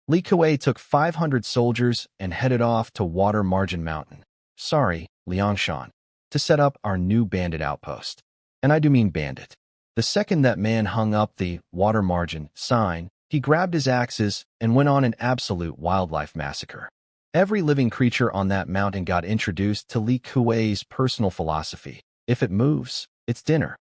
Li Kuei took 500 soldiers and headed off to Water Margin Mountain. Sorry, Liangshan. To set up our new bandit outpost. And I do mean bandit. The second that man hung up the Water Margin sign, he grabbed his axes and went on an absolute wildlife massacre. Every living creature on that mountain got introduced to Li Kuei's personal philosophy. If it moves, it's dinner.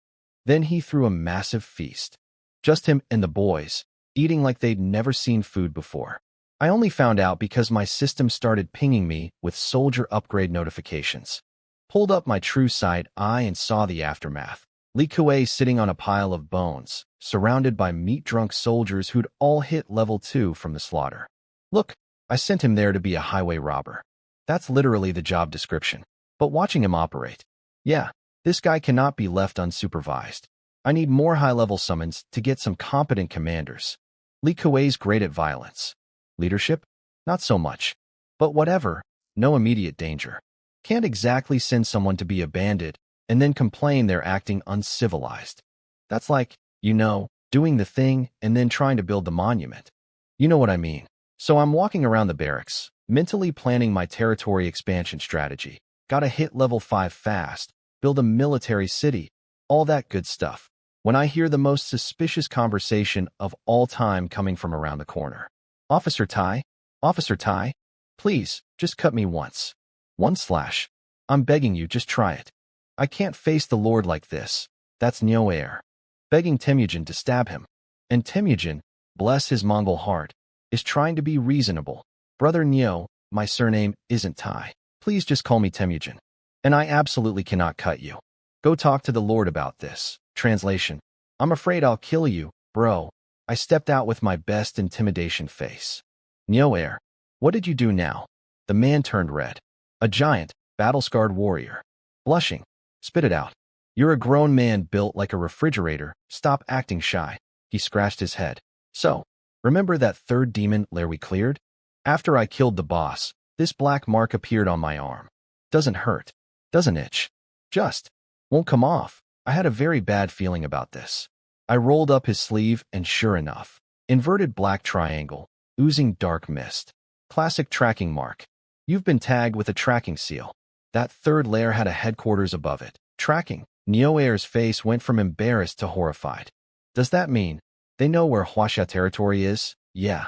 Then he threw a massive feast. Just him and the boys, eating like they'd never seen food before. I only found out because my system started pinging me with soldier upgrade notifications. Pulled up my true sight eye and saw the aftermath. Li Kuei sitting on a pile of bones, surrounded by meat-drunk soldiers who'd all hit level 2 from the slaughter. Look, I sent him there to be a highway robber. That's literally the job description. But watching him operate. Yeah, this guy cannot be left unsupervised. I need more high-level summons to get some competent commanders. Li Kuei's great at violence. Leadership? Not so much. But whatever, no immediate danger. Can't exactly send someone to be a bandit and then complain they're acting uncivilized. That's like, doing the thing and then trying to build the monument. You know what I mean. So I'm walking around the barracks, mentally planning my territory expansion strategy. Gotta hit level 5 fast, build a military city, all that good stuff. When I hear the most suspicious conversation of all time coming from around the corner. Officer Tai, please, just cut me once. 1/. I'm begging you, just try it. I can't face the Lord like this. That's Nyoair. Begging Temujin to stab him. And Temujin, bless his Mongol heart, is trying to be reasonable. Brother Nyo, my surname isn't Tai. Please just call me Temujin. And I absolutely cannot cut you. Go talk to the Lord about this. Translation. I'm afraid I'll kill you, bro. I stepped out with my best intimidation face. Nyoair, what did you do now? The man turned red. A giant, battle-scarred warrior. Blushing. Spit it out. You're a grown man built like a refrigerator. Stop acting shy. He scratched his head. So, remember that third demon lair we cleared? After I killed the boss, this black mark appeared on my arm. Doesn't hurt. Doesn't itch. Just won't come off. I had a very bad feeling about this. I rolled up his sleeve and sure enough, inverted black triangle, oozing dark mist. Classic tracking mark. You've been tagged with a tracking seal. That third layer had a headquarters above it. Tracking. Nyoair's face went from embarrassed to horrified. Does that mean they know where Huaxia territory is? Yeah.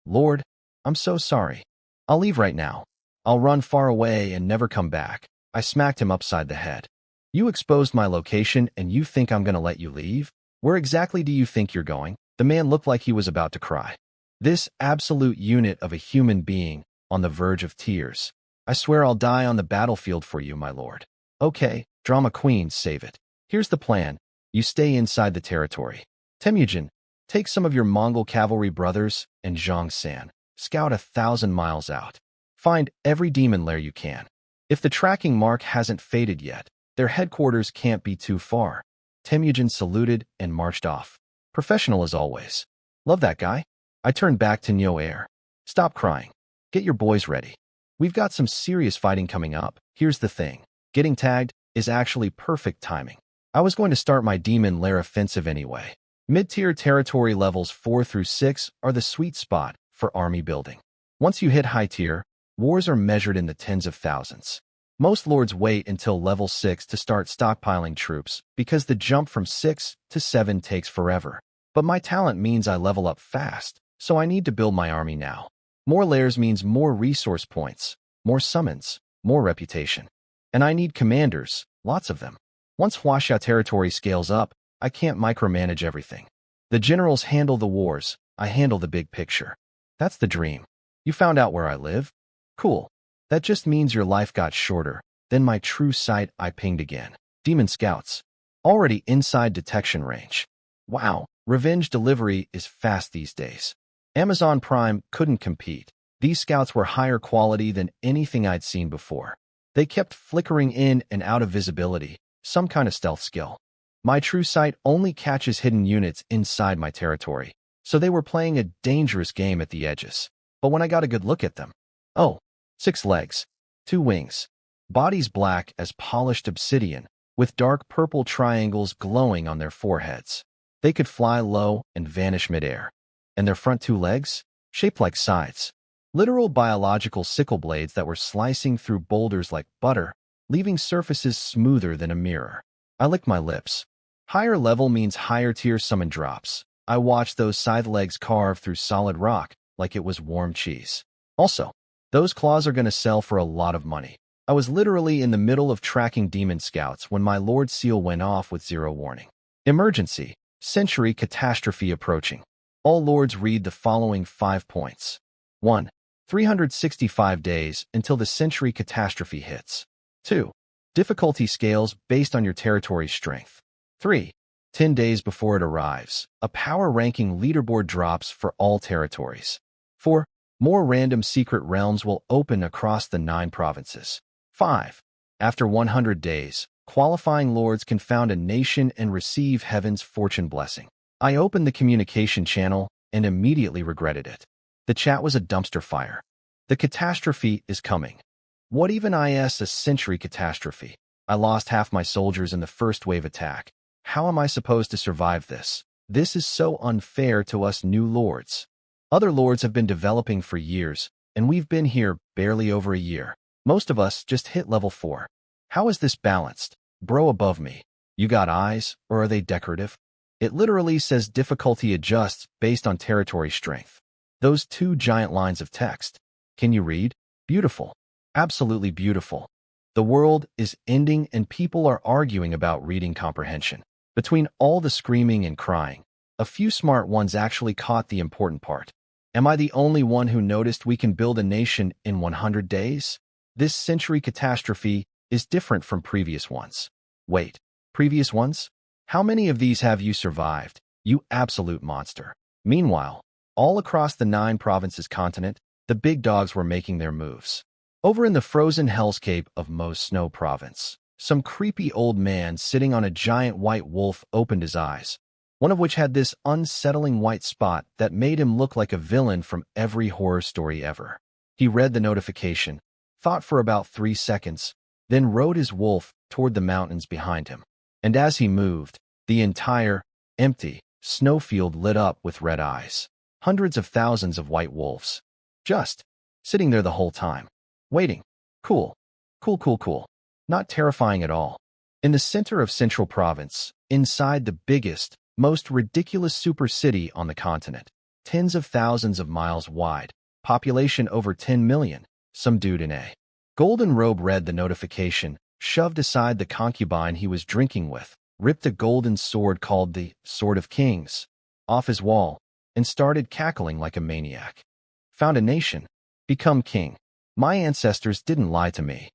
Lord, I'm so sorry. I'll leave right now. I'll run far away and never come back. I smacked him upside the head. You exposed my location and you think I'm gonna let you leave? Where exactly do you think you're going? The man looked like he was about to cry. This absolute unit of a human being on the verge of tears. I swear I'll die on the battlefield for you, my lord. Okay, drama queen, save it. Here's the plan. You stay inside the territory. Temujin, take some of your Mongol cavalry brothers and Zhang San. Scout 1,000 miles out. Find every demon lair you can. If the tracking mark hasn't faded yet, their headquarters can't be too far. Temujin saluted and marched off. Professional as always. Love that guy. I turned back to Nyoair. Stop crying. Get your boys ready. We've got some serious fighting coming up. Here's the thing. Getting tagged is actually perfect timing. I was going to start my demon lair offensive anyway. Mid-tier territory levels 4 through 6 are the sweet spot for army building. Once you hit high tier, wars are measured in the tens of thousands. Most lords wait until level 6 to start stockpiling troops because the jump from 6 to 7 takes forever. But my talent means I level up fast, so I need to build my army now. More lairs means more resource points, more summons, more reputation. And I need commanders, lots of them. Once Huaxia territory scales up, I can't micromanage everything. The generals handle the wars, I handle the big picture. That's the dream. You found out where I live? Cool. That just means your life got shorter. Then my true sight I pinged again. Demon scouts. Already inside detection range. Wow, revenge delivery is fast these days. Amazon Prime couldn't compete. These scouts were higher quality than anything I'd seen before. They kept flickering in and out of visibility, some kind of stealth skill. My true sight only catches hidden units inside my territory, so they were playing a dangerous game at the edges. But when I got a good look at them, oh, 6 legs, 2 wings, bodies black as polished obsidian, with dark purple triangles glowing on their foreheads. They could fly low and vanish midair. And their front 2 legs? shaped like scythes. Literal biological sickle blades that were slicing through boulders like butter, leaving surfaces smoother than a mirror. I licked my lips. Higher level means higher tier summon drops. I watched those scythe legs carve through solid rock like it was warm cheese. Also, those claws are going to sell for a lot of money. I was literally in the middle of tracking demon scouts when my Lord Seal went off with zero warning. Emergency. Century catastrophe approaching. All lords read the following 5 points. 1. 365 days until the century catastrophe hits. 2. Difficulty scales based on your territory's strength. 3. 10 days before it arrives, a power ranking leaderboard drops for all territories. 4. More random secret realms will open across the 9 provinces. 5. After 100 days, qualifying lords can found a nation and receive heaven's fortune blessing. I opened the communication channel and immediately regretted it. The chat was a dumpster fire. The catastrophe is coming. What even is a century catastrophe? I lost half my soldiers in the first wave attack. How am I supposed to survive this? This is so unfair to us new lords. Other lords have been developing for years, and we've been here barely over a year. Most of us just hit level 4. How is this balanced? Bro above me, you got eyes, or are they decorative? It literally says difficulty adjusts based on territory strength. Those 2 giant lines of text. Can you read? Beautiful. Absolutely beautiful. The world is ending and people are arguing about reading comprehension. Between all the screaming and crying, a few smart ones actually caught the important part. Am I the only one who noticed we can build a nation in 100 days? This century catastrophe is different from previous ones. Wait, previous ones? How many of these have you survived, you absolute monster? Meanwhile, all across the 9 provinces continent, the big dogs were making their moves. Over in the frozen hellscape of Mo's Snow province, some creepy old man sitting on a giant white wolf opened his eyes, one of which had this unsettling white spot that made him look like a villain from every horror story ever. He read the notification, thought for about 3 seconds, then rode his wolf toward the mountains behind him. And as he moved, the entire, empty, snowfield lit up with red eyes. Hundreds of thousands of white wolves. Just sitting there the whole time. Waiting. Cool. Cool, cool, cool. Not terrifying at all. In the center of Central Province, inside the biggest, most ridiculous super city on the continent, tens of thousands of miles wide, population over 10 million, some dude in a golden robe read the notification, shoved aside the concubine he was drinking with, ripped a golden sword called the Sword of Kings off his wall, and started cackling like a maniac. Found a nation. Become king. My ancestors didn't lie to me.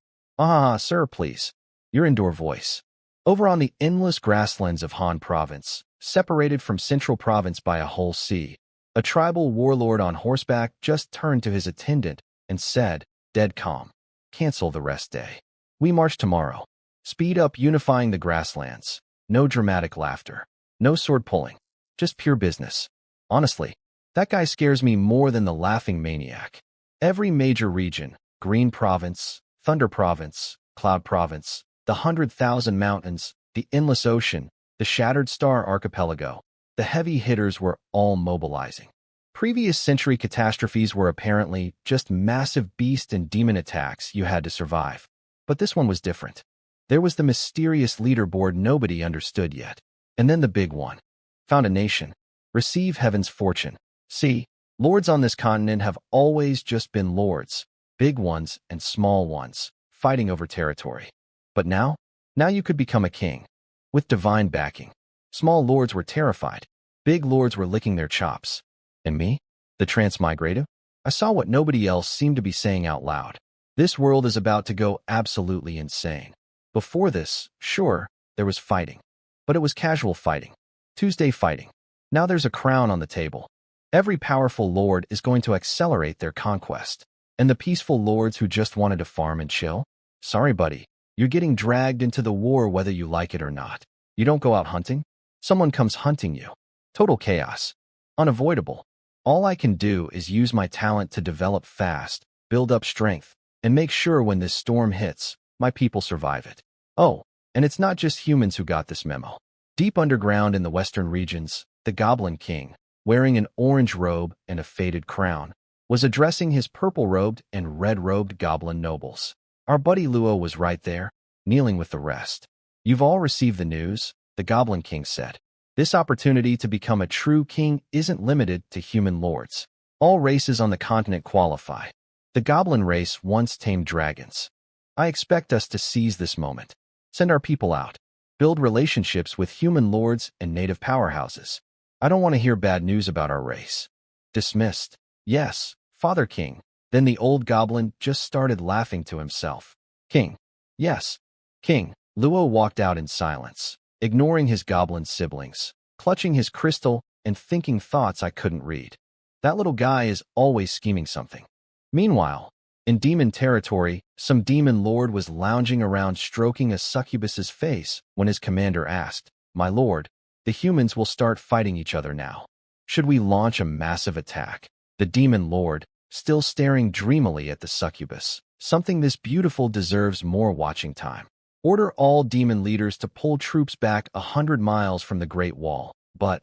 Sir, please. Your indoor voice. Over on the endless grasslands of Han Province, separated from Central Province by a whole sea, a tribal warlord on horseback just turned to his attendant and said, dead calm, cancel the rest day. We march tomorrow. Speed up unifying the grasslands. No dramatic laughter. No sword pulling. Just pure business. Honestly, that guy scares me more than the laughing maniac. Every major region, Green Province, Thunder Province, Cloud Province, the 100,000 Mountains, the Endless Ocean, the Shattered Star Archipelago, the heavy hitters were all mobilizing. Previous century catastrophes were apparently just massive beast and demon attacks you had to survive. But this one was different. There was the mysterious leaderboard nobody understood yet. And then the big one. Found a nation. Receive heaven's fortune. See, lords on this continent have always just been lords, big ones and small ones, fighting over territory. But now you could become a king. With divine backing. Small lords were terrified. Big lords were licking their chops. And me? The transmigrative? I saw what nobody else seemed to be saying out loud. This world is about to go absolutely insane. Before this, sure, there was fighting. But it was casual fighting. Tuesday fighting. Now there's a crown on the table. Every powerful lord is going to accelerate their conquest. And the peaceful lords who just wanted to farm and chill? Sorry, buddy. You're getting dragged into the war whether you like it or not. You don't go out hunting. Someone comes hunting you. Total chaos. Unavoidable. All I can do is use my talent to develop fast, build up strength, and make sure when this storm hits, my people survive it. Oh, and it's not just humans who got this memo. Deep underground in the western regions, the Goblin King, wearing an orange robe and a faded crown, was addressing his purple-robed and red-robed goblin nobles. Our buddy Luo was right there, kneeling with the rest. "You've all received the news," the Goblin King said. "This opportunity to become a true king isn't limited to human lords. All races on the continent qualify. The goblin race once tamed dragons. I expect us to seize this moment. Send our people out. Build relationships with human lords and native powerhouses. I don't want to hear bad news about our race." Dismissed. "Yes, Father King." Then the old goblin just started laughing to himself. "King." "Yes, King." Luo walked out in silence, ignoring his goblin siblings, clutching his crystal and thinking thoughts I couldn't read. That little guy is always scheming something. Meanwhile, in demon territory, some demon lord was lounging around stroking a succubus's face when his commander asked, "My lord, the humans will start fighting each other now. Should we launch a massive attack?" The demon lord, still staring dreamily at the succubus. "Something this beautiful deserves more watching time. Order all demon leaders to pull troops back 100 miles from the Great Wall." "But,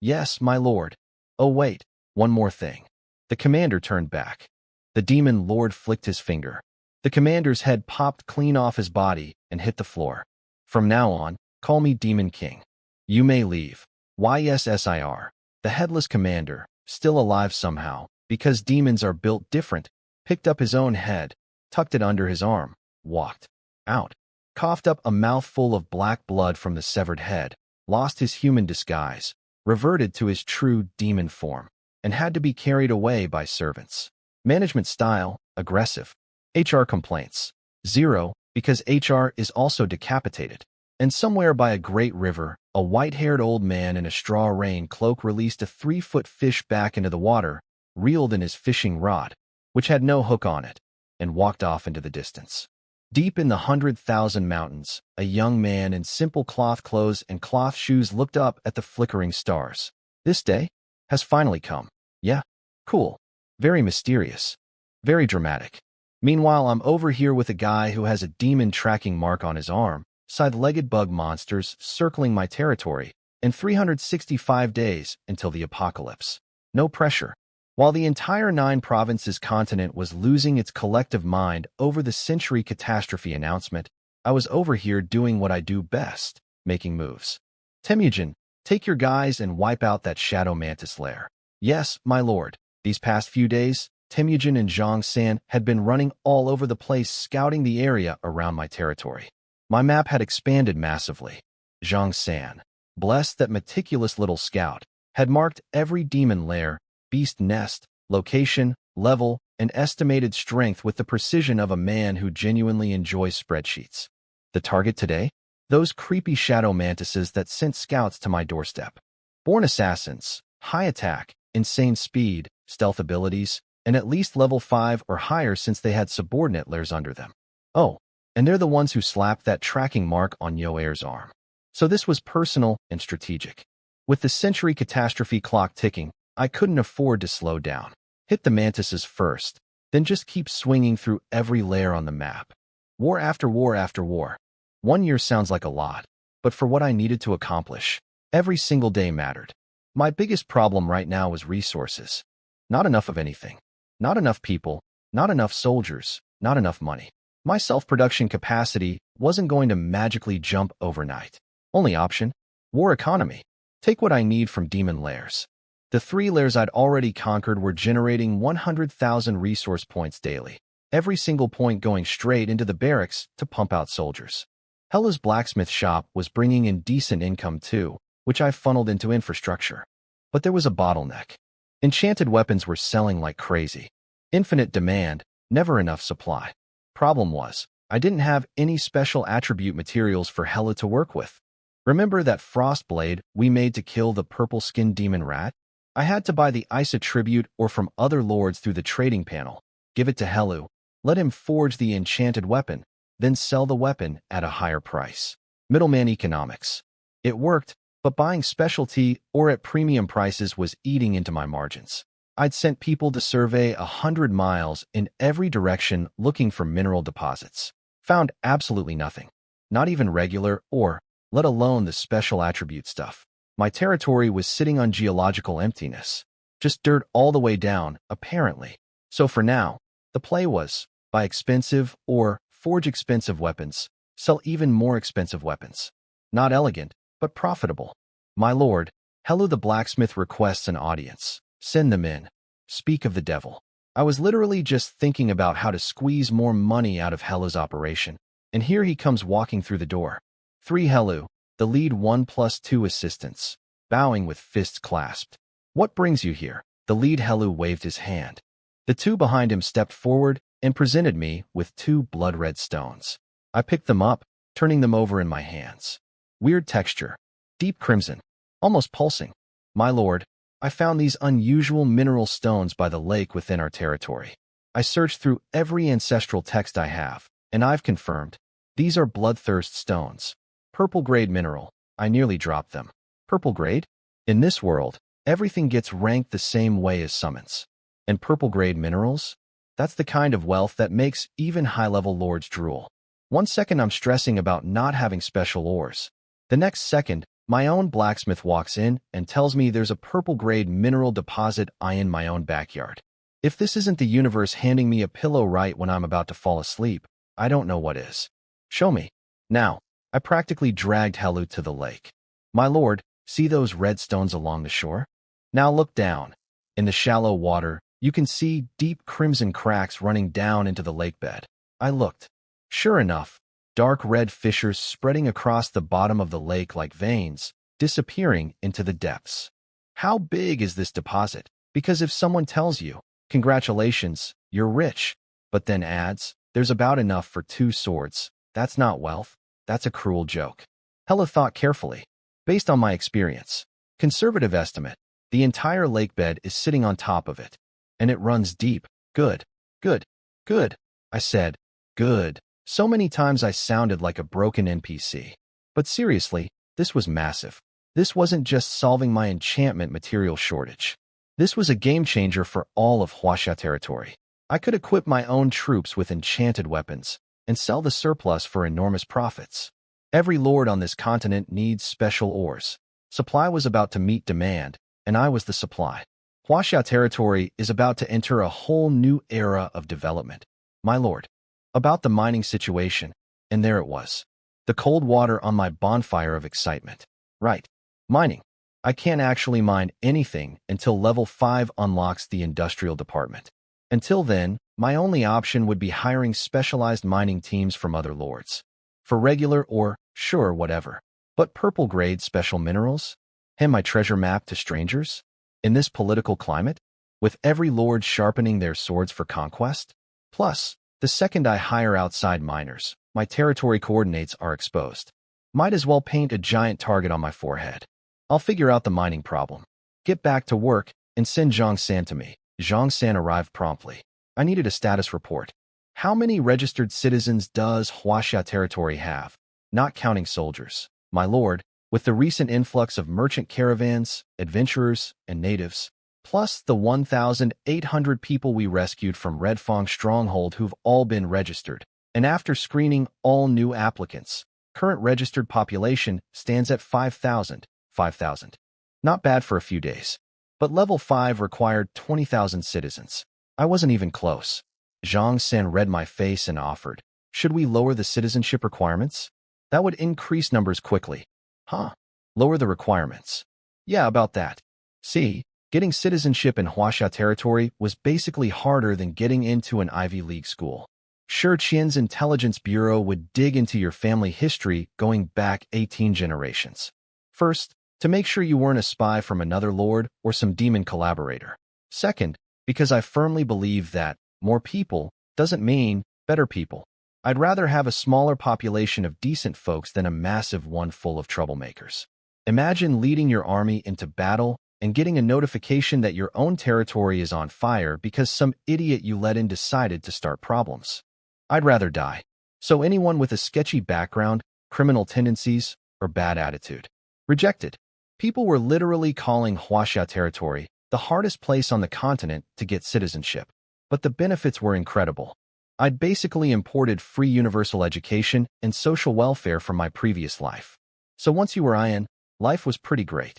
yes, my lord." "Oh wait, one more thing." The commander turned back. The demon lord flicked his finger. The commander's head popped clean off his body and hit the floor. "From now on, call me Demon King. You may leave." YSSIR. The headless commander, still alive somehow, because demons are built different, picked up his own head, tucked it under his arm, walked out, coughed up a mouthful of black blood from the severed head, lost his human disguise, reverted to his true demon form, and had to be carried away by servants. Management style, aggressive. HR complaints, 0, because HR is also decapitated. And somewhere by a great river, a white-haired old man in a straw rain cloak released a 3-foot fish back into the water, reeled in his fishing rod, which had no hook on it, and walked off into the distance. Deep in the 100,000 mountains, a young man in simple cloth clothes and cloth shoes looked up at the flickering stars. This day has finally come. Yeah, cool. Very mysterious. Very dramatic. Meanwhile, I'm over here with a guy who has a demon tracking mark on his arm, scythe-legged bug monsters circling my territory, in 365 days until the apocalypse. No pressure. While the entire 9-provinces continent was losing its collective mind over the century catastrophe announcement, I was over here doing what I do best, making moves. "Temujin, take your guys and wipe out that shadow mantis lair." "Yes, my lord." These past few days, Temujin and Zhang San had been running all over the place scouting the area around my territory. My map had expanded massively. Zhang San, blessed that meticulous little scout, had marked every demon lair, beast nest, location, level, and estimated strength with the precision of a man who genuinely enjoys spreadsheets. The target today? Those creepy shadow mantises that sent scouts to my doorstep. Born assassins, high attack, insane speed, stealth abilities, and at least level 5 or higher since they had subordinate lairs under them. Oh, and they're the ones who slapped that tracking mark on Yoair's arm. So this was personal and strategic. With the century catastrophe clock ticking, I couldn't afford to slow down. Hit the mantises first, then just keep swinging through every layer on the map. War after war after war. 1 year sounds like a lot, but for what I needed to accomplish, every single day mattered. My biggest problem right now was resources. Not enough of anything. Not enough people, not enough soldiers, not enough money. My self-production capacity wasn't going to magically jump overnight. Only option? War economy. Take what I need from demon lairs. The 3 lairs I'd already conquered were generating 100,000 resource points daily, every single point going straight into the barracks to pump out soldiers. Hella's blacksmith shop was bringing in decent income too, which I funneled into infrastructure. But there was a bottleneck. Enchanted weapons were selling like crazy. Infinite demand, never enough supply. Problem was, I didn't have any special attribute materials for Hella to work with. Remember that frost blade we made to kill the purple-skinned demon rat? I had to buy the ice attribute or from other lords through the trading panel, give it to Helu, let him forge the enchanted weapon, then sell the weapon at a higher price. Middleman economics. It worked, but buying specialty or at premium prices was eating into my margins. I'd sent people to survey 100 miles in every direction looking for mineral deposits. Found absolutely nothing. Not even regular or, let alone the special attribute stuff. My territory was sitting on geological emptiness. Just dirt all the way down, apparently. So for now, the play was, buy expensive or forge expensive weapons, sell even more expensive weapons. Not elegant, but profitable. My lord, Helu the blacksmith requests an audience. Send them in. Speak of the devil. I was literally just thinking about how to squeeze more money out of Helu's operation. And here he comes walking through the door. 3 Helu, the lead 1+2 assistants, bowing with fists clasped. What brings you here? The lead Helu waved his hand. The 2 behind him stepped forward and presented me with 2 blood-red stones. I picked them up, turning them over in my hands. Weird texture. Deep crimson. Almost pulsing. My lord, I found these unusual mineral stones by the lake within our territory. I searched through every ancestral text I have, and I've confirmed. These are bloodthirst stones. Purple grade mineral. I nearly dropped them. Purple grade? In this world, everything gets ranked the same way as summons. And purple grade minerals? That's the kind of wealth that makes even high-level lords drool. 1 second I'm stressing about not having special ores. The next second, my own blacksmith walks in and tells me there's a purple-grade mineral deposit in my own backyard. If this isn't the universe handing me a pillow right when I'm about to fall asleep, I don't know what is. Show me. Now, I practically dragged Helu to the lake. My lord, see those red stones along the shore? Now look down. In the shallow water, you can see deep crimson cracks running down into the lake bed. I looked. Sure enough, dark red fissures spreading across the bottom of the lake like veins, disappearing into the depths. How big is this deposit? Because if someone tells you, congratulations, you're rich, but then adds, there's about enough for 2 swords, that's not wealth, that's a cruel joke. Hela thought carefully. Based on my experience, conservative estimate, the entire lake bed is sitting on top of it, and it runs deep. Good, good, good, I said, good. So many times I sounded like a broken NPC. But seriously, this was massive. This wasn't just solving my enchantment material shortage. This was a game changer for all of Huaxia territory. I could equip my own troops with enchanted weapons and sell the surplus for enormous profits. Every lord on this continent needs special ores. Supply was about to meet demand, and I was the supply. Huaxia territory is about to enter a whole new era of development. My lord. About the mining situation, and there it was. The cold water on my bonfire of excitement. Right. Mining. I can't actually mine anything until level 5 unlocks the industrial department. Until then, my only option would be hiring specialized mining teams from other lords. For regular or, sure, whatever. But purple grade special minerals? Hand my treasure map to strangers? In this political climate? With every lord sharpening their swords for conquest? Plus, the second I hire outside miners, my territory coordinates are exposed. Might as well paint a giant target on my forehead. I'll figure out the mining problem. Get back to work and send Zhang San to me. Zhang San arrived promptly. I needed a status report. How many registered citizens does Huaxia territory have? Not counting soldiers. My lord, with the recent influx of merchant caravans, adventurers, and natives, plus the 1,800 people we rescued from Red Fong Stronghold who've all been registered. And after screening all new applicants, current registered population stands at 5,000. 5,000. Not bad for a few days. But level 5 required 20,000 citizens. I wasn't even close. Zhang Sen read my face and offered, should we lower the citizenship requirements? That would increase numbers quickly. Huh? Lower the requirements. Yeah, about that. See? Getting citizenship in Huaxia territory was basically harder than getting into an Ivy League school. Sure, Qian's intelligence bureau would dig into your family history going back 18 generations. First, to make sure you weren't a spy from another lord or some demon collaborator. Second, because I firmly believe that more people doesn't mean better people. I'd rather have a smaller population of decent folks than a massive one full of troublemakers. Imagine leading your army into battle and getting a notification that your own territory is on fire because some idiot you let in decided to start problems. I'd rather die. So anyone with a sketchy background, criminal tendencies, or bad attitude. Rejected. People were literally calling Huaxia territory the hardest place on the continent to get citizenship. But the benefits were incredible. I'd basically imported free universal education and social welfare from my previous life. So once you were in, life was pretty great.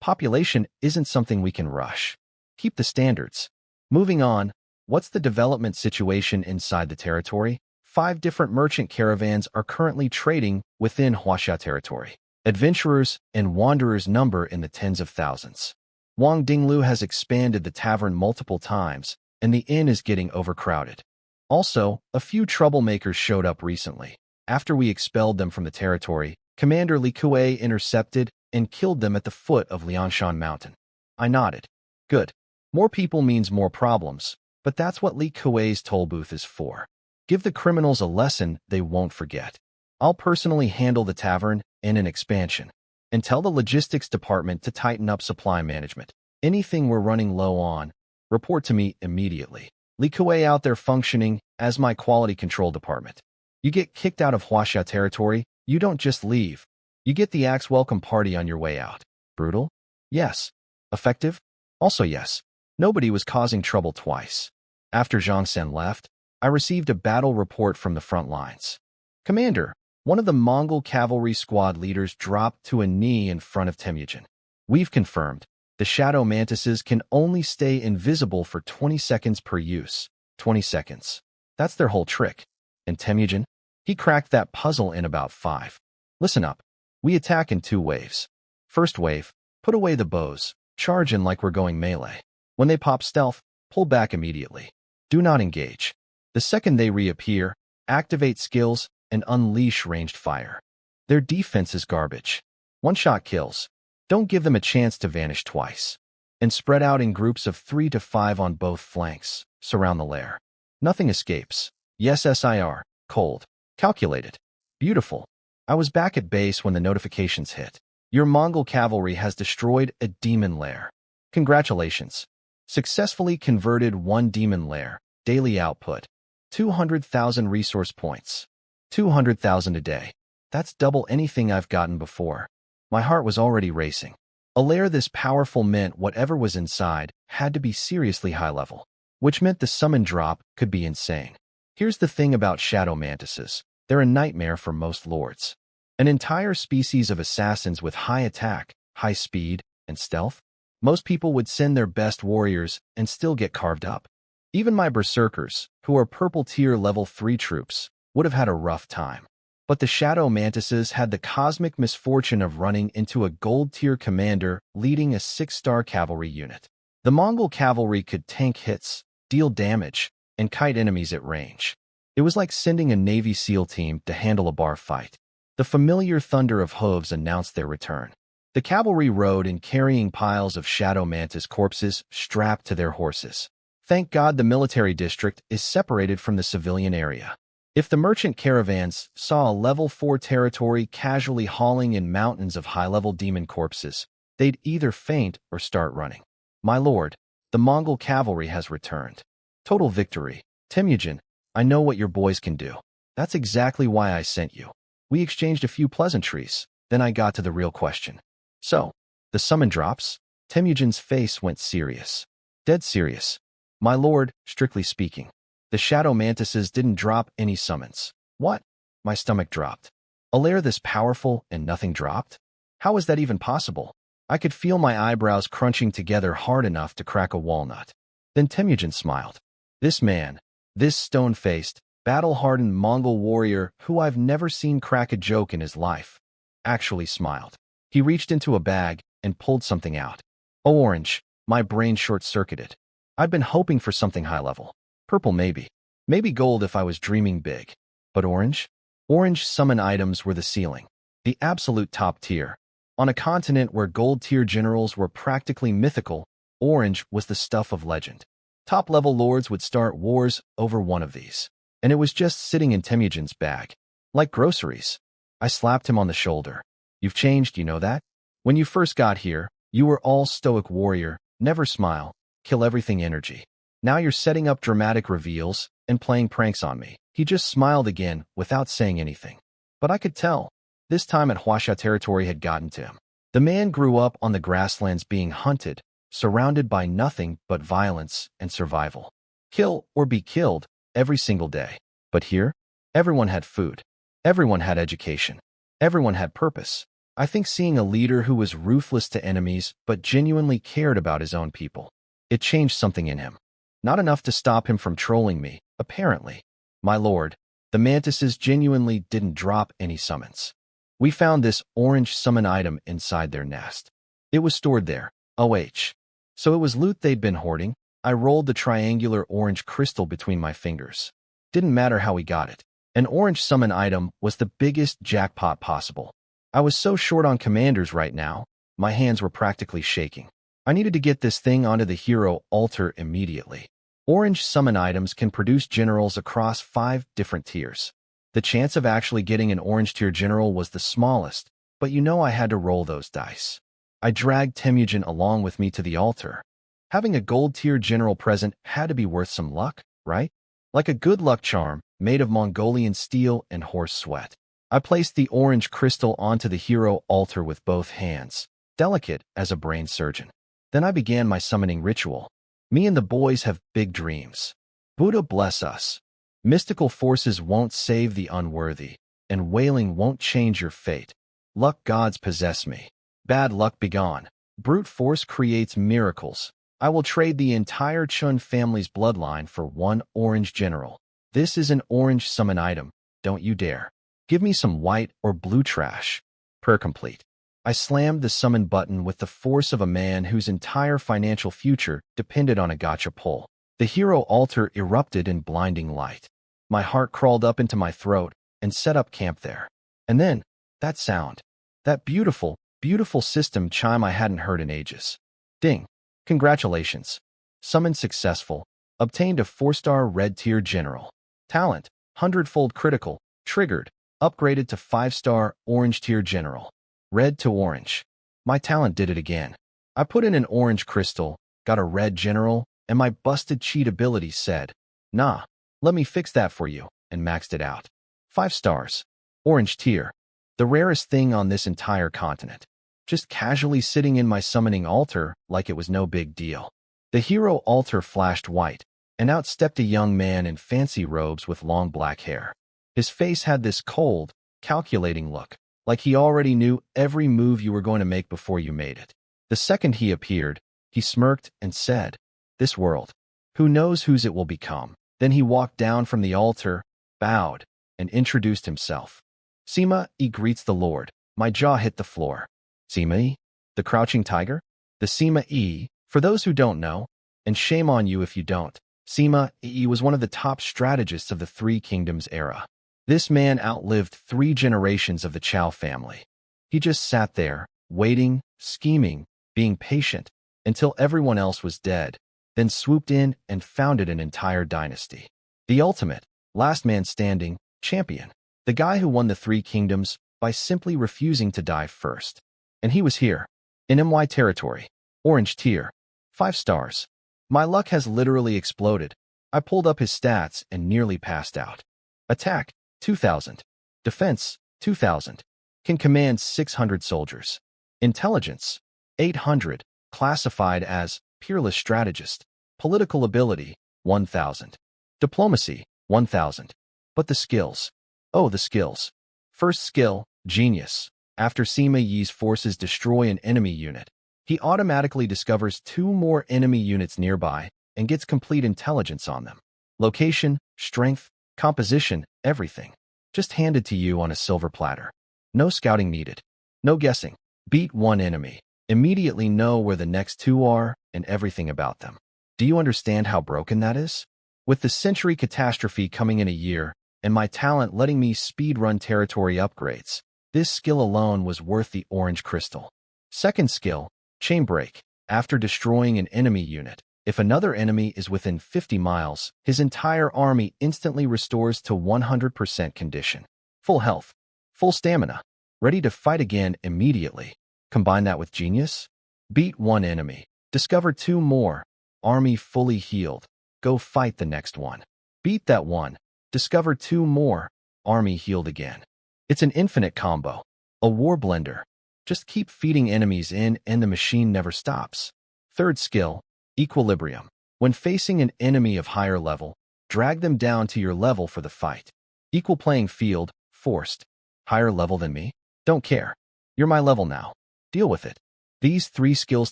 Population isn't something we can rush. Keep the standards. Moving on, what's the development situation inside the territory? 5 different merchant caravans are currently trading within Huaxia territory. Adventurers and wanderers number in the tens of thousands. Wang Dinglu has expanded the tavern multiple times, and the inn is getting overcrowded. Also, a few troublemakers showed up recently. After we expelled them from the territory, Commander Li Kuei intercepted and killed them at the foot of Liangshan Mountain. I nodded. Good. More people means more problems, but that's what Li Kuei's toll booth is for. Give the criminals a lesson they won't forget. I'll personally handle the tavern and an expansion, and tell the logistics department to tighten up supply management. Anything we're running low on, report to me immediately. Li Kuei out there functioning as my quality control department. You get kicked out of Huaxia territory, you don't just leave. You get the axe welcome party on your way out. Brutal? Yes. Effective? Also yes. Nobody was causing trouble twice. After Zhang Sen left, I received a battle report from the front lines. Commander, one of the Mongol cavalry squad leaders dropped to a knee in front of Temujin. We've confirmed. The shadow mantises can only stay invisible for 20 seconds per use. 20 seconds. That's their whole trick. And Temujin? He cracked that puzzle in about 5. Listen up. We attack in 2 waves. First wave, put away the bows. Charge in like we're going melee. When they pop stealth, pull back immediately. Do not engage. The second they reappear, activate skills and unleash ranged fire. Their defense is garbage. One-shot kills. Don't give them a chance to vanish twice. And spread out in groups of 3 to 5 on both flanks. Surround the lair. Nothing escapes. Yes, SIR. Cold. Calculated. Beautiful. I was back at base when the notifications hit. Your Mongol cavalry has destroyed a demon lair. Congratulations. Successfully converted 1 demon lair. Daily output. 200,000 resource points. 200,000 a day. That's double anything I've gotten before. My heart was already racing. A lair this powerful meant whatever was inside had to be seriously high level, which meant the summon drop could be insane. Here's the thing about shadow mantises. They're a nightmare for most lords. An entire species of assassins with high attack, high speed, and stealth. Most people would send their best warriors and still get carved up. Even my berserkers, who are purple tier level 3 troops, would have had a rough time. But the shadow mantises had the cosmic misfortune of running into a gold tier commander leading a 6-star cavalry unit. The Mongol cavalry could tank hits, deal damage, and kite enemies at range. It was like sending a Navy SEAL team to handle a bar fight. The familiar thunder of hooves announced their return. The cavalry rode in carrying piles of shadow mantis corpses strapped to their horses. Thank God the military district is separated from the civilian area. If the merchant caravans saw a level 4 territory casually hauling in mountains of high-level demon corpses, they'd either faint or start running. My lord, the Mongol cavalry has returned. Total victory. Temujin, I know what your boys can do. That's exactly why I sent you. We exchanged a few pleasantries, then I got to the real question. So, the summon drops? Temujin's face went serious. Dead serious. My lord, strictly speaking. The shadow mantises didn't drop any summons. What? My stomach dropped. A lair this powerful and nothing dropped? How is that even possible? I could feel my eyebrows crunching together hard enough to crack a walnut. Then Temujin smiled. This man, this stone-faced, battle-hardened Mongol warrior who I've never seen crack a joke in his life, actually smiled. He reached into a bag and pulled something out. Oh, orange. My brain short-circuited. I'd been hoping for something high-level. Purple maybe. Maybe gold if I was dreaming big. But orange? Orange summon items were the ceiling. The absolute top tier. On a continent where gold tier generals were practically mythical, orange was the stuff of legend. Top-level lords would start wars over one of these. And it was just sitting in Temujin's bag. Like groceries. I slapped him on the shoulder. You've changed, you know that? When you first got here, you were all stoic warrior, never smile, kill everything energy. Now you're setting up dramatic reveals and playing pranks on me. He just smiled again without saying anything. But I could tell. This time at Huaxia territory had gotten to him. The man grew up on the grasslands being hunted, surrounded by nothing but violence and survival. Kill or be killed every single day. But here, everyone had food. Everyone had education. Everyone had purpose. I think seeing a leader who was ruthless to enemies but genuinely cared about his own people. It changed something in him. Not enough to stop him from trolling me, apparently. My lord, the mantises genuinely didn't drop any summons. We found this orange summon item inside their nest. It was stored there. OH. So it was loot they'd been hoarding. I rolled the triangular orange crystal between my fingers. Didn't matter how we got it. An orange summon item was the biggest jackpot possible. I was so short on commanders right now, my hands were practically shaking. I needed to get this thing onto the hero altar immediately. Orange summon items can produce generals across 5 different tiers. The chance of actually getting an orange tier general was the smallest, but you know I had to roll those dice. I dragged Temujin along with me to the altar. Having a gold tier general present had to be worth some luck, right? Like a good luck charm, made of Mongolian steel and horse sweat. I placed the orange crystal onto the hero altar with both hands, delicate as a brain surgeon. Then I began my summoning ritual. Me and the boys have big dreams. Buddha bless us. Mystical forces won't save the unworthy, and wailing won't change your fate. Luck gods possess me. Bad luck begone. Brute force creates miracles. I will trade the entire Chun family's bloodline for 1 orange general. This is an orange summon item. Don't you dare. Give me some white or blue trash. Prayer complete. I slammed the summon button with the force of a man whose entire financial future depended on a gacha pull. The hero altar erupted in blinding light. My heart crawled up into my throat and set up camp there. And then, that sound. That beautiful, beautiful system chime I hadn't heard in ages. Ding. Congratulations. Summon successful. Obtained a 4-star red tier general. Talent, 100-fold critical. Triggered. Upgraded to 5-star orange tier general. Red to orange. My talent did it again. I put in an orange crystal, got a red general, and my busted cheat ability said, "Nah, let me fix that for you," and maxed it out. 5 stars. Orange tier. The rarest thing on this entire continent. Just casually sitting in my summoning altar like it was no big deal. The hero altar flashed white, and out stepped a young man in fancy robes with long black hair. His face had this cold, calculating look, like he already knew every move you were going to make before you made it. The second he appeared, he smirked and said, "This world. Who knows whose it will become?" Then he walked down from the altar, bowed, and introduced himself. "Sima E greets the Lord." My jaw hit the floor. Sima E? The crouching tiger? The Sima E, for those who don't know, and shame on you if you don't, Sima E was one of the top strategists of the Three Kingdoms era. This man outlived 3 generations of the Chow family. He just sat there, waiting, scheming, being patient, until everyone else was dead, then swooped in and founded an entire dynasty. The ultimate, last man standing, champion. The guy who won the 3 kingdoms by simply refusing to die first. And he was here, in MY territory. Orange tier. 5 stars. My luck has literally exploded. I pulled up his stats and nearly passed out. Attack, 2,000. Defense, 2,000. Can command 600 soldiers. Intelligence, 800. Classified as peerless strategist. Political ability, 1,000. Diplomacy, 1,000. But the skills. Oh, the skills. First skill, genius. After Sima Yi's forces destroy an enemy unit, he automatically discovers 2 more enemy units nearby and gets complete intelligence on them. Location, strength, composition, everything. Just handed to you on a silver platter. No scouting needed. No guessing. Beat 1 enemy. Immediately know where the next 2 are and everything about them. Do you understand how broken that is? With the century catastrophe coming in a year, and my talent letting me speedrun territory upgrades, this skill alone was worth the orange crystal. Second skill, chain break. After destroying an enemy unit, if another enemy is within 50 miles, his entire army instantly restores to 100% condition. Full health, full stamina, ready to fight again immediately. Combine that with genius. Beat 1 enemy. Discover 2 more. Army fully healed. Go fight the next one. Beat that one. Discover 2 more. Army healed again. It's an infinite combo. A war blender. Just keep feeding enemies in and the machine never stops. Third skill, equilibrium. When facing an enemy of higher level, drag them down to your level for the fight. Equal playing field, forced. Higher level than me? Don't care. You're my level now. Deal with it. These 3 skills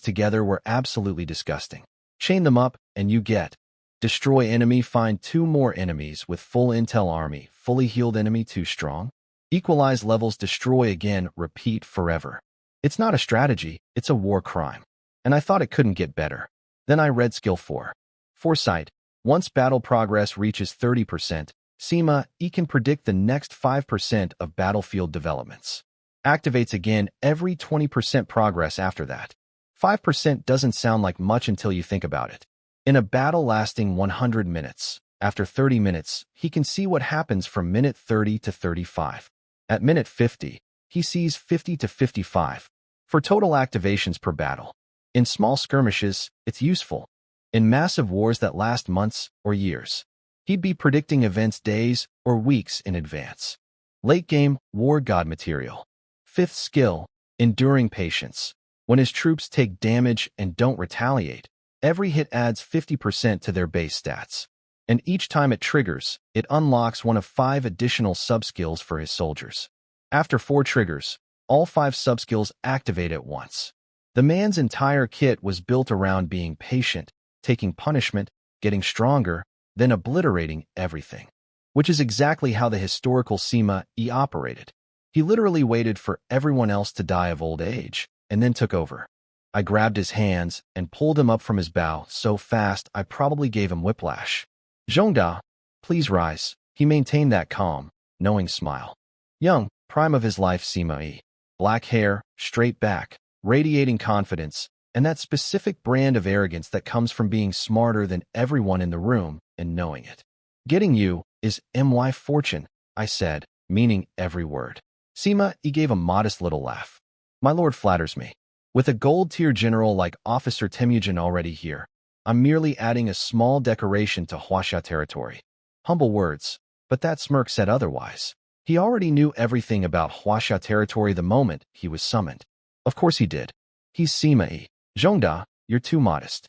together were absolutely disgusting. Chain them up, and you get destroy enemy, find 2 more enemies with full intel army, fully healed enemy too strong. Equalize levels, destroy again, repeat forever. It's not a strategy, it's a war crime. And I thought it couldn't get better. Then I read skill 4. Foresight. Once battle progress reaches 30%, Sima E can predict the next 5% of battlefield developments. Activates again every 20% progress after that. 5% doesn't sound like much until you think about it. In a battle lasting 100 minutes, after 30 minutes, he can see what happens from minute 30 to 35. At minute 50, he sees 50 to 55. For total activations per battle. In small skirmishes, it's useful. In massive wars that last months or years, he'd be predicting events days or weeks in advance. Late game, war god material. 5th skill, enduring patience. When his troops take damage and don't retaliate, every hit adds 50% to their base stats. And each time it triggers, it unlocks one of 5 additional subskills for his soldiers. After 4 triggers, all 5 subskills activate at once. The man's entire kit was built around being patient, taking punishment, getting stronger, then obliterating everything. Which is exactly how the historical Sima E operated. He literally waited for everyone else to die of old age, and then took over. I grabbed his hands and pulled him up from his bow so fast I probably gave him whiplash. Zhongda, please rise. He maintained that calm, knowing smile. Young, prime of his life Sima E. Black hair, straight back, radiating confidence, and that specific brand of arrogance that comes from being smarter than everyone in the room and knowing it. Getting you is my fortune, I said, meaning every word. Sima E gave a modest little laugh. My lord flatters me. With a gold-tier general like Officer Temujin already here, I'm merely adding a small decoration to Huaxia territory. Humble words, but that smirk said otherwise. He already knew everything about Huaxia territory the moment he was summoned. Of course he did. He's Sima E. Zhongda, you're too modest.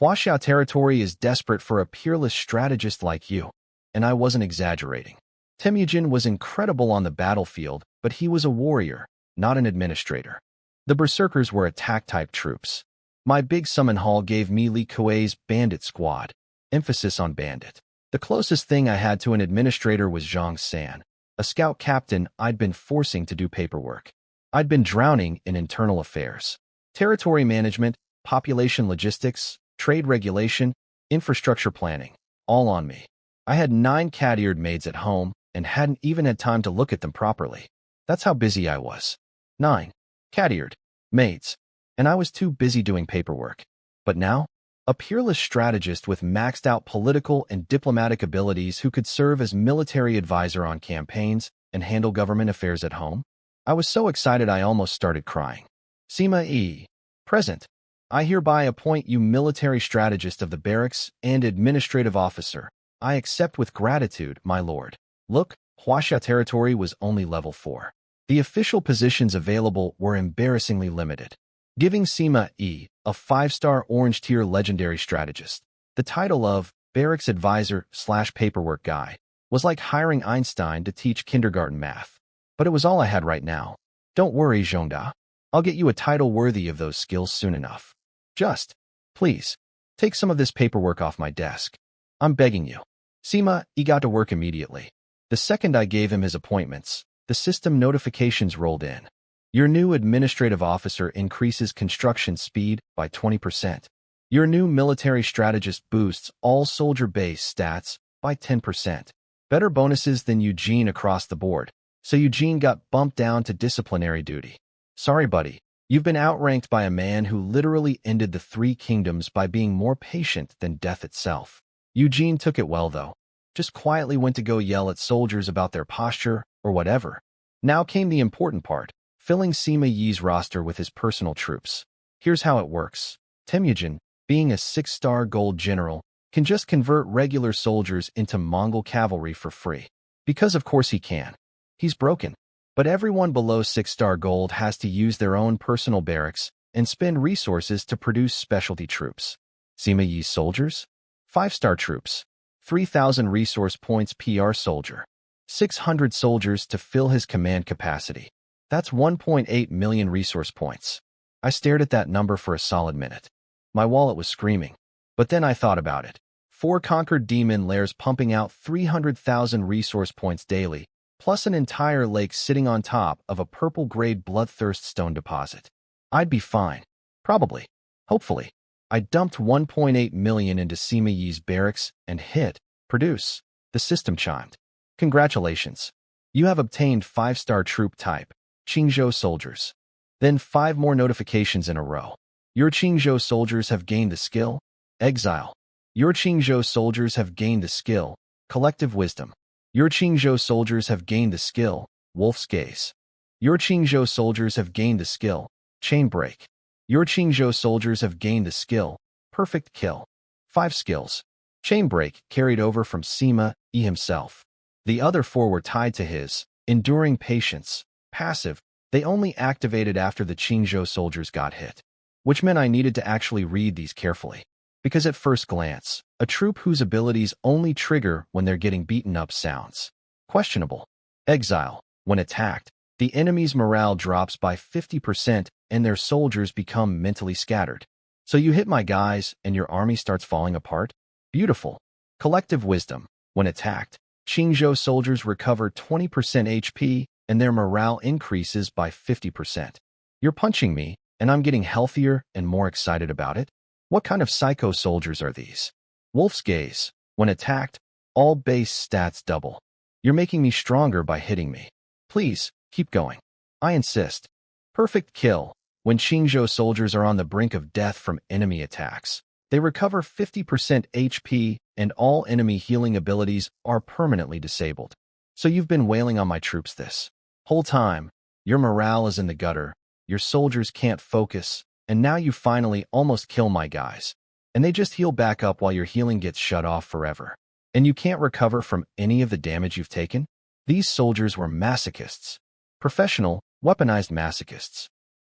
Huaxia territory is desperate for a peerless strategist like you. And I wasn't exaggerating. Temujin was incredible on the battlefield, but he was a warrior, not an administrator. The berserkers were attack-type troops. My big summon hall gave me Li Kuei's bandit squad. Emphasis on bandit. The closest thing I had to an administrator was Zhang San, a scout captain I'd been forcing to do paperwork. I'd been drowning in internal affairs. Territory management, population logistics, trade regulation, infrastructure planning, all on me. I had 9 cat-eared maids at home and hadn't even had time to look at them properly. That's how busy I was. 9 cat-eared maids. And I was too busy doing paperwork. But now, a peerless strategist with maxed-out political and diplomatic abilities who could serve as military advisor on campaigns and handle government affairs at home. I was so excited I almost started crying. Sima E. Present. I hereby appoint you military strategist of the barracks and administrative officer. I accept with gratitude, my lord. Look, Huaxia territory was only level 4. The official positions available were embarrassingly limited. Giving Sima E. a 5-star orange-tier legendary strategist. The title of barracks advisor/paperwork guy was like hiring Einstein to teach kindergarten math. But it was all I had right now. Don't worry, Zhongda. I'll get you a title worthy of those skills soon enough. Just, please, take some of this paperwork off my desk. I'm begging you. Sima E. got to work immediately. The second I gave him his appointments, the system notifications rolled in. Your new administrative officer increases construction speed by 20%. Your new military strategist boosts all soldier base stats by 10%. Better bonuses than Eugene across the board. So Eugene got bumped down to disciplinary duty. Sorry, buddy. You've been outranked by a man who literally ended the 3 kingdoms by being more patient than death itself. Eugene took it well, though. Just quietly went to go yell at soldiers about their posture or whatever. Now came the important part, filling Sima Yi's roster with his personal troops. Here's how it works. Temujin, being a 6-star gold general, can just convert regular soldiers into Mongol cavalry for free. Because of course he can. He's broken. But everyone below 6-star gold has to use their own personal barracks and spend resources to produce specialty troops. Sima Yi's soldiers? 5-star troops. 3,000 resource points per soldier. 600 soldiers to fill his command capacity. That's 1.8 million resource points. I stared at that number for a solid minute. My wallet was screaming. But then I thought about it. 4 conquered demon lairs pumping out 300,000 resource points daily, plus an entire lake sitting on top of a purple-grade bloodthirst stone deposit. I'd be fine. Probably. Hopefully. I dumped 1.8 million into Sima Yi's barracks and hit produce. The system chimed. Congratulations. You have obtained 5-star troop type, Qingzhou soldiers. Then 5 more notifications in a row. Your Qingzhou soldiers have gained the skill, Exile. Your Qingzhou soldiers have gained the skill, Collective Wisdom. Your Qingzhou soldiers have gained the skill, Wolf's Gaze. Your Qingzhou soldiers have gained the skill, Chain Break. Your Qingzhou soldiers have gained the skill, Perfect Kill. 5 skills. Chain Break carried over from Sima Yi himself. The other 4 were tied to his Enduring Patience, passive. They only activated after the Qingzhou soldiers got hit, which meant I needed to actually read these carefully. Because at first glance, a troop whose abilities only trigger when they're getting beaten up sounds questionable. Exile. When attacked, the enemy's morale drops by 50% and their soldiers become mentally scattered. So you hit my guys and your army starts falling apart? Beautiful. Collective Wisdom. When attacked, Qingzhou soldiers recover 20% HP and their morale increases by 50%. You're punching me, and I'm getting healthier and more excited about it? What kind of psycho soldiers are these? Wolf's Gaze. When attacked, all base stats double. You're making me stronger by hitting me. Please, keep going. I insist. Perfect Kill. When Qingzhou soldiers are on the brink of death from enemy attacks, they recover 50% HP and all enemy healing abilities are permanently disabled. So you've been wailing on my troops this whole time. Your morale is in the gutter. Your soldiers can't focus. And now you finally almost kill my guys. And they just heal back up while your healing gets shut off forever. And you can't recover from any of the damage you've taken? These soldiers were masochists. Professional, weaponized masochists.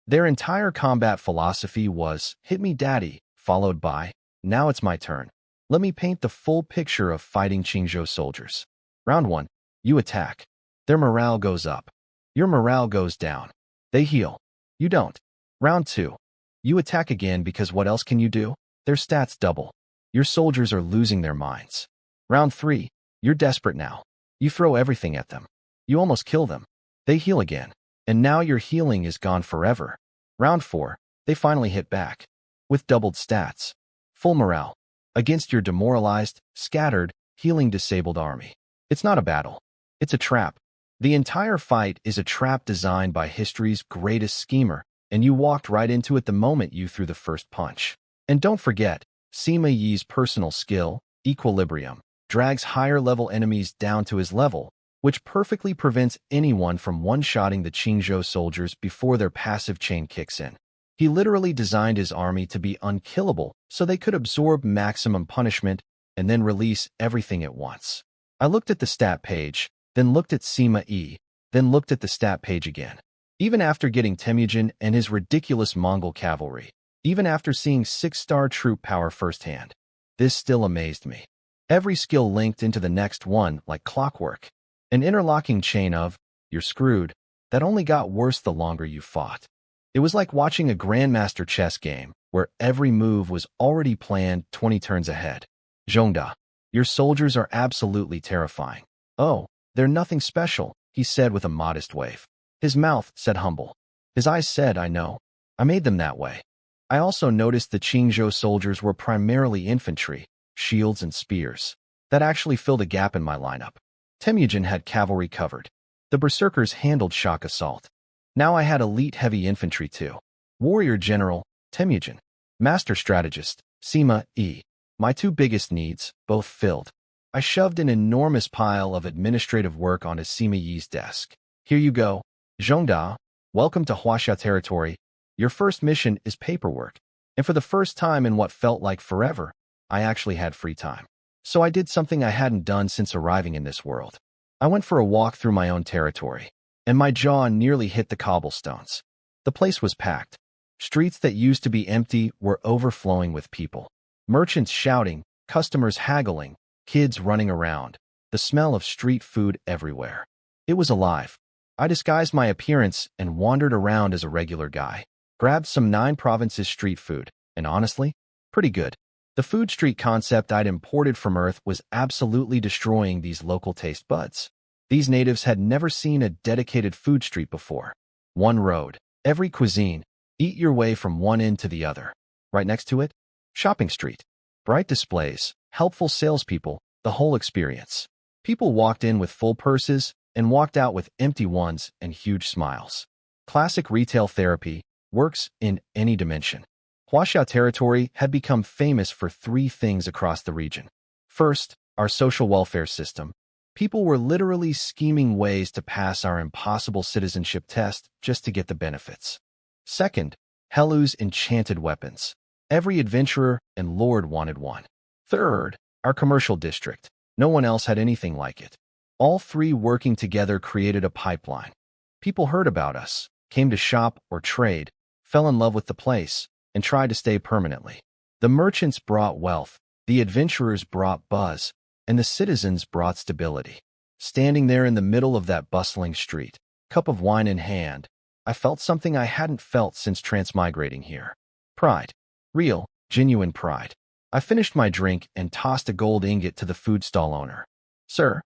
Their entire combat philosophy was, hit me daddy, followed by, now it's my turn. Let me paint the full picture of fighting Qingzhou soldiers. Round 1. You attack. Their morale goes up. Your morale goes down. They heal. You don't. Round 2. You attack again because what else can you do? Their stats double. Your soldiers are losing their minds. Round 3. You're desperate now. You throw everything at them. You almost kill them. They heal again. And now your healing is gone forever. Round 4. They finally hit back. With doubled stats. Full morale. Against your demoralized, scattered, healing disabled army. It's not a battle. It's a trap. The entire fight is a trap designed by history's greatest schemer, and you walked right into it the moment you threw the first punch. And don't forget, Sima Yi's personal skill, Equilibrium, drags higher-level enemies down to his level, which perfectly prevents anyone from one-shotting the Qingzhou soldiers before their passive chain kicks in. He literally designed his army to be unkillable so they could absorb maximum punishment and then release everything at once. I looked at the stat page, then looked at Sima Yi, then looked at the stat page again. Even after getting Temujin and his ridiculous Mongol cavalry, even after seeing 6-star troop power firsthand, this still amazed me. Every skill linked into the next one like clockwork. An interlocking chain of, you're screwed, that only got worse the longer you fought. It was like watching a grandmaster chess game, where every move was already planned 20 turns ahead. Zhongda, your soldiers are absolutely terrifying. Oh, they're nothing special, he said with a modest wave. His mouth said humble. His eyes said, I know. I made them that way. I also noticed the Qingzhou soldiers were primarily infantry, shields and spears. That actually filled a gap in my lineup. Temujin had cavalry covered. The berserkers handled shock assault. Now I had elite heavy infantry too. Warrior general, Temujin. Master strategist, Sima Yi. My 2 biggest needs, both filled. I shoved an enormous pile of administrative work onto Sima Yi's desk. Here you go. Zhongda, welcome to Huaxia territory. Your first mission is paperwork. And for the first time in what felt like forever, I actually had free time. So I did something I hadn't done since arriving in this world. I went for a walk through my own territory, and my jaw nearly hit the cobblestones. The place was packed. Streets that used to be empty were overflowing with people. Merchants shouting, customers haggling, kids running around. The smell of street food everywhere. It was alive. I disguised my appearance and wandered around as a regular guy, grabbed some 9 provinces street food, and honestly, pretty good. The food street concept I'd imported from Earth was absolutely destroying these local taste buds. These natives had never seen a dedicated food street before. One road, every cuisine, eat your way from one end to the other. Right next to it, shopping street. Bright displays, helpful salespeople, the whole experience. People walked in with full purses and walked out with empty ones and huge smiles. Classic retail therapy works in any dimension. Huaxia territory had become famous for 3 things across the region. First, our social welfare system. People were literally scheming ways to pass our impossible citizenship test just to get the benefits. Second, Helu's enchanted weapons. Every adventurer and lord wanted one. Third, our commercial district. No one else had anything like it. All 3 working together created a pipeline. People heard about us, came to shop or trade, fell in love with the place, and tried to stay permanently. The merchants brought wealth, the adventurers brought buzz, and the citizens brought stability. Standing there in the middle of that bustling street, cup of wine in hand, I felt something I hadn't felt since transmigrating here. Pride. Real, genuine pride. I finished my drink and tossed a gold ingot to the food stall owner. Sir,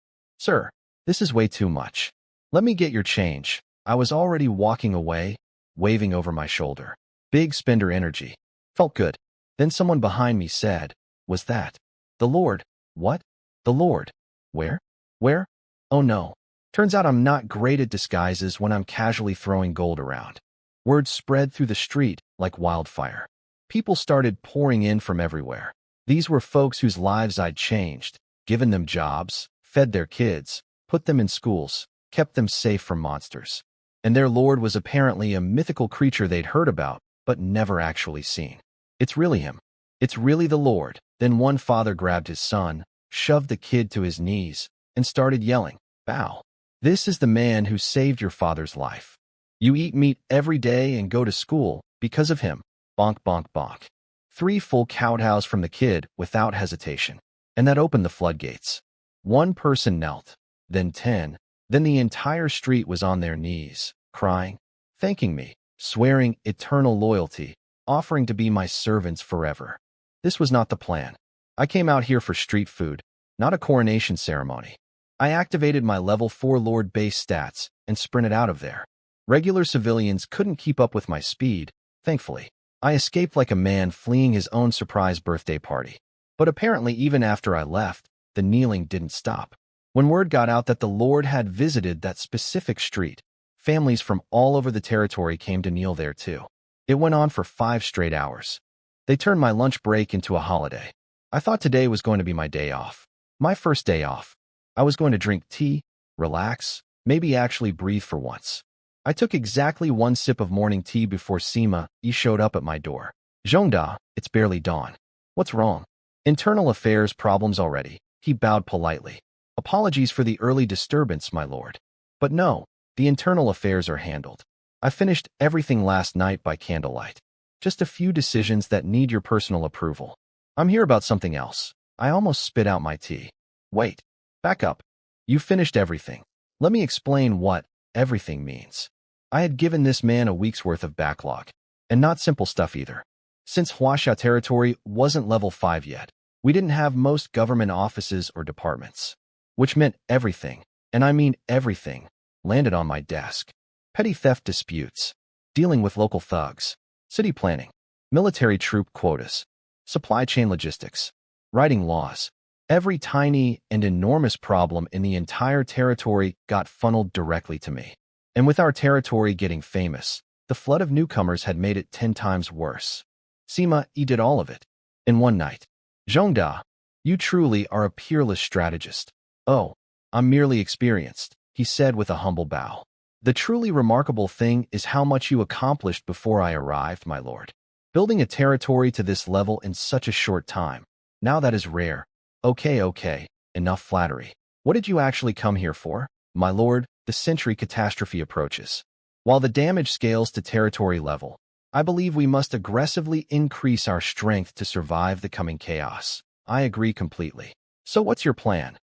this is way too much. Let me get your change. I was already walking away, waving over my shoulder. Big spender energy. Felt good. Then someone behind me said, "Was that the Lord?" What? The Lord? Where? Where? Oh no. Turns out I'm not great at disguises when I'm casually throwing gold around. Word spread through the street like wildfire. People started pouring in from everywhere. These were folks whose lives I'd changed, given them jobs, fed their kids, put them in schools, kept them safe from monsters. And their Lord was apparently a mythical creature they'd heard about, but never actually seen. It's really him. It's really the Lord. Then one father grabbed his son, shoved the kid to his knees, and started yelling, "Bow. This is the man who saved your father's life. You eat meat every day and go to school because of him." Bonk, bonk, bonk. 3 full kowtows from the kid without hesitation. And that opened the floodgates. One person knelt, then 10, then the entire street was on their knees, crying, thanking me, swearing eternal loyalty, offering to be my servants forever. This was not the plan. I came out here for street food, not a coronation ceremony. I activated my level 4 Lord base stats and sprinted out of there. Regular civilians couldn't keep up with my speed, thankfully. I escaped like a man fleeing his own surprise birthday party. But apparently even after I left, the kneeling didn't stop. When word got out that the Lord had visited that specific street, families from all over the territory came to kneel there too. It went on for 5 straight hours. They turned my lunch break into a holiday. I thought today was going to be my day off. My first day off. I was going to drink tea, relax, maybe actually breathe for once. I took exactly 1 sip of morning tea before Sima Yi showed up at my door. "Zhongda, it's barely dawn. What's wrong?" "Internal affairs problems already." He bowed politely. "Apologies for the early disturbance, my lord. But no, the internal affairs are handled. I finished everything last night by candlelight. Just a few decisions that need your personal approval. I'm here about something else." I almost spit out my tea. "Wait. Back up. You finished everything. Let me explain what everything means." I had given this man a week's worth of backlog. And not simple stuff either. Since Huaxia territory wasn't level 5 yet, we didn't have most government offices or departments. Which meant everything, and I mean everything, landed on my desk. Petty theft disputes, dealing with local thugs, city planning, military troop quotas, supply chain logistics, writing laws. Every tiny and enormous problem in the entire territory got funneled directly to me. And with our territory getting famous, the flood of newcomers had made it 10 times worse. Sima Yi did all of it in one night. "Zhongda, you truly are a peerless strategist." "Oh, I'm merely experienced," he said with a humble bow. "The truly remarkable thing is how much you accomplished before I arrived, my lord. Building a territory to this level in such a short time. Now that is rare." Okay, enough flattery. What did you actually come here for? "My lord, the century catastrophe approaches. While the damage scales to territory level, I believe we must aggressively increase our strength to survive the coming chaos." "I agree completely. So what's your plan?"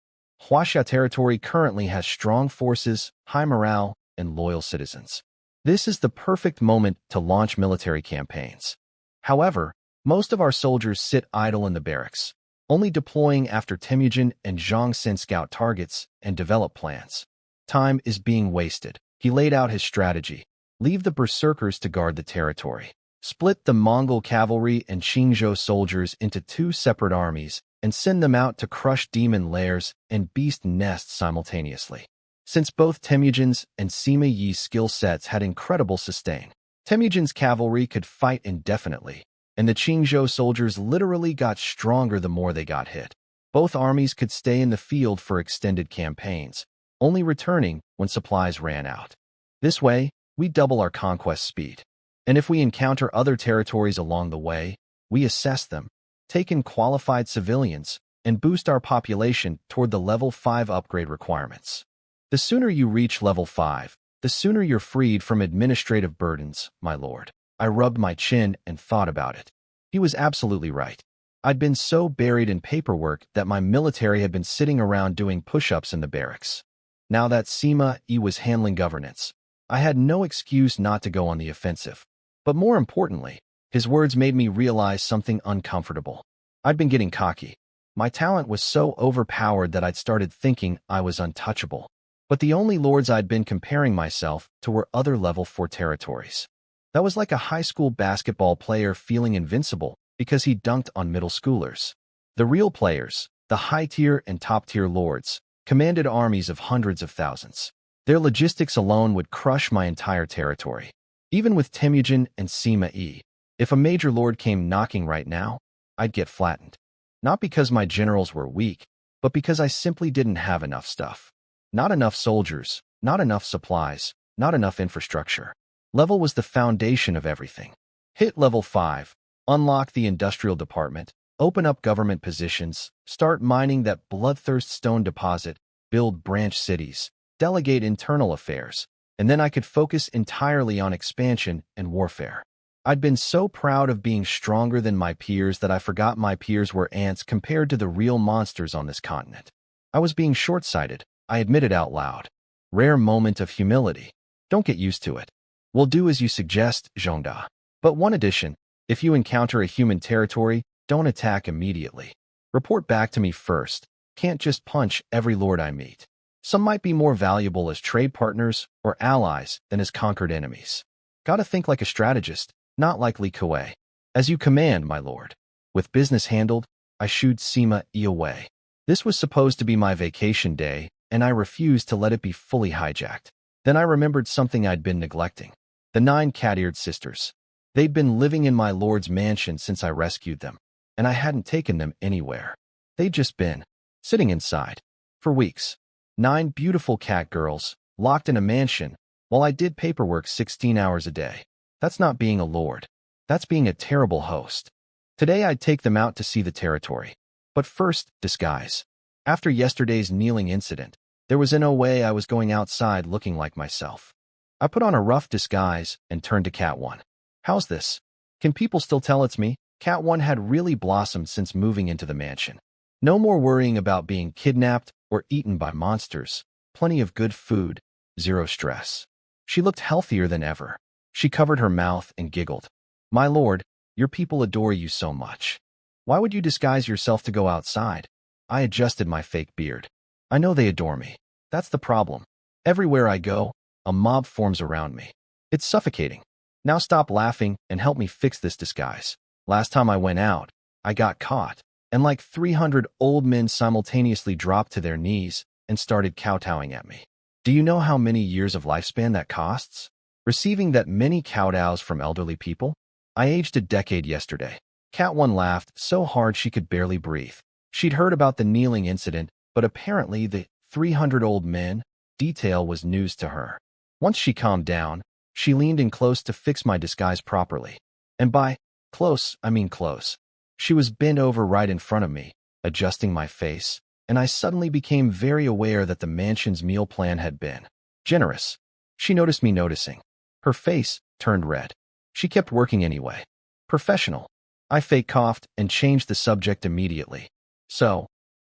"Huaxia territory currently has strong forces, high morale, and loyal citizens. This is the perfect moment to launch military campaigns. However, most of our soldiers sit idle in the barracks, only deploying after Temujin and Zhang Xin scout targets and develop plans. Time is being wasted. He laid out his strategy. Leave the berserkers to guard the territory. Split the Mongol cavalry and Qingzhou soldiers into two separate armies and send them out to crush demon lairs and beast nests simultaneously. Since both Temujin's and Sima Yi's skill sets had incredible sustain, Temujin's cavalry could fight indefinitely, and the Qingzhou soldiers literally got stronger the more they got hit. Both armies could stay in the field for extended campaigns, only returning when supplies ran out. This way, we double our conquest speed. And if we encounter other territories along the way, we assess them, take in qualified civilians, and boost our population toward the level 5 upgrade requirements. The sooner you reach level 5, the sooner you're freed from administrative burdens, my lord. I rubbed my chin and thought about it. He was absolutely right. I'd been so buried in paperwork that my military had been sitting around doing push-ups in the barracks. Now that Sima Yi was handling governance, I had no excuse not to go on the offensive. But more importantly, his words made me realize something uncomfortable. I'd been getting cocky. My talent was so overpowered that I'd started thinking I was untouchable. But the only lords I'd been comparing myself to were other level 4 territories. That was like a high school basketball player feeling invincible because he dunked on middle schoolers. The real players, the high-tier and top-tier lords, commanded armies of hundreds of thousands. Their logistics alone would crush my entire territory. Even with Temujin and Sima Yi, if a major lord came knocking right now, I'd get flattened. Not because my generals were weak, but because I simply didn't have enough stuff. Not enough soldiers, not enough supplies, not enough infrastructure. Level was the foundation of everything. Hit level 5, unlock the industrial department, open up government positions, start mining that bloodthirst stone deposit, build branch cities, delegate internal affairs, and then I could focus entirely on expansion and warfare. I'd been so proud of being stronger than my peers that I forgot my peers were ants compared to the real monsters on this continent. I was being short-sighted, I admitted out loud. Rare moment of humility. Don't get used to it. We'll do as you suggest, Zhongda. But one addition, if you encounter a human territory, don't attack immediately. Report back to me first. Can't just punch every lord I meet. Some might be more valuable as trade partners or allies than as conquered enemies. Gotta think like a strategist, not like Li Kuei. As you command, my lord. With business handled, I shooed Sima Yi away. This was supposed to be my vacation day, and I refused to let it be fully hijacked. Then I remembered something I'd been neglecting. The 9 cat-eared sisters. They'd been living in my lord's mansion since I rescued them, and I hadn't taken them anywhere. They'd just been sitting inside for weeks. 9 beautiful cat girls, locked in a mansion, while I did paperwork 16 hours a day. That's not being a lord. That's being a terrible host. Today I'd take them out to see the territory. But first, disguise. After yesterday's kneeling incident, there was no way I was going outside looking like myself. I put on a rough disguise and turned to Cat 1. How's this? Can people still tell it's me? Cat 1 had really blossomed since moving into the mansion. No more worrying about being kidnapped or eaten by monsters. Plenty of good food, zero stress. She looked healthier than ever. She covered her mouth and giggled. My lord, your people adore you so much. Why would you disguise yourself to go outside? I adjusted my fake beard. I know they adore me. That's the problem. Everywhere I go, a mob forms around me. It's suffocating. Now stop laughing and help me fix this disguise. Last time I went out, I got caught, and like 300 old men simultaneously dropped to their knees and started kowtowing at me. Do you know how many years of lifespan that costs? Receiving that many kowtows from elderly people? I aged a decade yesterday. Cat 1 laughed so hard she could barely breathe. She'd heard about the kneeling incident, but apparently the 300 old men detail was news to her. Once she calmed down, she leaned in close to fix my disguise properly. And by close, I mean close. She was bent over right in front of me, adjusting my face, and I suddenly became very aware that the mansion's meal plan had been generous. She noticed me noticing. Her face turned red. She kept working anyway. Professional. I fake coughed and changed the subject immediately. So,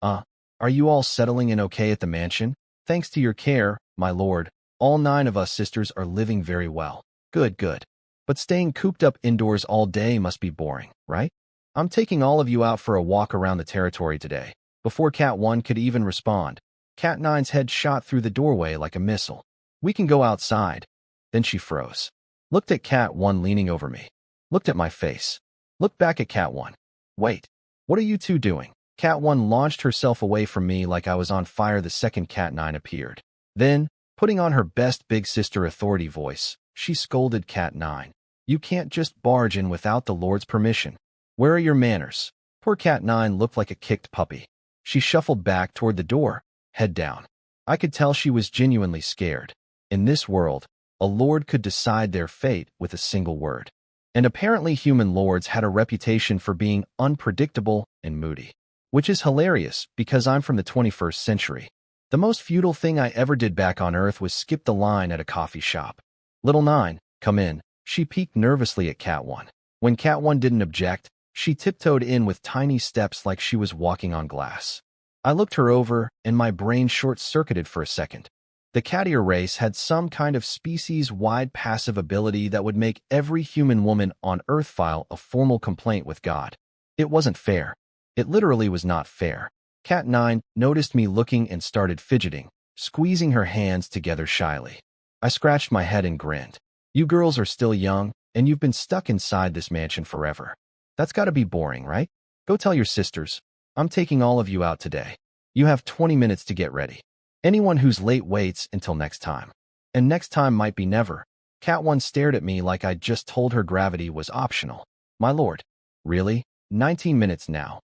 are you all settling in okay at the mansion? Thanks to your care, my lord, All 9 of us sisters are living very well. Good, good. But staying cooped up indoors all day must be boring, right? I'm taking all of you out for a walk around the territory today. Before Cat 1 could even respond, Cat 9's head shot through the doorway like a missile. We can go outside. Then she froze. Looked at Cat 1 leaning over me. Looked at my face. Looked back at Cat 1. Wait, what are you two doing? Cat 1 launched herself away from me like I was on fire the second Cat 9 appeared. Then, putting on her best big sister authority voice, she scolded Cat 9. You can't just barge in without the Lord's permission. Where are your manners? Poor Cat 9 looked like a kicked puppy. She shuffled back toward the door, head down. I could tell she was genuinely scared. In this world, a lord could decide their fate with a single word. And apparently human lords had a reputation for being unpredictable and moody. Which is hilarious, because I'm from the 21st century. The most feudal thing I ever did back on Earth was skip the line at a coffee shop. Little 9, come in. She peeked nervously at Cat 1. When Cat 1 didn't object, she tiptoed in with tiny steps like she was walking on glass. I looked her over, and my brain short-circuited for a second. The cattier race had some kind of species-wide passive ability that would make every human woman on Earth file a formal complaint with God. It wasn't fair. It literally was not fair. Cat 9 noticed me looking and started fidgeting, squeezing her hands together shyly. I scratched my head and grinned. You girls are still young, and you've been stuck inside this mansion forever. That's gotta be boring, right? Go tell your sisters. I'm taking all of you out today. You have 20 minutes to get ready. Anyone who's late waits until next time. And next time might be never. Cat 1 stared at me like I'd just told her gravity was optional. My lord. Really? 19 minutes now.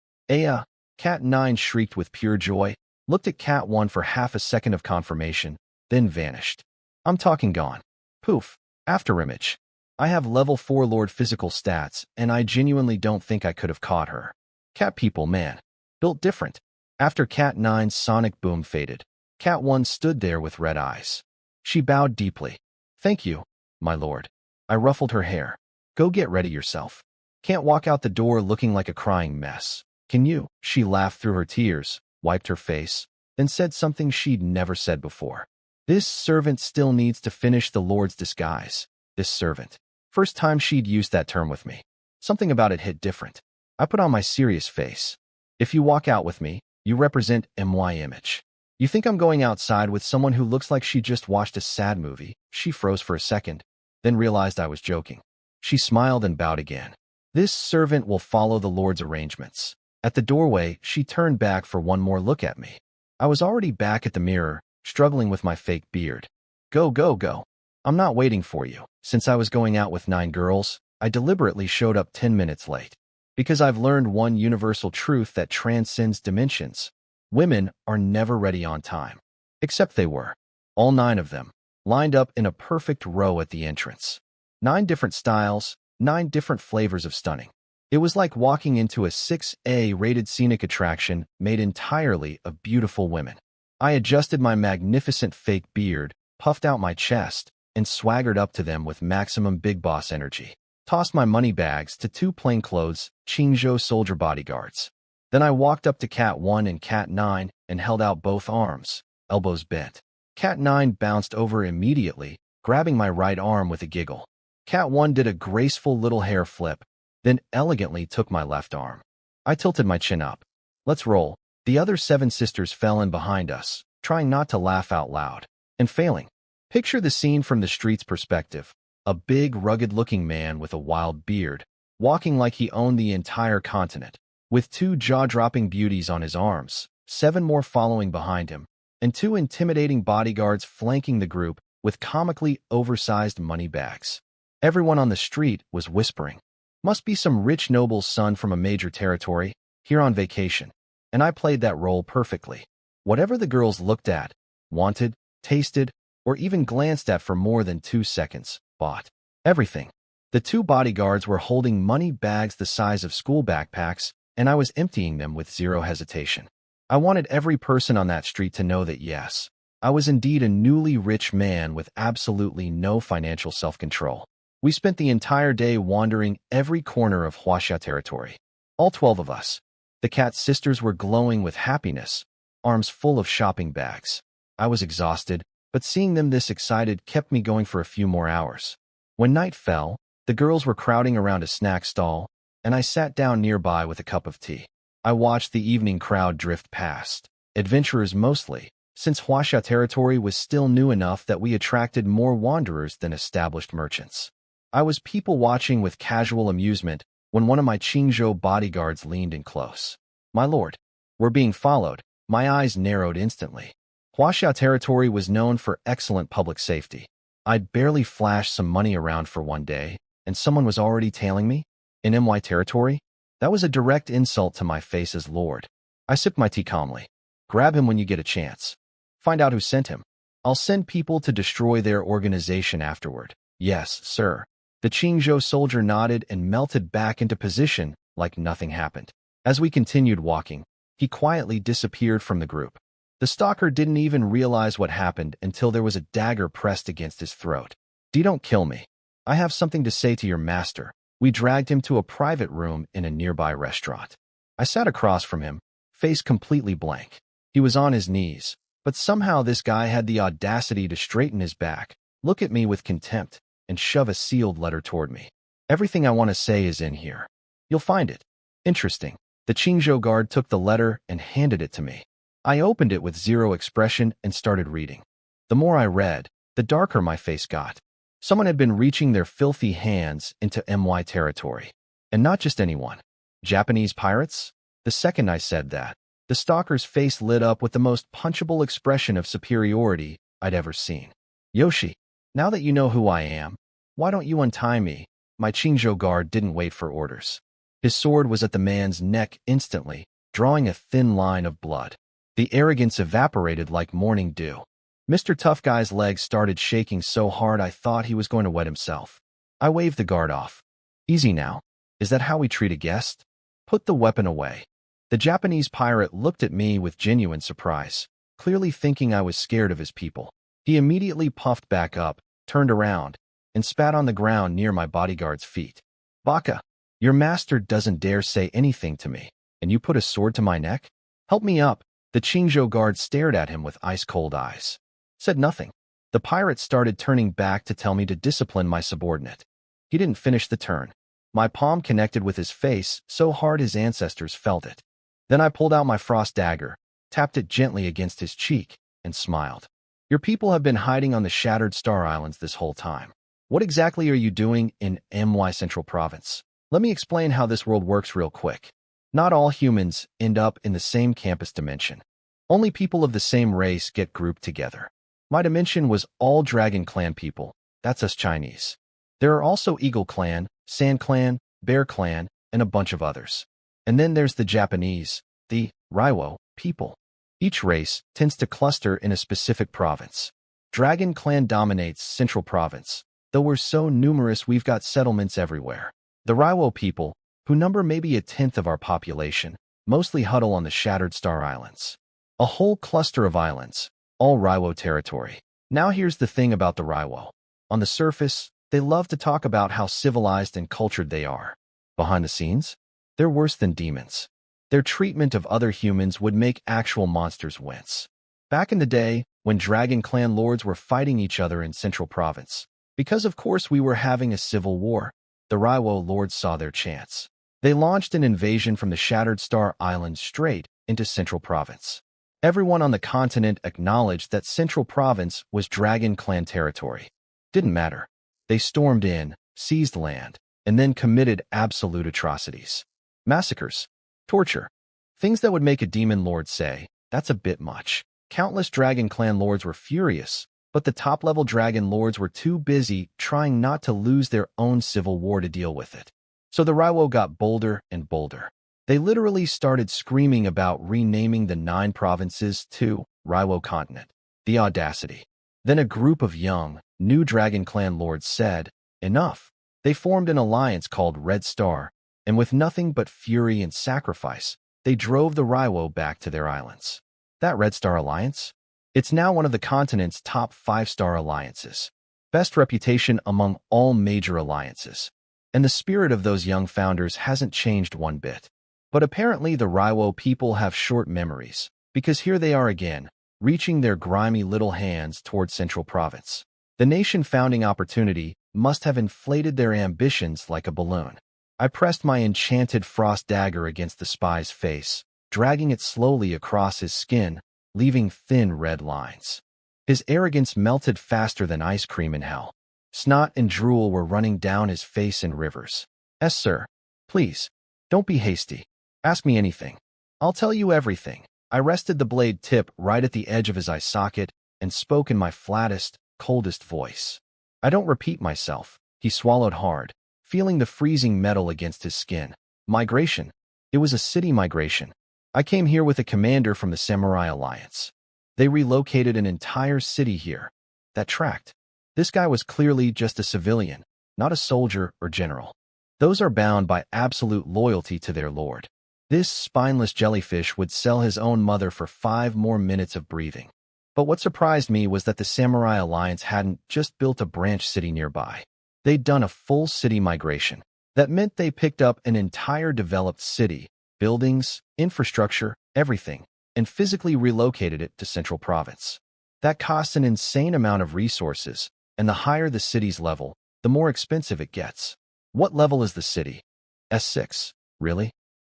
Cat 9 shrieked with pure joy, looked at Cat 1 for half a second of confirmation, then vanished. I'm talking gone. Poof. Afterimage. I have level 4 Lord physical stats, and I genuinely don't think I could have caught her. Cat people, man. Built different. After Cat 9's sonic boom faded, Cat 1 stood there with red eyes. She bowed deeply. Thank you, my lord. I ruffled her hair. Go get ready yourself. Can't walk out the door looking like a crying mess. Can you? She laughed through her tears, wiped her face, then said something she'd never said before. This servant still needs to finish the Lord's disguise. This servant. First time she'd used that term with me. Something about it hit different. I put on my serious face. If you walk out with me, you represent my image. You think I'm going outside with someone who looks like she just watched a sad movie? She froze for a second, then realized I was joking. She smiled and bowed again. This servant will follow the Lord's arrangements. At the doorway, she turned back for one more look at me. I was already back at the mirror, struggling with my fake beard. Go, go, go. I'm not waiting for you. Since I was going out with 9 girls, I deliberately showed up 10 minutes late. Because I've learned one universal truth that transcends dimensions. Women are never ready on time. Except they were. All 9 of them, lined up in a perfect row at the entrance. 9 different styles, 9 different flavors of stunning. It was like walking into a 6A-rated scenic attraction made entirely of beautiful women. I adjusted my magnificent fake beard, puffed out my chest, and swaggered up to them with maximum big boss energy. Tossed my money bags to 2 plainclothes Qingzhou soldier bodyguards. Then I walked up to Cat 1 and Cat 9 and held out both arms, elbows bent. Cat 9 bounced over immediately, grabbing my right arm with a giggle. Cat 1 did a graceful little hair flip, then elegantly took my left arm. I tilted my chin up. Let's roll. The other 7 sisters fell in behind us, trying not to laugh out loud, and failing. Picture the scene from the street's perspective. A big, rugged-looking man with a wild beard, walking like he owned the entire continent, with 2 jaw-dropping beauties on his arms, 7 more following behind him, and 2 intimidating bodyguards flanking the group with comically oversized money bags. Everyone on the street was whispering. Must be some rich noble's son from a major territory, here on vacation. And I played that role perfectly. Whatever the girls looked at, wanted, tasted, or even glanced at for more than 2 seconds, bought. Everything. The 2 bodyguards were holding money bags the size of school backpacks, and I was emptying them with zero hesitation. I wanted every person on that street to know that yes, I was indeed a newly rich man with absolutely no financial self-control. We spent the entire day wandering every corner of Huaxia territory. All 12 of us. The Cat sisters were glowing with happiness, arms full of shopping bags. I was exhausted, but seeing them this excited kept me going for a few more hours. When night fell, the girls were crowding around a snack stall, and I sat down nearby with a cup of tea. I watched the evening crowd drift past, adventurers mostly, since Huaxia territory was still new enough that we attracted more wanderers than established merchants. I was people-watching with casual amusement when one of my Qingzhou bodyguards leaned in close. "My lord, we're being followed." My eyes narrowed instantly. Huaxia territory was known for excellent public safety. I'd barely flashed some money around for one day, and someone was already tailing me? In MY territory? That was a direct insult to my face as lord. I sipped my tea calmly. "Grab him when you get a chance. Find out who sent him. I'll send people to destroy their organization afterward." "Yes, sir." The Qingzhou soldier nodded and melted back into position like nothing happened. As we continued walking, he quietly disappeared from the group. The stalker didn't even realize what happened until there was a dagger pressed against his throat. "Don't kill me. I have something to say to your master." We dragged him to a private room in a nearby restaurant. I sat across from him, face completely blank. He was on his knees, but somehow this guy had the audacity to straighten his back, look at me with contempt, and shove a sealed letter toward me. "Everything I want to say is in here. You'll find it." "Interesting." The Qingzhou guard took the letter and handed it to me. I opened it with zero expression and started reading. The more I read, the darker my face got. Someone had been reaching their filthy hands into MY territory. And not just anyone. Japanese pirates? The second I said that, the stalker's face lit up with the most punchable expression of superiority I'd ever seen. "Yoshi, now that you know who I am, why don't you untie me?" My Qingzhou guard didn't wait for orders. His sword was at the man's neck instantly, drawing a thin line of blood. The arrogance evaporated like morning dew. Mr. Tough Guy's legs started shaking so hard I thought he was going to wet himself. I waved the guard off. "Easy now. Is that how we treat a guest? Put the weapon away." The Japanese pirate looked at me with genuine surprise, clearly thinking I was scared of his people. He immediately puffed back up, turned around, and spat on the ground near my bodyguard's feet. "Baka, your master doesn't dare say anything to me, and you put a sword to my neck? Help me up." The Qingzhou guard stared at him with ice-cold eyes. Said nothing. The pirate started turning back to tell me to discipline my subordinate. He didn't finish the turn. My palm connected with his face so hard his ancestors felt it. Then I pulled out my frost dagger, tapped it gently against his cheek, and smiled. "Your people have been hiding on the Shattered Star Islands this whole time. What exactly are you doing in MY Central Province? Let me explain how this world works real quick. Not all humans end up in the same campus dimension. Only people of the same race get grouped together. My dimension was all Dragon Clan people. That's us Chinese. There are also Eagle Clan, Sand Clan, Bear Clan, and a bunch of others. And then there's the Japanese, the Raiwo people. Each race tends to cluster in a specific province. Dragon Clan dominates Central Province, though we're so numerous we've got settlements everywhere. The Raiwo people, who number maybe a tenth of our population, mostly huddle on the Shattered Star Islands. A whole cluster of islands, all Raiwo territory. Now here's the thing about the Raiwo. On the surface, they love to talk about how civilized and cultured they are. Behind the scenes, they're worse than demons. Their treatment of other humans would make actual monsters wince. Back in the day, when Dragon Clan lords were fighting each other in Central Province, because of course we were having a civil war, the Raiwo lords saw their chance. They launched an invasion from the Shattered Star Islands straight into Central Province. Everyone on the continent acknowledged that Central Province was Dragon Clan territory. Didn't matter. They stormed in, seized land, and then committed absolute atrocities. Massacres, torture, things that would make a demon lord say, "That's a bit much." Countless Dragon Clan lords were furious, but the top-level dragon lords were too busy trying not to lose their own civil war to deal with it. So the Raiwo got bolder and bolder. They literally started screaming about renaming the 9 provinces to Raiwo Continent. The audacity. Then a group of young, new Dragon Clan lords said, "Enough." They formed an alliance called Red Star, and with nothing but fury and sacrifice, they drove the Raiwo back to their islands. That Red Star Alliance? It's now one of the continent's top 5-star alliances. Best reputation among all major alliances. And the spirit of those young founders hasn't changed one bit. But apparently the Raiwo people have short memories, because here they are again, reaching their grimy little hands toward Central Province. The nation-founding opportunity must have inflated their ambitions like a balloon. I pressed my enchanted frost dagger against the spy's face, dragging it slowly across his skin, leaving thin red lines. His arrogance melted faster than ice cream in hell. Snot and drool were running down his face in rivers. "Yes, sir. Please, don't be hasty. Ask me anything. I'll tell you everything." I rested the blade tip right at the edge of his eye socket and spoke in my flattest, coldest voice. "I don't repeat myself." He swallowed hard, feeling the freezing metal against his skin. "Migration. It was a city migration. I came here with a commander from the Samurai Alliance. They relocated an entire city here. That tracked. This guy was clearly just a civilian, not a soldier or general. Those are bound by absolute loyalty to their lord. This spineless jellyfish would sell his own mother for 5 more minutes of breathing. But what surprised me was that the Samurai Alliance hadn't just built a branch city nearby. They'd done a full city migration. That meant they picked up an entire developed city, buildings, infrastructure, everything, and physically relocated it to Central Province. That costs an insane amount of resources, and the higher the city's level, the more expensive it gets. What level is the city? S6. Really?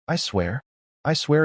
I swear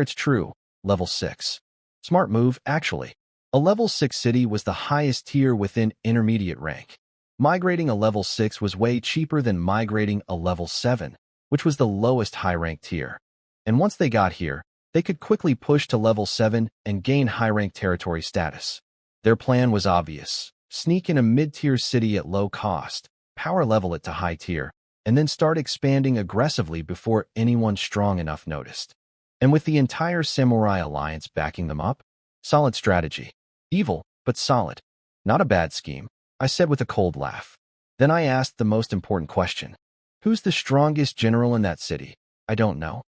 it's true. Level 6. Smart move, actually. A level 6 city was the highest tier within intermediate rank. Migrating a level 6 was way cheaper than migrating a level 7, which was the lowest high-rank tier. And once they got here, they could quickly push to level 7 and gain high-rank territory status. Their plan was obvious. Sneak in a mid-tier city at low cost, power level it to high tier, and then start expanding aggressively before anyone strong enough noticed. And with the entire Samurai Alliance backing them up, solid strategy. Evil, but solid. Not a bad scheme, I said with a cold laugh. Then I asked the most important question. Who's the strongest general in that city? I don't know.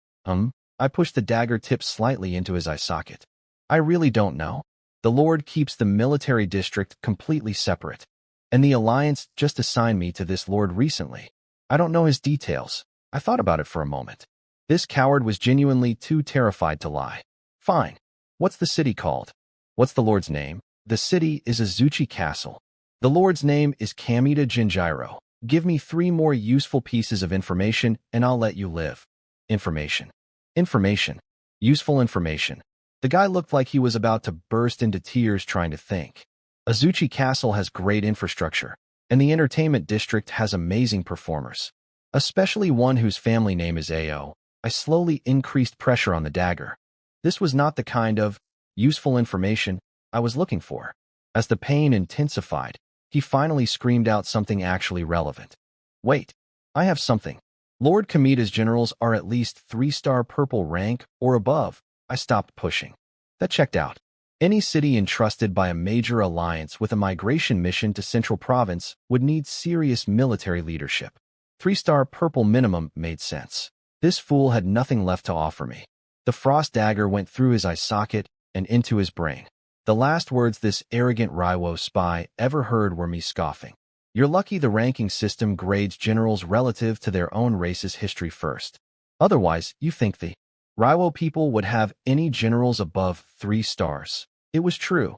I pushed the dagger tip slightly into his eye socket. I really don't know. The Lord keeps the military district completely separate, and the Alliance just assigned me to this Lord recently. I don't know his details. I thought about it for a moment. This coward was genuinely too terrified to lie. Fine. What's the city called? What's the Lord's name? The city is Azuchi Castle. The Lord's name is Kamita Jinjiro. Give me 3 more useful pieces of information and I'll let you live. Information. Information. Useful information. The guy looked like he was about to burst into tears trying to think. Azuchi Castle has great infrastructure, and the entertainment district has amazing performers, especially one whose family name is AO. I slowly increased pressure on the dagger. This was not the kind of useful information I was looking for. As the pain intensified, he finally screamed out something actually relevant. Wait, I have something. Lord Kamita's generals are at least 3-star purple rank or above. I stopped pushing. That checked out. Any city entrusted by a major alliance with a migration mission to Central Province would need serious military leadership. 3-star purple minimum made sense. This fool had nothing left to offer me. The frost dagger went through his eye socket and into his brain. The last words this arrogant Raiwo spy ever heard were me scoffing. You're lucky the ranking system grades generals relative to their own race's history first. Otherwise, you think the Raiwo people would have any generals above 3 stars. It was true.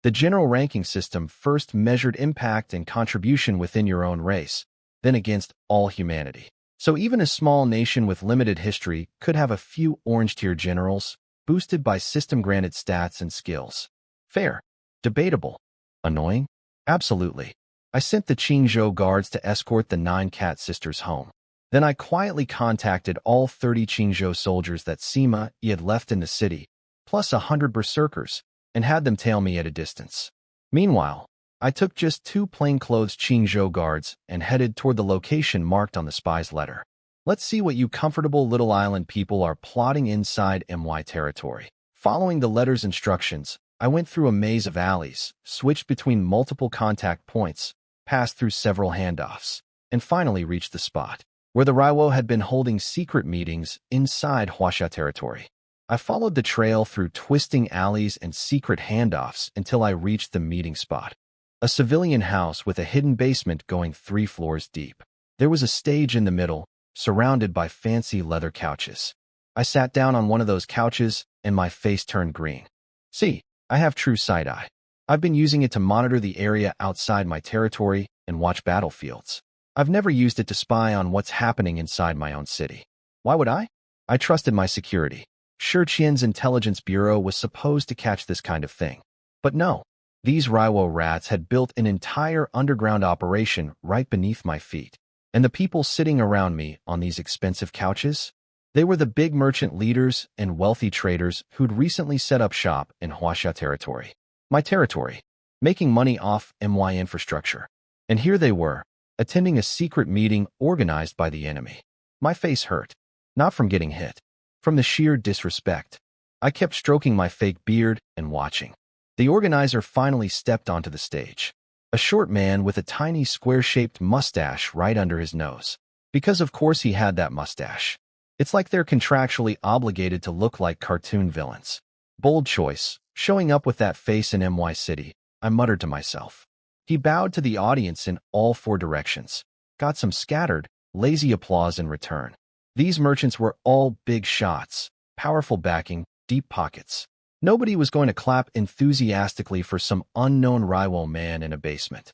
The general ranking system first measured impact and contribution within your own race, then against all humanity. So even a small nation with limited history could have a few orange-tier generals, boosted by system-granted stats and skills. Fair. Debatable. Annoying? Absolutely. I sent the Qingzhou guards to escort the 9 cat sisters home. Then I quietly contacted all 30 Qingzhou soldiers that Sima Yi had left in the city, plus 100 berserkers, and had them tail me at a distance. Meanwhile, I took just 2 plainclothes Qingzhou guards and headed toward the location marked on the spy's letter. Let's see what you comfortable little island people are plotting inside MY territory. Following the letter's instructions, I went through a maze of alleys, switched between multiple contact points, passed through several handoffs, and finally reached the spot where the Raiwo had been holding secret meetings inside Huaxia territory. I followed the trail through twisting alleys and secret handoffs until I reached the meeting spot. A civilian house with a hidden basement going 3 floors deep. There was a stage in the middle, surrounded by fancy leather couches. I sat down on one of those couches, and my face turned green. See, I have true side-eye. I've been using it to monitor the area outside my territory and watch battlefields. I've never used it to spy on what's happening inside my own city. Why would I? I trusted my security. Sure, Qian's intelligence bureau was supposed to catch this kind of thing. But no, these Raiwo rats had built an entire underground operation right beneath my feet. And the people sitting around me on these expensive couches? They were the big merchant leaders and wealthy traders who'd recently set up shop in Huaxia territory. My territory, making money off MY infrastructure. And here they were, attending a secret meeting organized by the enemy. My face hurt, not from getting hit, from the sheer disrespect. I kept stroking my fake beard and watching. The organizer finally stepped onto the stage. A short man with a tiny square-shaped mustache right under his nose. Because of course he had that mustache. It's like they're contractually obligated to look like cartoon villains. Bold choice, showing up with that face in MY City, I muttered to myself. He bowed to the audience in all four directions. Got some scattered, lazy applause in return. These merchants were all big shots, powerful backing, deep pockets. Nobody was going to clap enthusiastically for some unknown Raiwo man in a basement.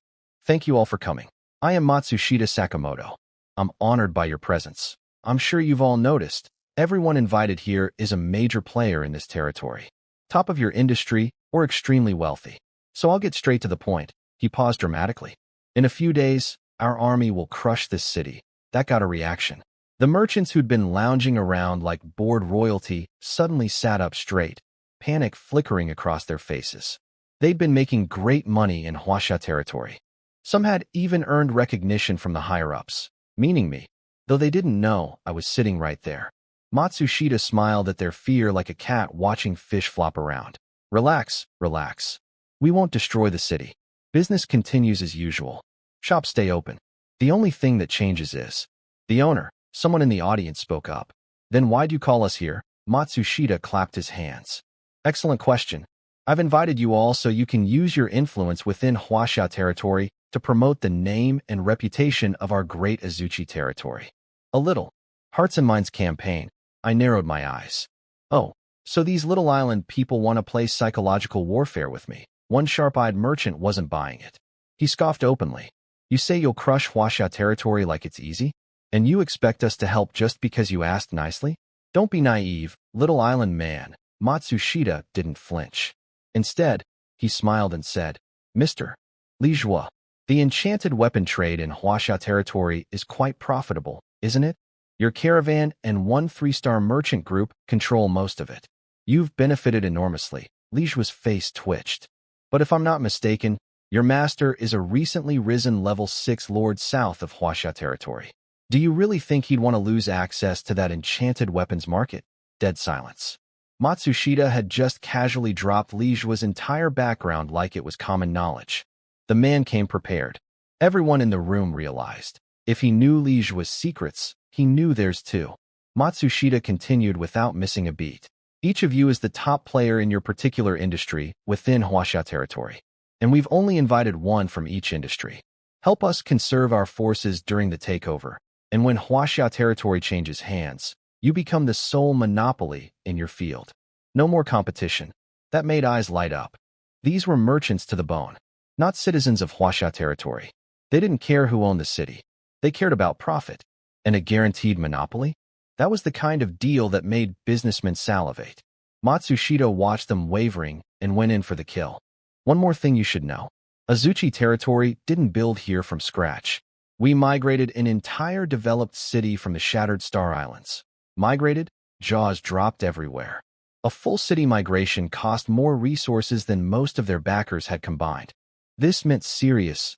Thank you all for coming. I am Matsushita Sakamoto. I'm honored by your presence. I'm sure you've all noticed, everyone invited here is a major player in this territory. Top of your industry or extremely wealthy. So I'll get straight to the point. He paused dramatically. In a few days, our army will crush this city. That got a reaction. The merchants who'd been lounging around like bored royalty suddenly sat up straight, panic flickering across their faces. They'd been making great money in Huaxia territory. Some had even earned recognition from the higher-ups, meaning me, though they didn't know I was sitting right there. Matsushita smiled at their fear like a cat watching fish flop around. Relax, relax. We won't destroy the city. Business continues as usual. Shops stay open. The only thing that changes is the owner. Someone in the audience spoke up. Then why'd you call us here? Matsushita clapped his hands. Excellent question. I've invited you all so you can use your influence within Huaxia territory to promote the name and reputation of our great Azuchi territory. A little. Hearts and Minds campaign. I narrowed my eyes. Oh, so these little island people want to play psychological warfare with me. One sharp-eyed merchant wasn't buying it. He scoffed openly. You say you'll crush Huaxia territory like it's easy? And you expect us to help just because you asked nicely? Don't be naive, little island man. Matsushita didn't flinch. Instead, he smiled and said, Mr. Li Zhua, the enchanted weapon trade in Huaxia territory is quite profitable, isn't it? Your caravan and one 3-star merchant group control most of it. You've benefited enormously. Li Zhua's face twitched. But if I'm not mistaken, your master is a recently risen level 6 lord south of Huaxia territory. Do you really think he'd want to lose access to that enchanted weapons market? Dead silence. Matsushita had just casually dropped Li Zhua's entire background like it was common knowledge. The man came prepared. Everyone in the room realized. If he knew Li Zhua's secrets, he knew theirs too. Matsushita continued without missing a beat. Each of you is the top player in your particular industry within Huaxia territory. And we've only invited one from each industry. Help us conserve our forces during the takeover. And when Huaxia territory changes hands, you become the sole monopoly in your field. No more competition. That made eyes light up. These were merchants to the bone, not citizens of Huaxia territory. They didn't care who owned the city. They cared about profit. And a guaranteed monopoly? That was the kind of deal that made businessmen salivate. Matsushita watched them wavering and went in for the kill. One more thing you should know. Azuchi territory didn't build here from scratch. We migrated an entire developed city from the Shattered Star Islands. Migrated? Jaws dropped everywhere. A full city migration cost more resources than most of their backers had combined. This meant serious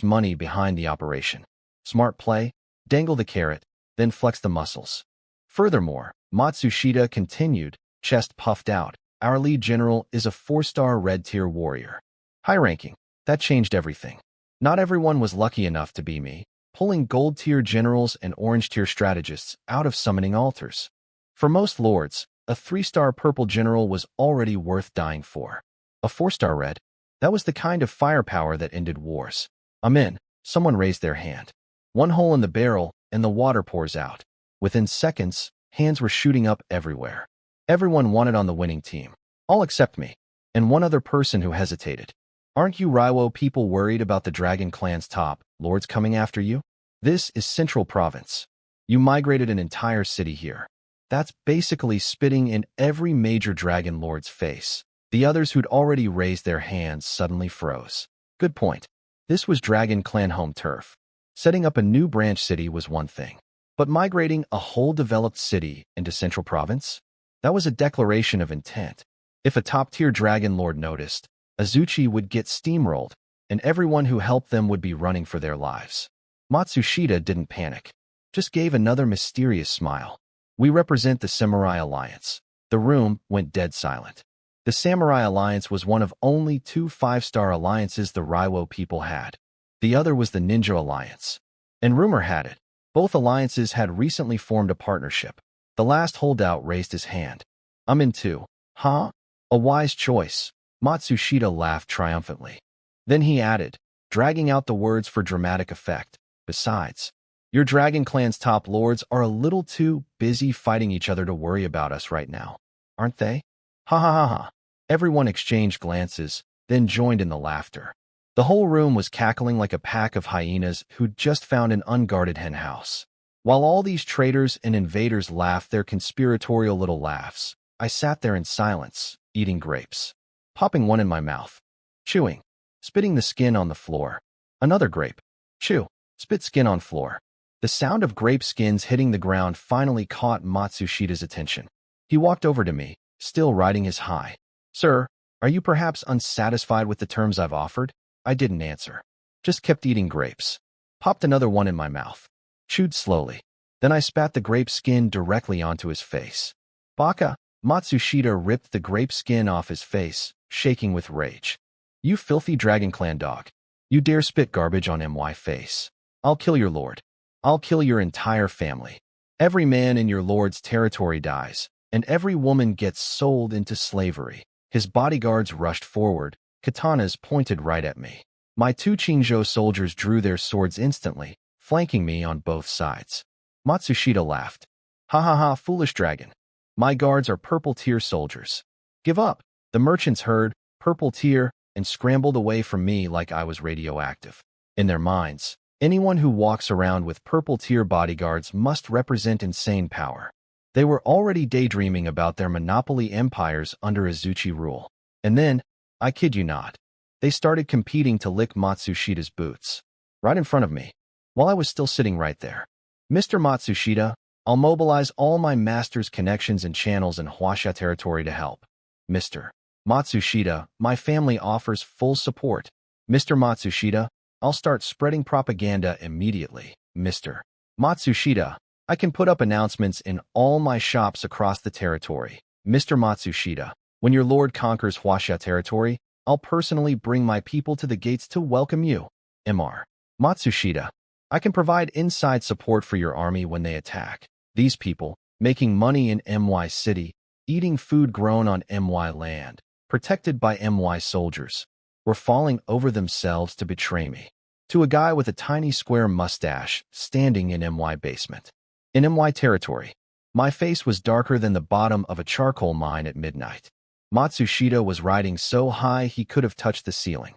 money behind the operation. Smart play, dangle the carrot, then flex the muscles. Furthermore, Matsushita continued, chest puffed out, our lead general is a 4-star red-tier warrior. High-ranking. That changed everything. Not everyone was lucky enough to be me, pulling gold-tier generals and orange-tier strategists out of summoning altars. For most lords, a 3-star purple general was already worth dying for. A 4-star red? That was the kind of firepower that ended wars. I'm in. Someone raised their hand. One hole in the barrel, and the water pours out. Within seconds, hands were shooting up everywhere. Everyone wanted on the winning team. All except me. and one other person who hesitated. Aren't you Raiwo people worried about the Dragon Clan's top lords coming after you? This is Central Province. You migrated an entire city here. That's basically spitting in every major Dragon Lord's face. The others who'd already raised their hands suddenly froze. Good point. This was Dragon Clan home turf. Setting up a new branch city was one thing. But migrating a whole developed city into Central Province? That was a declaration of intent. If a top-tier Dragon Lord noticed, Azuchi would get steamrolled, and everyone who helped them would be running for their lives. Matsushita didn't panic, just gave another mysterious smile. We represent the Samurai Alliance. The room went dead silent. The Samurai Alliance was one of only 2 5-star alliances the Raiwo people had. The other was the Ninja Alliance. And rumor had it, both alliances had recently formed a partnership. The last holdout raised his hand. I'm in too. Huh? A wise choice. Matsushita laughed triumphantly. Then he added, dragging out the words for dramatic effect. Besides, your Dragon Clan's top lords are a little too busy fighting each other to worry about us right now, aren't they? Ha ha ha ha. Everyone exchanged glances, then joined in the laughter. The whole room was cackling like a pack of hyenas who'd just found an unguarded hen house. While all these traitors and invaders laughed their conspiratorial little laughs, I sat there in silence, eating grapes. Popping one in my mouth. Chewing. Spitting the skin on the floor. Another grape. Chew. Spit skin on floor. The sound of grape skins hitting the ground finally caught Matsushita's attention. He walked over to me, still riding his high. Sir, are you perhaps unsatisfied with the terms I've offered? I didn't answer. Just kept eating grapes. Popped another one in my mouth. Chewed slowly. Then I spat the grape skin directly onto his face. Baka! Matsushita ripped the grape skin off his face, shaking with rage. You filthy Dragon Clan dog. You dare spit garbage on my face. I'll kill your lord. I'll kill your entire family. Every man in your lord's territory dies, and every woman gets sold into slavery. His bodyguards rushed forward, katanas pointed right at me. My 2 Chinjo soldiers drew their swords instantly, flanking me on both sides. Matsushita laughed. Ha ha ha, foolish dragon. My guards are purple tier soldiers. Give up. The merchants heard purple tier and scrambled away from me like I was radioactive. In their minds, anyone who walks around with purple tier bodyguards must represent insane power. They were already daydreaming about their monopoly empires under Azuchi rule. And then, I kid you not, they started competing to lick Matsushita's boots. Right in front of me, while I was still sitting right there. Mr. Matsushita, I'll mobilize all my master's connections and channels in Huasha territory to help. Mr. Matsushita, my family offers full support. Mr. Matsushita, I'll start spreading propaganda immediately. Mr. Matsushita, I can put up announcements in all my shops across the territory. Mr. Matsushita, when your lord conquers Huasha territory, I'll personally bring my people to the gates to welcome you. Mr. Matsushita, I can provide inside support for your army when they attack. These people, making money in MY City, eating food grown on MY land, protected by MY soldiers, were falling over themselves to betray me. To a guy with a tiny square mustache standing in MY basement. In MY territory, my face was darker than the bottom of a charcoal mine at midnight. Matsushita was riding so high he could have touched the ceiling.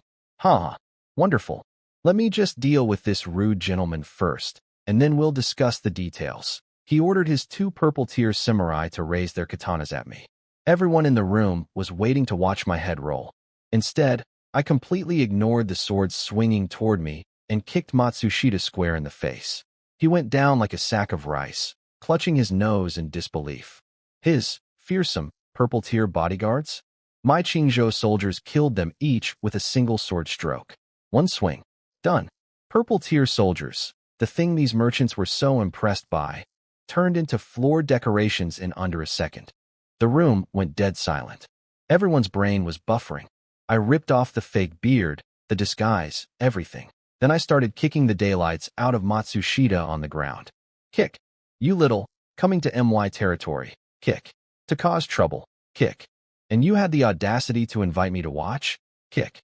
Wonderful. Let me just deal with this rude gentleman first, and then we'll discuss the details. He ordered his 2 purple-tier samurai to raise their katanas at me. Everyone in the room was waiting to watch my head roll. Instead, I completely ignored the swords swinging toward me and kicked Matsushita square in the face. He went down like a sack of rice, clutching his nose in disbelief. His fearsome purple-tier bodyguards? My Chinjo soldiers killed them each with a single sword stroke. One swing. Done. Purple-tier soldiers, the thing these merchants were so impressed by, turned into floor decorations in under a second. The room went dead silent. Everyone's brain was buffering. I ripped off the fake beard, the disguise, everything. Then I started kicking the daylights out of Matsushita on the ground. Kick. You little, coming to MY territory. Kick. To cause trouble. Kick. And you had the audacity to invite me to watch? Kick.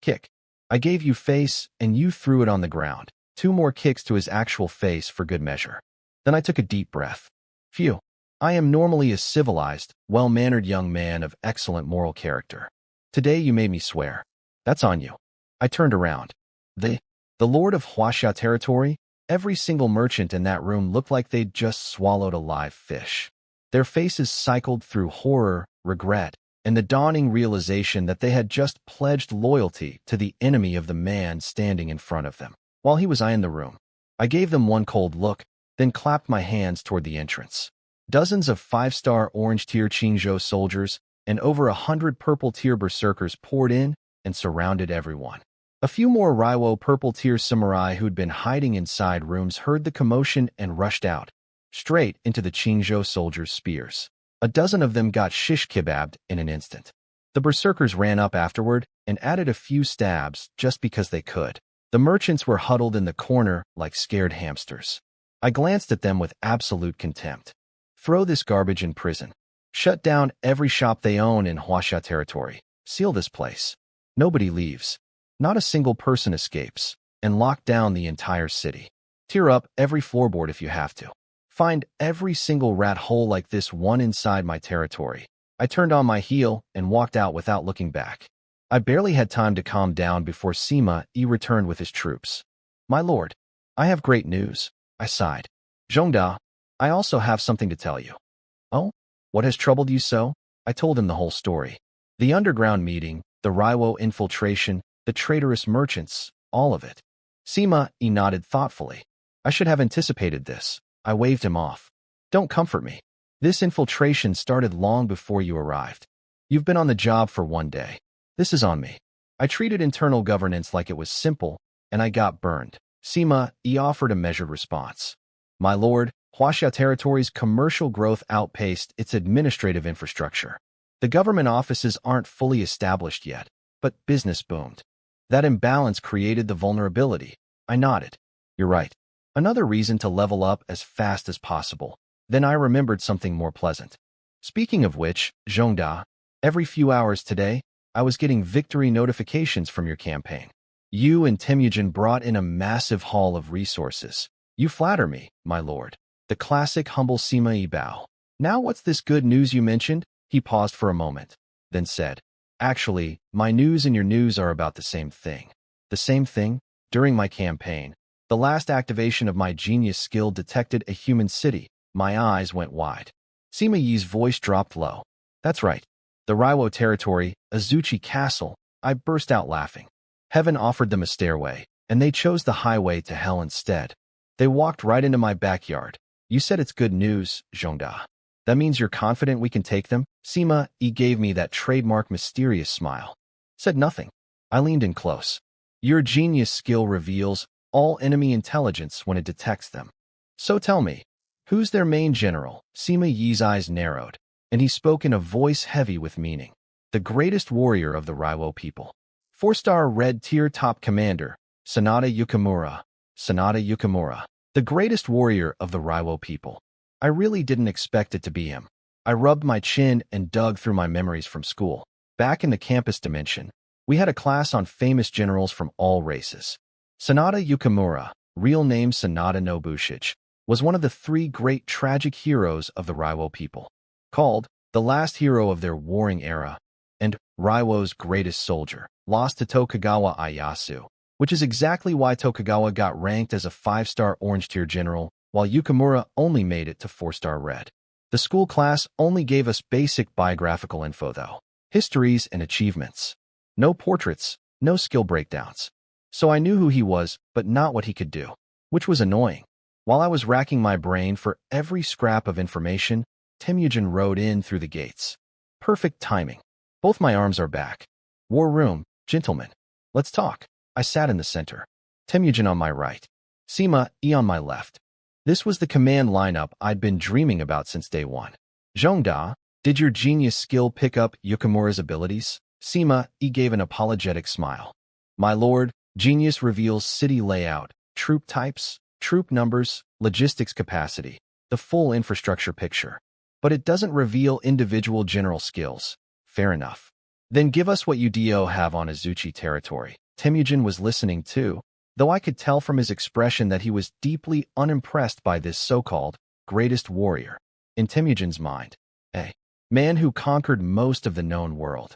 Kick. I gave you face, and you threw it on the ground. 2 more kicks to his actual face for good measure. Then I took a deep breath. Phew. I am normally a civilized, well-mannered young man of excellent moral character. Today you made me swear. That's on you. I turned around. The, the lord of Huaxia territory, every single merchant in that room looked like they'd just swallowed a live fish. Their faces cycled through horror, regret, and the dawning realization that they had just pledged loyalty to the enemy of the man standing in front of them. While he was eyeing the room, I gave them one cold look, then clapped my hands toward the entrance. Dozens of 5-star orange-tier Qingzhou soldiers and over 100 purple-tier berserkers poured in and surrounded everyone. A few more Raiwo purple-tier samurai who'd been hiding inside rooms heard the commotion and rushed out, straight into the Qingzhou soldiers' spears. A dozen of them got shish kebabbed in an instant. The berserkers ran up afterward and added a few stabs just because they could. The merchants were huddled in the corner like scared hamsters. I glanced at them with absolute contempt. Throw this garbage in prison. Shut down every shop they own in Huaxia territory. Seal this place. Nobody leaves. Not a single person escapes. And lock down the entire city. Tear up every floorboard if you have to. Find every single rat hole like this one inside my territory. I turned on my heel and walked out without looking back. I barely had time to calm down before Sima Yi returned with his troops. My lord, I have great news. I sighed. Zhongda, I also have something to tell you. Oh? What has troubled you so? I told him the whole story. The underground meeting, the Raiwo infiltration, the traitorous merchants, all of it. Sima Yi nodded thoughtfully. I should have anticipated this. I waved him off. Don't comfort me. This infiltration started long before you arrived. You've been on the job for one day. This is on me. I treated internal governance like it was simple, and I got burned. Sima Yi offered a measured response. My lord, Huaxia territory's commercial growth outpaced its administrative infrastructure. The government offices aren't fully established yet, but business boomed. That imbalance created the vulnerability. I nodded. You're right. Another reason to level up as fast as possible. Then I remembered something more pleasant. Speaking of which, Zhongda, every few hours today, I was getting victory notifications from your campaign. You and Temujin brought in a massive haul of resources. You flatter me, my lord. The classic humble Sima Yi bow. Now what's this good news you mentioned? He paused for a moment, then said, Actually, my news and your news are about the same thing. The same thing? During my campaign, the last activation of my genius skill detected a human city. My eyes went wide. Sima Yi's voice dropped low. That's right. The Raiwo territory, Azuchi Castle. I burst out laughing. Heaven offered them a stairway, and they chose the highway to hell instead. They walked right into my backyard. You said it's good news, Zhongda. That means you're confident we can take them? Sima Yi gave me that trademark mysterious smile. Said nothing. I leaned in close. Your genius skill reveals all enemy intelligence when it detects them. So tell me, who's their main general? Sima Yi's eyes narrowed, and he spoke in a voice heavy with meaning. The greatest warrior of the Raiwo people. 4-star red tier top commander, Sanada Yukimura. Sanada Yukimura. The greatest warrior of the Raiwo people. I really didn't expect it to be him. I rubbed my chin and dug through my memories from school. Back in the campus dimension, we had a class on famous generals from all races. Sanada Yukimura, real name Sanada Nobushige, was one of the 3 great tragic heroes of the Raiwo people. Called the last hero of their warring era, and Raiwo's greatest soldier, lost to Tokugawa Ieyasu, which is exactly why Tokugawa got ranked as a 5-star orange-tier general, while Yukimura only made it to 4-star red. The school class only gave us basic biographical info, though. Histories and achievements. No portraits, no skill breakdowns. So I knew who he was, but not what he could do, which was annoying. While I was racking my brain for every scrap of information, Temujin rode in through the gates. Perfect timing. Both my arms are back. War room, gentlemen. Let's talk. I sat in the center. Temujin on my right. Sima Yi on my left. This was the command lineup I'd been dreaming about since day one. Zhongda, did your genius skill pick up Yukimura's abilities? Sima Yi gave an apologetic smile. My lord, genius reveals city layout, troop types, troop numbers, logistics capacity, the full infrastructure picture. But it doesn't reveal individual general skills. Fair enough. Then give us what you do have on Azuchi territory. Temujin was listening too, though I could tell from his expression that he was deeply unimpressed by this so-called greatest warrior. In Temujin's mind, a man who conquered most of the known world.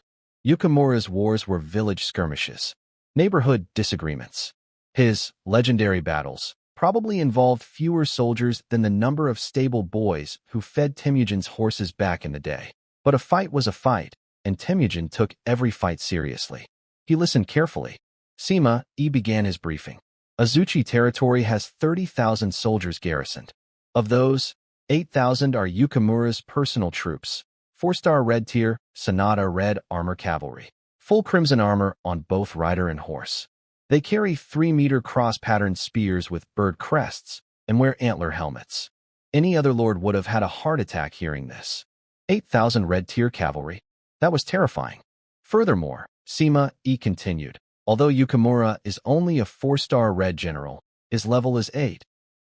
Yukimura's wars were village skirmishes, neighborhood disagreements. His legendary battles probably involved fewer soldiers than the number of stable boys who fed Temujin's horses back in the day. But a fight was a fight, and Temujin took every fight seriously. He listened carefully. Sima began his briefing. Azuchi territory has 30,000 soldiers garrisoned. Of those, 8,000 are Yukimura's personal troops, 4-star red tier, Sonata red armor cavalry, full crimson armor on both rider and horse. They carry 3-meter cross-patterned spears with bird crests and wear antler helmets. Any other lord would have had a heart attack hearing this. 8,000 red tier cavalry. That was terrifying. Furthermore, Sima continued, although Yukimura is only a 4-star red general, his level is 8.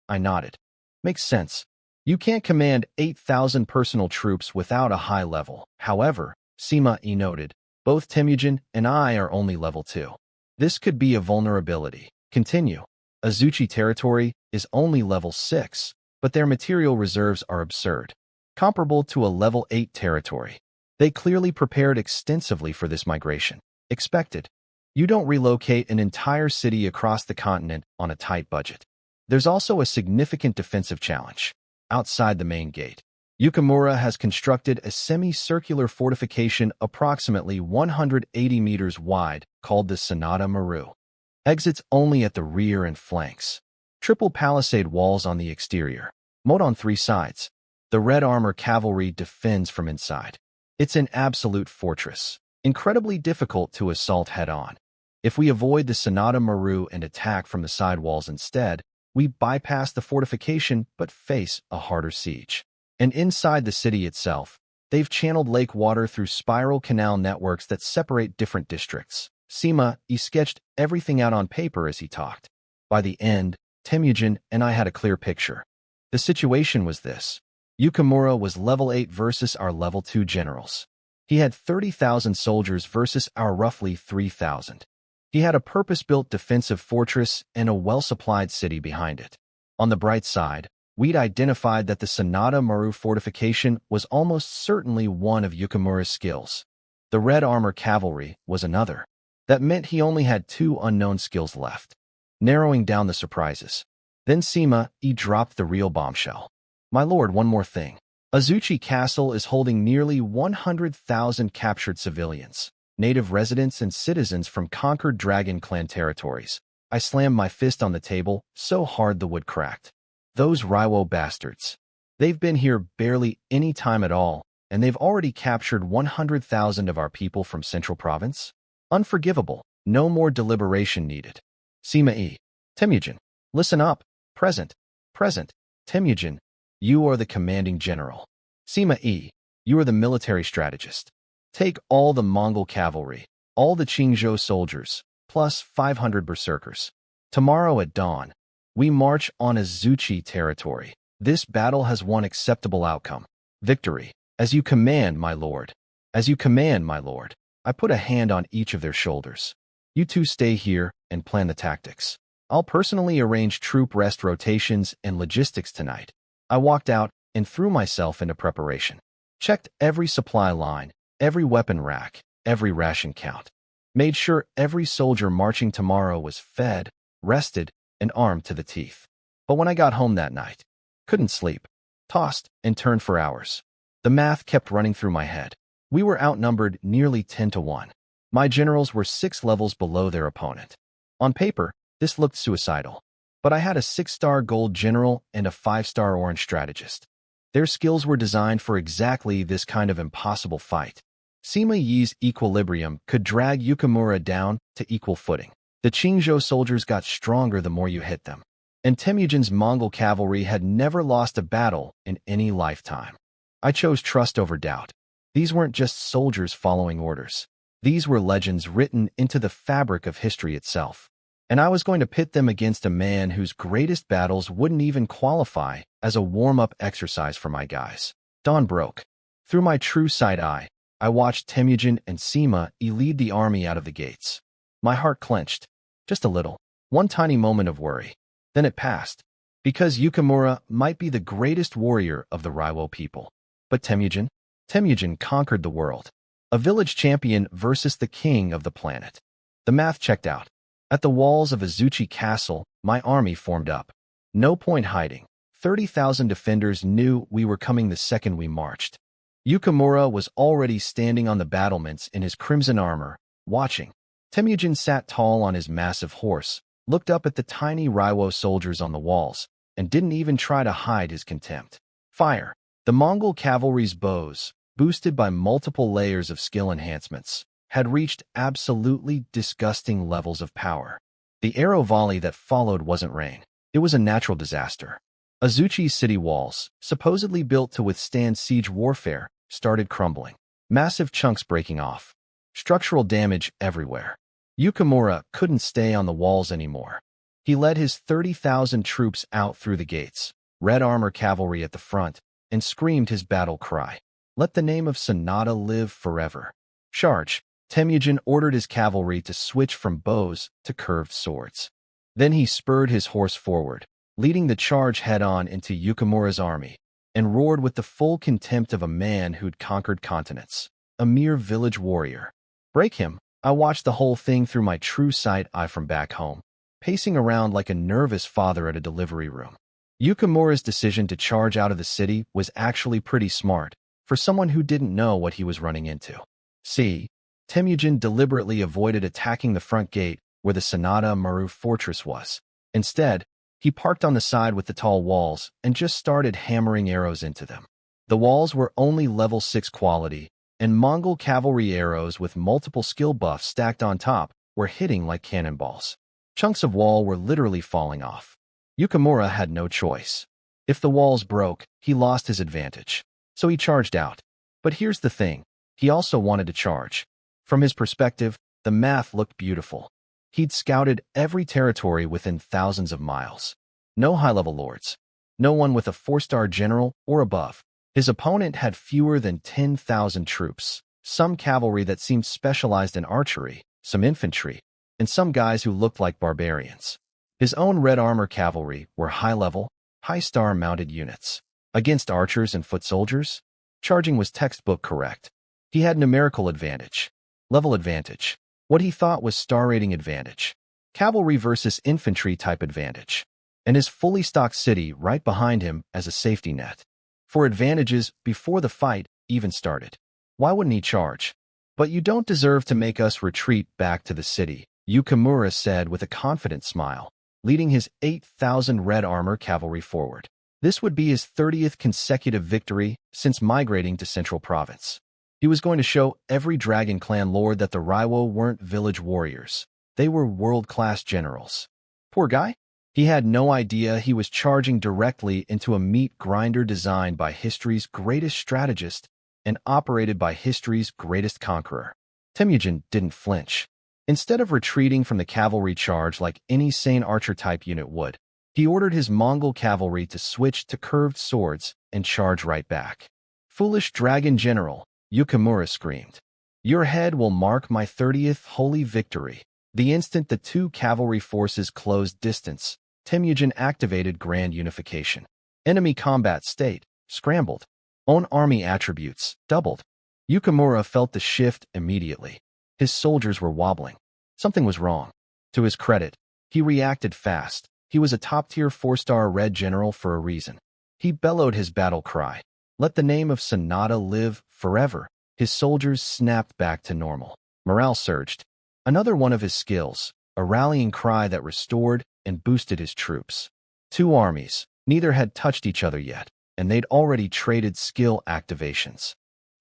I nodded. Makes sense. You can't command 8,000 personal troops without a high level. However, Sima noted, both Temujin and I are only level 2. This could be a vulnerability. Continue. Azuchi territory is only level 6, but their material reserves are absurd, comparable to a level 8 territory. They clearly prepared extensively for this migration. Expected. You don't relocate an entire city across the continent on a tight budget. There's also a significant defensive challenge. Outside the main gate, Yukimura has constructed a semicircular fortification approximately 180 meters wide called the Sonata Maru. Exits only at the rear and flanks. Triple palisade walls on the exterior. Moat on 3 sides. The red armor cavalry defends from inside. It's an absolute fortress, incredibly difficult to assault head-on. If we avoid the Sonata Maru and attack from the side walls instead, we bypass the fortification but face a harder siege. And inside the city itself, they've channeled lake water through spiral canal networks that separate different districts. Sima sketched everything out on paper as he talked. By the end, Temujin and I had a clear picture. The situation was this. Yukimura was level 8 versus our level 2 generals. He had 30,000 soldiers versus our roughly 3,000. He had a purpose-built defensive fortress and a well-supplied city behind it. On the bright side, we'd identified that the Sonata Maru fortification was almost certainly one of Yukimura's skills. The red armor cavalry was another. That meant he only had 2 unknown skills left, narrowing down the surprises. Then Sima dropped the real bombshell. My lord, one more thing. Azuchi Castle is holding nearly 100,000 captured civilians, native residents and citizens from conquered Dragon Clan territories. I slammed my fist on the table so hard the wood cracked. Those Raiwo bastards. They've been here barely any time at all, and they've already captured 100,000 of our people from Central Province? Unforgivable. No more deliberation needed. Sima Temujin. Listen up. Present. Temujin. You are the commanding general. Sima you are the military strategist. Take all the Mongol cavalry, all the Qingzhou soldiers, plus 500 berserkers. Tomorrow at dawn, we march on Azuchi territory. This battle has one acceptable outcome. Victory. As you command, my lord. As you command, my lord. I put a hand on each of their shoulders. You two stay here and plan the tactics. I'll personally arrange troop rest rotations and logistics tonight. I walked out and threw myself into preparation. Checked every supply line, every weapon rack, every ration count. Made sure every soldier marching tomorrow was fed, rested, and armed to the teeth. But when I got home that night, couldn't sleep. Tossed and turned for hours. The math kept running through my head. We were outnumbered nearly 10-1. My generals were 6 levels below their opponent. On paper, this looked suicidal. But I had a 6-star gold general and a 5-star orange strategist. Their skills were designed for exactly this kind of impossible fight. Sima Yi's equilibrium could drag Yukimura down to equal footing. The Qingzhou soldiers got stronger the more you hit them. And Temujin's Mongol cavalry had never lost a battle in any lifetime. I chose trust over doubt. These weren't just soldiers following orders. These were legends written into the fabric of history itself. And I was going to pit them against a man whose greatest battles wouldn't even qualify as a warm-up exercise for my guys. Dawn broke. Through my true sight eye, I watched Temujin and Sima lead the army out of the gates. My heart clenched. Just a little. One tiny moment of worry. Then it passed. Because Yukimura might be the greatest warrior of the Raiwo people. But Temujin conquered the world. A village champion versus the king of the planet. The math checked out. At the walls of Azuchi Castle, my army formed up. No point hiding. 30,000 defenders knew we were coming the second we marched. Yukimura was already standing on the battlements in his crimson armor, watching. Temujin sat tall on his massive horse, looked up at the tiny Raiwo soldiers on the walls, and didn't even try to hide his contempt. Fire. The Mongol cavalry's bows, boosted by multiple layers of skill enhancements, had reached absolutely disgusting levels of power. The arrow volley that followed wasn't rain. It was a natural disaster. Azuchi's city walls, supposedly built to withstand siege warfare, started crumbling. Massive chunks breaking off. Structural damage everywhere. Yukimura couldn't stay on the walls anymore. He led his 30,000 troops out through the gates, red armor cavalry at the front, and screamed his battle cry. Let the name of Sanada live forever. Charge. Temujin ordered his cavalry to switch from bows to curved swords. Then he spurred his horse forward, leading the charge head-on into Yukimura's army, and roared with the full contempt of a man who'd conquered continents. A mere village warrior. Break him. I watched the whole thing through my true sight eye from back home, pacing around like a nervous father at a delivery room. Yukimura's decision to charge out of the city was actually pretty smart, for someone who didn't know what he was running into. See, Temujin deliberately avoided attacking the front gate where the Sanada Maru fortress was. Instead, he parked on the side with the tall walls and just started hammering arrows into them. The walls were only level 6 quality, and Mongol cavalry arrows with multiple skill buffs stacked on top were hitting like cannonballs. Chunks of wall were literally falling off. Yukimura had no choice. If the walls broke, he lost his advantage. So he charged out. But here's the thing. He also wanted to charge. From his perspective, the math looked beautiful. He'd scouted every territory within thousands of miles. No high-level lords. No one with a 4-star general or above. His opponent had fewer than 10,000 troops, some cavalry that seemed specialized in archery, some infantry, and some guys who looked like barbarians. His own red armor cavalry were high-level, high-star mounted units. Against archers and foot soldiers, charging was textbook correct. He had numerical advantage. Level advantage. What he thought was star rating advantage. Cavalry versus infantry type advantage. And his fully stocked city right behind him as a safety net. For advantages before the fight even started. Why wouldn't he charge? But you don't deserve to make us retreat back to the city, Yukimura said with a confident smile, leading his 8,000 red armor cavalry forward. This would be his 30th consecutive victory since migrating to Central Province. He was going to show every Dragon Clan lord that the Raiwo weren't village warriors. They were world-class generals. Poor guy? He had no idea he was charging directly into a meat grinder designed by history's greatest strategist and operated by history's greatest conqueror. Temujin didn't flinch. Instead of retreating from the cavalry charge like any sane archer-type unit would, he ordered his Mongol cavalry to switch to curved swords and charge right back. Foolish dragon general, Yukimura screamed. Your head will mark my 30th holy victory. The instant the two cavalry forces closed distance, Temujin activated Grand Unification. Enemy combat state, scrambled. Own army attributes, doubled. Yukimura felt the shift immediately. His soldiers were wobbling. Something was wrong. To his credit, he reacted fast. He was a top-tier 4-star red general for a reason. He bellowed his battle cry. Let the name of Sanada live forever. His soldiers snapped back to normal. Morale surged. Another one of his skills, a rallying cry that restored and boosted his troops. Two armies, neither had touched each other yet, and they'd already traded skill activations.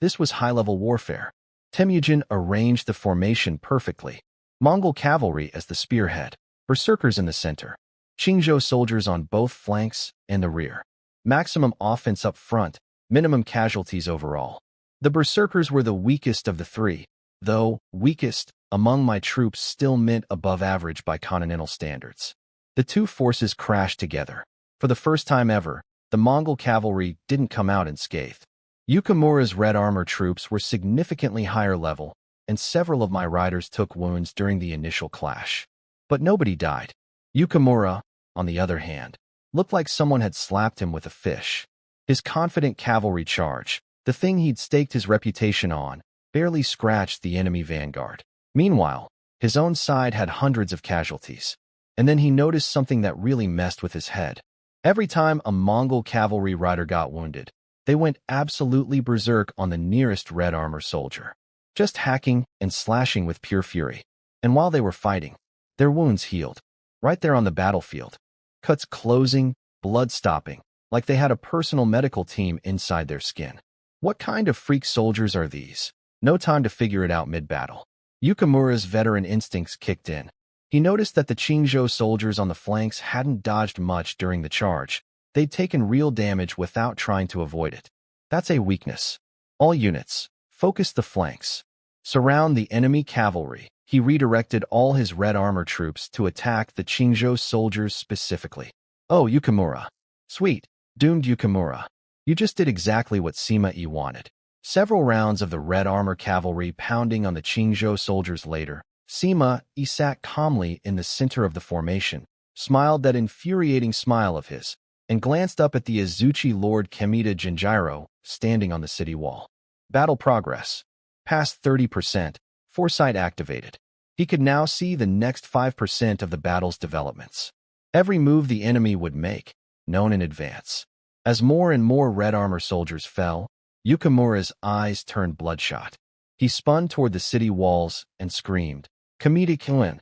This was high-level warfare. Temujin arranged the formation perfectly. Mongol cavalry as the spearhead, berserkers in the center, Qingzhou soldiers on both flanks and the rear. Maximum offense up front, minimum casualties overall. The berserkers were the weakest of the three, though weakest among my troops still meant above average by continental standards. The two forces crashed together. For the first time ever, the Mongol cavalry didn't come out unscathed. Yukimura's red armor troops were significantly higher level, and several of my riders took wounds during the initial clash. But nobody died. Yukimura, on the other hand, looked like someone had slapped him with a fish. His confident cavalry charge, the thing he'd staked his reputation on, barely scratched the enemy vanguard. Meanwhile, his own side had hundreds of casualties. And then he noticed something that really messed with his head. Every time a Mongol cavalry rider got wounded, they went absolutely berserk on the nearest red armor soldier, just hacking and slashing with pure fury. And while they were fighting, their wounds healed, right there on the battlefield. Cuts closing, blood stopping, like they had a personal medical team inside their skin. What kind of freak soldiers are these? No time to figure it out mid-battle. Yukimura's veteran instincts kicked in. He noticed that the Qingzhou soldiers on the flanks hadn't dodged much during the charge. They'd taken real damage without trying to avoid it. That's a weakness. All units, focus the flanks. Surround the enemy cavalry. He redirected all his red armor troops to attack the Qingzhou soldiers specifically. Oh, Yukimura. Sweet, doomed Yukimura. You just did exactly what Sima-I wanted. Several rounds of the red armor cavalry pounding on the Qingzhou soldiers later, Sima-I sat calmly in the center of the formation, smiled that infuriating smile of his, and glanced up at the Azuchi Lord Kamita Jinjiro standing on the city wall. Battle progress. Past 30%, foresight activated. He could now see the next 5% of the battle's developments. Every move the enemy would make, known in advance. As more and more red armor soldiers fell, Yukimura's eyes turned bloodshot. He spun toward the city walls and screamed, "Kamita Kyuin!"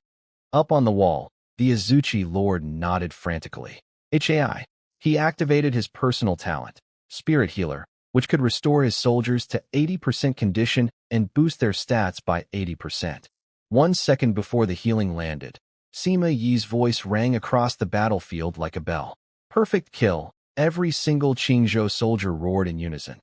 Up on the wall, the Azuchi Lord nodded frantically. HAI. He activated his personal talent, Spirit Healer, which could restore his soldiers to 80% condition and boost their stats by 80%. 1 second before the healing landed, Sima-Yi's voice rang across the battlefield like a bell. Perfect kill. Every single Qingzhou soldier roared in unison.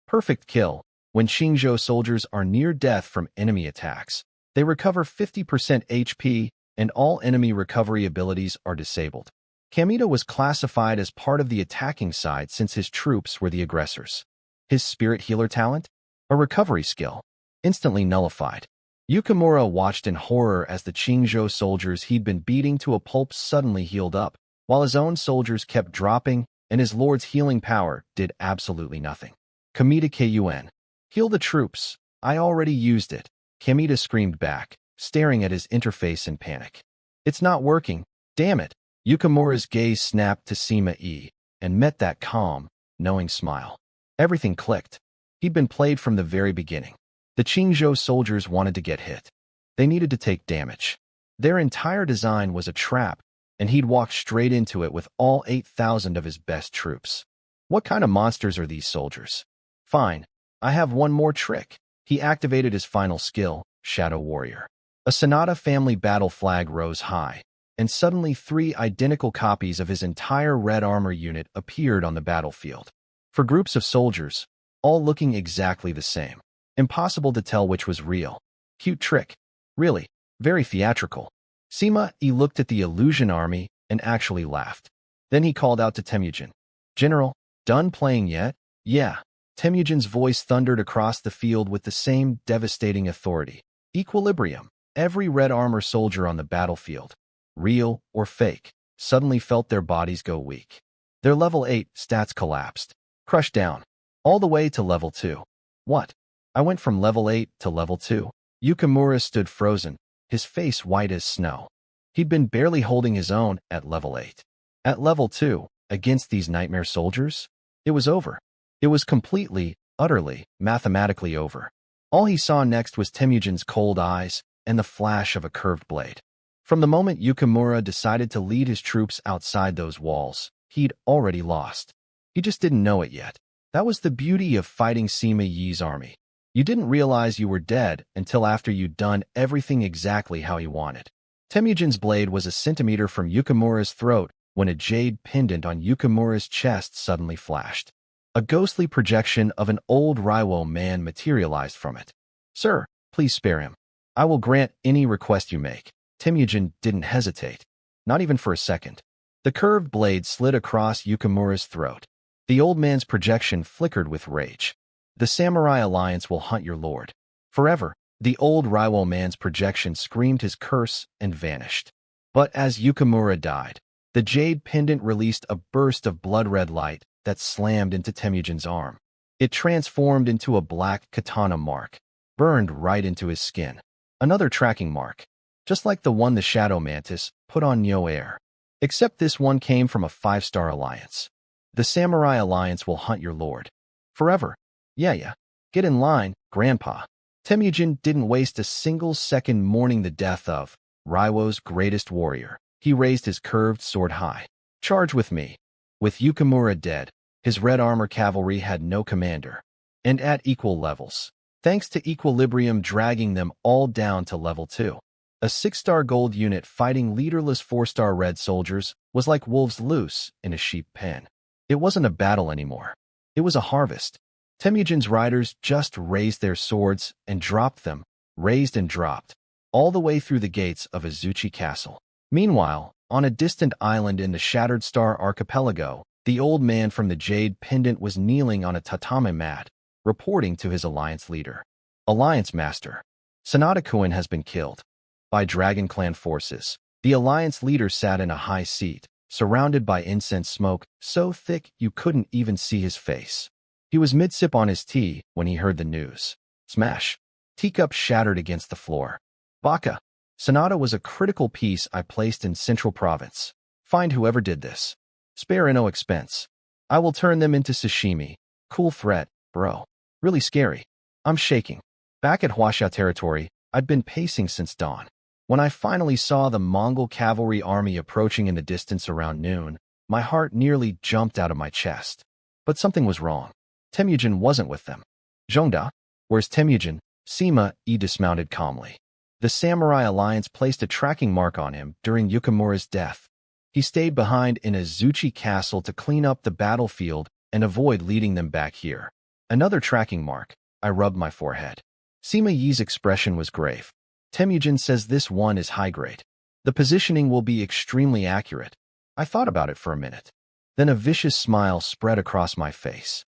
Perfect kill. When Qingzhou soldiers are near death from enemy attacks, they recover 50% HP and all enemy recovery abilities are disabled. Kamita was classified as part of the attacking side since his troops were the aggressors. His Spirit Healer talent? A recovery skill. Instantly nullified. Yukimura watched in horror as the Qingzhou soldiers he'd been beating to a pulp suddenly healed up, while his own soldiers kept dropping and his lord's healing power did absolutely nothing. Kamita Kun. Heal the troops. I already used it. Kamita screamed back, staring at his interface in panic. It's not working. Damn it. Yukimura's gaze snapped to Sima-I and met that calm, knowing smile. Everything clicked. He'd been played from the very beginning. The Qingzhou soldiers wanted to get hit. They needed to take damage. Their entire design was a trap, and he'd walked straight into it with all 8,000 of his best troops. What kind of monsters are these soldiers? Fine, I have one more trick. He activated his final skill, Shadow Warrior. A Sonata family battle flag rose high, and suddenly 3 identical copies of his entire red armor unit appeared on the battlefield. For groups of soldiers, all looking exactly the same. Impossible to tell which was real. Cute trick. Really, very theatrical. Sima-I looked at the illusion army and actually laughed. Then he called out to Temujin. General, done playing yet? Yeah. Temujin's voice thundered across the field with the same devastating authority. Equilibrium. Every red armor soldier on the battlefield, real or fake, suddenly felt their bodies go weak. Their level 8 stats collapsed, crushed down, all the way to level 2. What? I went from level 8 to level 2. Yukimura stood frozen, his face white as snow. He'd been barely holding his own at level 8. At level 2, against these nightmare soldiers, it was over. It was completely, utterly, mathematically over. All he saw next was Temujin's cold eyes and the flash of a curved blade. From the moment Yukimura decided to lead his troops outside those walls, he'd already lost. He just didn't know it yet. That was the beauty of fighting Sima-Yi's army. You didn't realize you were dead until after you'd done everything exactly how he wanted. Temujin's blade was a centimeter from Yukimura's throat when a jade pendant on Yukimura's chest suddenly flashed. A ghostly projection of an old Raiwo man materialized from it. Sir, please spare him. I will grant any request you make. Temujin didn't hesitate, not even for a second. The curved blade slid across Yukimura's throat. The old man's projection flickered with rage. The Samurai Alliance will hunt your lord. Forever, the old Raiwo man's projection screamed his curse and vanished. But as Yukimura died, the jade pendant released a burst of blood-red light that slammed into Temujin's arm. It transformed into a black katana mark, burned right into his skin. Another tracking mark, just like the one the Shadow Mantis put on Nyo Air. Except this one came from a 5-star alliance. The Samurai Alliance will hunt your lord. Forever. Yeah. Get in line, Grandpa. Temujin didn't waste a single second mourning the death of Raiwo's greatest warrior. He raised his curved sword high. Charge with me. With Yukimura dead, his red armor cavalry had no commander. And at equal levels. Thanks to equilibrium dragging them all down to level 2. A 6-star gold unit fighting leaderless 4-star red soldiers was like wolves loose in a sheep pen. It wasn't a battle anymore. It was a harvest. Temujin's riders just raised their swords and dropped them, raised and dropped, all the way through the gates of Azuchi Castle. Meanwhile, on a distant island in the Shattered Star Archipelago, the old man from the Jade Pendant was kneeling on a tatami mat, reporting to his alliance leader. Alliance Master, Sanada-kun has been killed by Dragon Clan forces. The alliance leader sat in a high seat, surrounded by incense smoke so thick you couldn't even see his face. He was mid-sip on his tea when he heard the news. Smash! Teacup shattered against the floor. Baka! Sanada was a critical piece I placed in Central Province. Find whoever did this. Spare no expense. I will turn them into sashimi. Cool threat, bro. Really scary. I'm shaking. Back at Huaxia territory, I'd been pacing since dawn. When I finally saw the Mongol cavalry army approaching in the distance around noon, my heart nearly jumped out of my chest. But something was wrong. Temujin wasn't with them. Zhongda? Where's Temujin? Sima dismounted calmly. The Samurai Alliance placed a tracking mark on him during Yukimura's death. He stayed behind in Azuchi Castle to clean up the battlefield and avoid leading them back here. Another tracking mark. I rubbed my forehead. Sima Yi's expression was grave. Temujin says this one is high-grade. The positioning will be extremely accurate. I thought about it for a minute. Then a vicious smile spread across my face.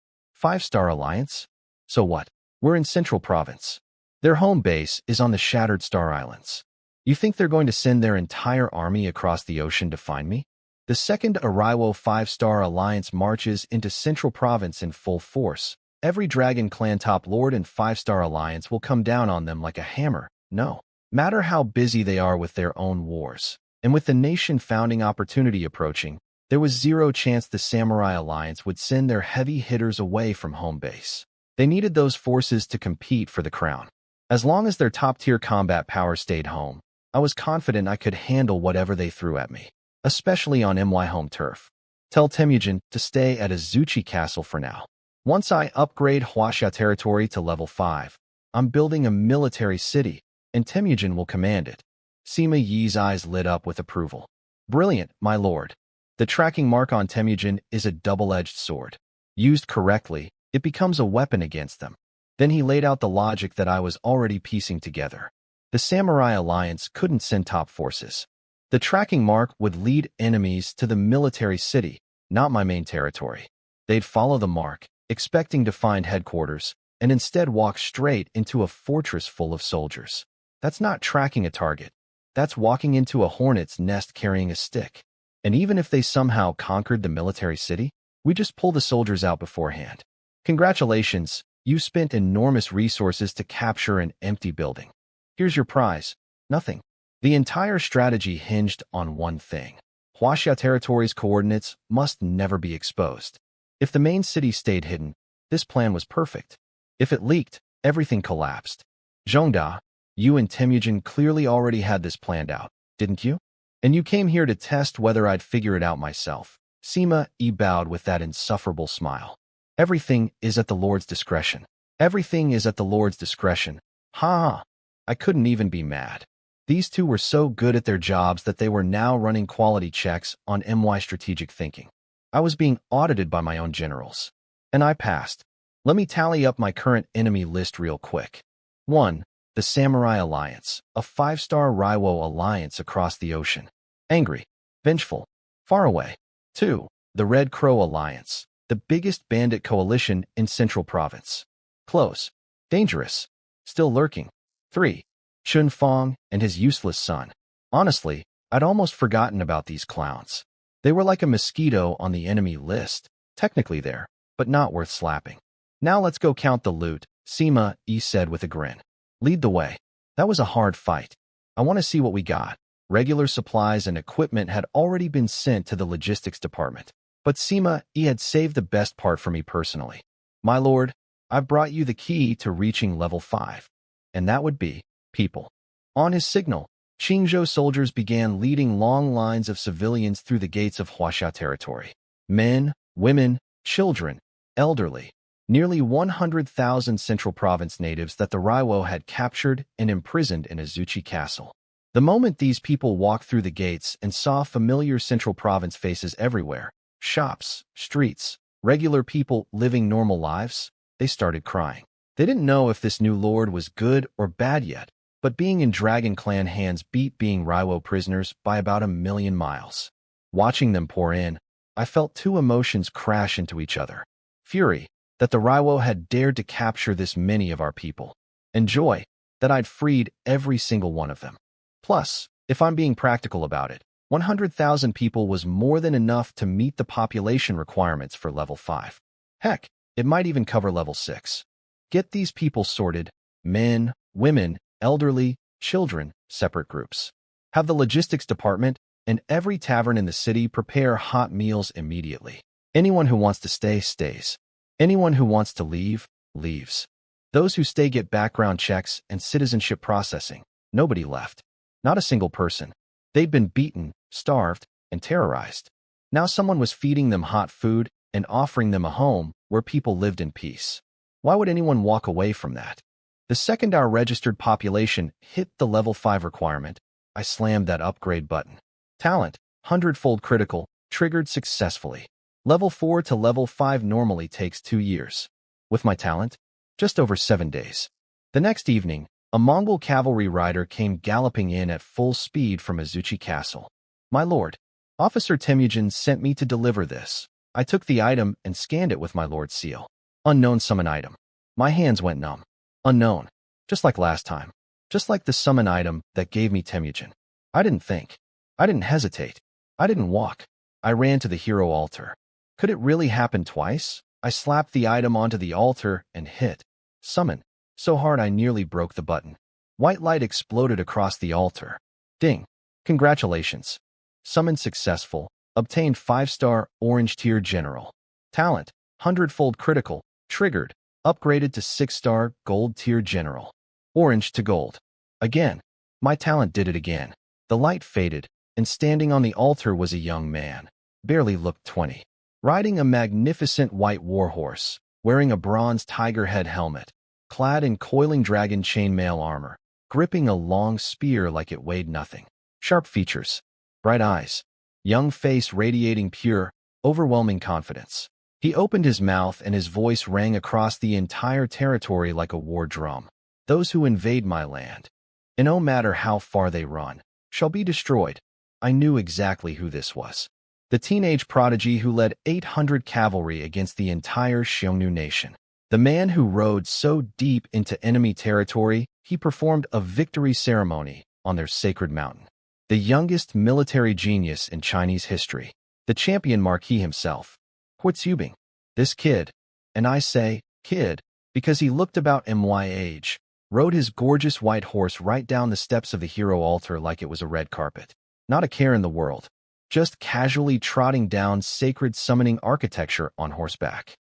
5-star alliance? So what? We're in Central Province. Their home base is on the Shattered Star Islands. You think they're going to send their entire army across the ocean to find me? The second Araiwo 5-star alliance marches into Central Province in full force, every Dragon Clan top lord and 5-star alliance will come down on them like a hammer. No matter how busy they are with their own wars. And with the nation founding opportunity approaching, there was zero chance the Samurai Alliance would send their heavy hitters away from home base. They needed those forces to compete for the crown. As long as their top-tier combat power stayed home, I was confident I could handle whatever they threw at me, especially on MY home turf. Tell Temujin to stay at Azuchi Castle for now. Once I upgrade Huaxia territory to level 5, I'm building a military city, and Temujin will command it. Sima Yi's eyes lit up with approval. Brilliant, my lord. The tracking mark on Temujin is a double-edged sword. Used correctly, it becomes a weapon against them. Then he laid out the logic that I was already piecing together. The Samurai Alliance couldn't send top forces. The tracking mark would lead enemies to the military city, not my main territory. They'd follow the mark, expecting to find headquarters, and instead walk straight into a fortress full of soldiers. That's not tracking a target. That's walking into a hornet's nest carrying a stick. And even if they somehow conquered the military city, we just pull the soldiers out beforehand. Congratulations, you spent enormous resources to capture an empty building. Here's your prize. Nothing. The entire strategy hinged on one thing. Huaxia territory's coordinates must never be exposed. If the main city stayed hidden, this plan was perfect. If it leaked, everything collapsed. Zhongda, you and Temujin clearly already had this planned out, didn't you? And you came here to test whether I'd figure it out myself. Sima bowed with that insufferable smile. Everything is at the Lord's discretion. Everything is at the Lord's discretion. Ha! I couldn't even be mad. These two were so good at their jobs that they were now running quality checks on MY strategic thinking. I was being audited by my own generals. And I passed. Let me tally up my current enemy list real quick. 1. The Samurai Alliance, a 5-star Raiwo alliance across the ocean. Angry, vengeful, far away. 2. The Red Crow Alliance, the biggest bandit coalition in Central Province. Close, dangerous, still lurking. 3. Chun Fong and his useless son. Honestly, I'd almost forgotten about these clowns. They were like a mosquito on the enemy list, technically there, but not worth slapping. Now let's go count the loot, Sima Yi said with a grin. Lead the way. That was a hard fight. I want to see what we got. Regular supplies and equipment had already been sent to the logistics department. But Sima Yi had saved the best part for me personally. My lord, I've brought you the key to reaching level 5. And that would be people. On his signal, Qingzhou soldiers began leading long lines of civilians through the gates of Huaxia territory. Men, women, children, elderly, nearly 100,000 Central Province natives that the Raiwo had captured and imprisoned in Azuchi Castle. The moment these people walked through the gates and saw familiar Central Province faces everywhere, shops, streets, regular people living normal lives, they started crying. They didn't know if this new lord was good or bad yet, but being in Dragon Clan hands beat being Raiwo prisoners by about 1,000,000 miles. Watching them pour in, I felt two emotions crash into each other. Fury, that the Raiwo had dared to capture this many of our people, and joy, that I'd freed every single one of them. Plus, if I'm being practical about it, 100,000 people was more than enough to meet the population requirements for level 5. Heck, it might even cover level 6. Get these people sorted, men, women, elderly, children, separate groups. Have the logistics department and every tavern in the city prepare hot meals immediately. Anyone who wants to stay, stays. Anyone who wants to leave, leaves. Those who stay get background checks and citizenship processing. Nobody left. Not a single person. They'd been beaten, starved, and terrorized. Now someone was feeding them hot food and offering them a home where people lived in peace. Why would anyone walk away from that? The second our registered population hit the level 5 requirement, I slammed that upgrade button. Talent, 100-fold critical, triggered successfully. Level 4 to level 5 normally takes 2 years. With my talent, just over 7 days. The next evening, a Mongol cavalry rider came galloping in at full speed from Azuchi Castle. My lord, Officer Temujin sent me to deliver this. I took the item and scanned it with my lord's seal. Unknown summon item. My hands went numb. Unknown. Just like last time. Just like the summon item that gave me Temujin. I didn't think. I didn't hesitate. I didn't walk. I ran to the hero altar. Could it really happen twice? I slapped the item onto the altar and hit summon so hard I nearly broke the button. White light exploded across the altar. Ding. Congratulations. Summon successful. Obtained 5-star orange tier general. Talent, 100-fold critical, triggered, upgraded to 6-star gold tier general. Orange to gold. Again. My talent did it again. The light faded, and standing on the altar was a young man. Barely looked 20. Riding a magnificent white warhorse, wearing a bronze tiger head helmet, clad in coiling dragon chainmail armor, gripping a long spear like it weighed nothing. Sharp features, bright eyes, young face radiating pure, overwhelming confidence. He opened his mouth and his voice rang across the entire territory like a war drum. Those who invade my land, and no matter how far they run, shall be destroyed. I knew exactly who this was. The teenage prodigy who led 800 cavalry against the entire Xiongnu nation. The man who rode so deep into enemy territory, he performed a victory ceremony on their sacred mountain. The youngest military genius in Chinese history. The champion marquis himself. Huitzubing. This kid, and I say kid, because he looked about my age, rode his gorgeous white horse right down the steps of the hero altar like it was a red carpet. Not a care in the world. Just casually trotting down sacred summoning architecture on horseback.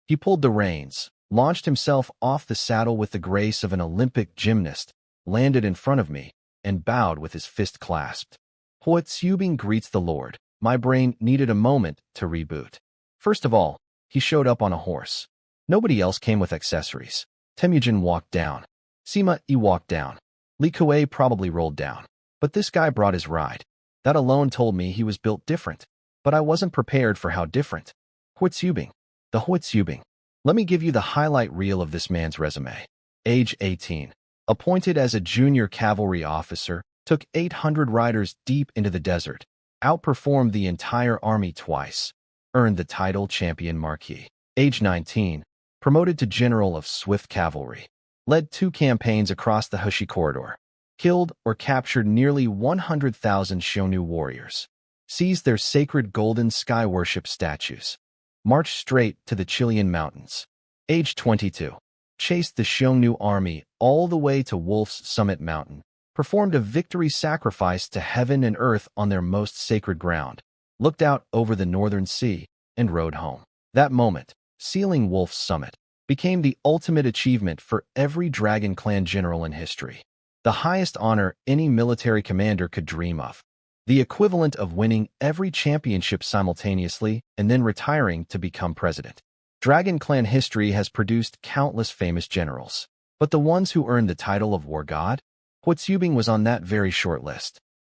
He pulled the reins, launched himself off the saddle with the grace of an Olympic gymnast, landed in front of me, and bowed with his fist clasped. Huitzubing greets the Lord. My brain needed a moment to reboot. First of all, he showed up on a horse. Nobody else came with accessories. Temujin walked down. Sima Yi walked down. Li Kuei probably rolled down. But this guy brought his ride. That alone told me he was built different. But I wasn't prepared for how different. Huitzubing. The Huitzubing. Let me give you the highlight reel of this man's resume. Age 18. Appointed as a junior cavalry officer, took 800 riders deep into the desert, outperformed the entire army twice, earned the title champion marquis. Age 19. Promoted to general of swift cavalry. Led 2 campaigns across the Hushi corridor. Killed or captured nearly 100,000 Xiongnu warriors. Seized their sacred golden sky worship statues. Marched straight to the Chilean mountains. Age 22. Chased the Xiongnu army all the way to Wolf's Summit Mountain. Performed a victory sacrifice to heaven and earth on their most sacred ground. Looked out over the northern sea and rode home. That moment, sealing Wolf's Summit, became the ultimate achievement for every Dragon Clan general in history. The highest honor any military commander could dream of. The equivalent of winning every championship simultaneously and then retiring to become president. Dragon Clan history has produced countless famous generals, but the ones who earned the title of War God? Huitzubing was on that very short list.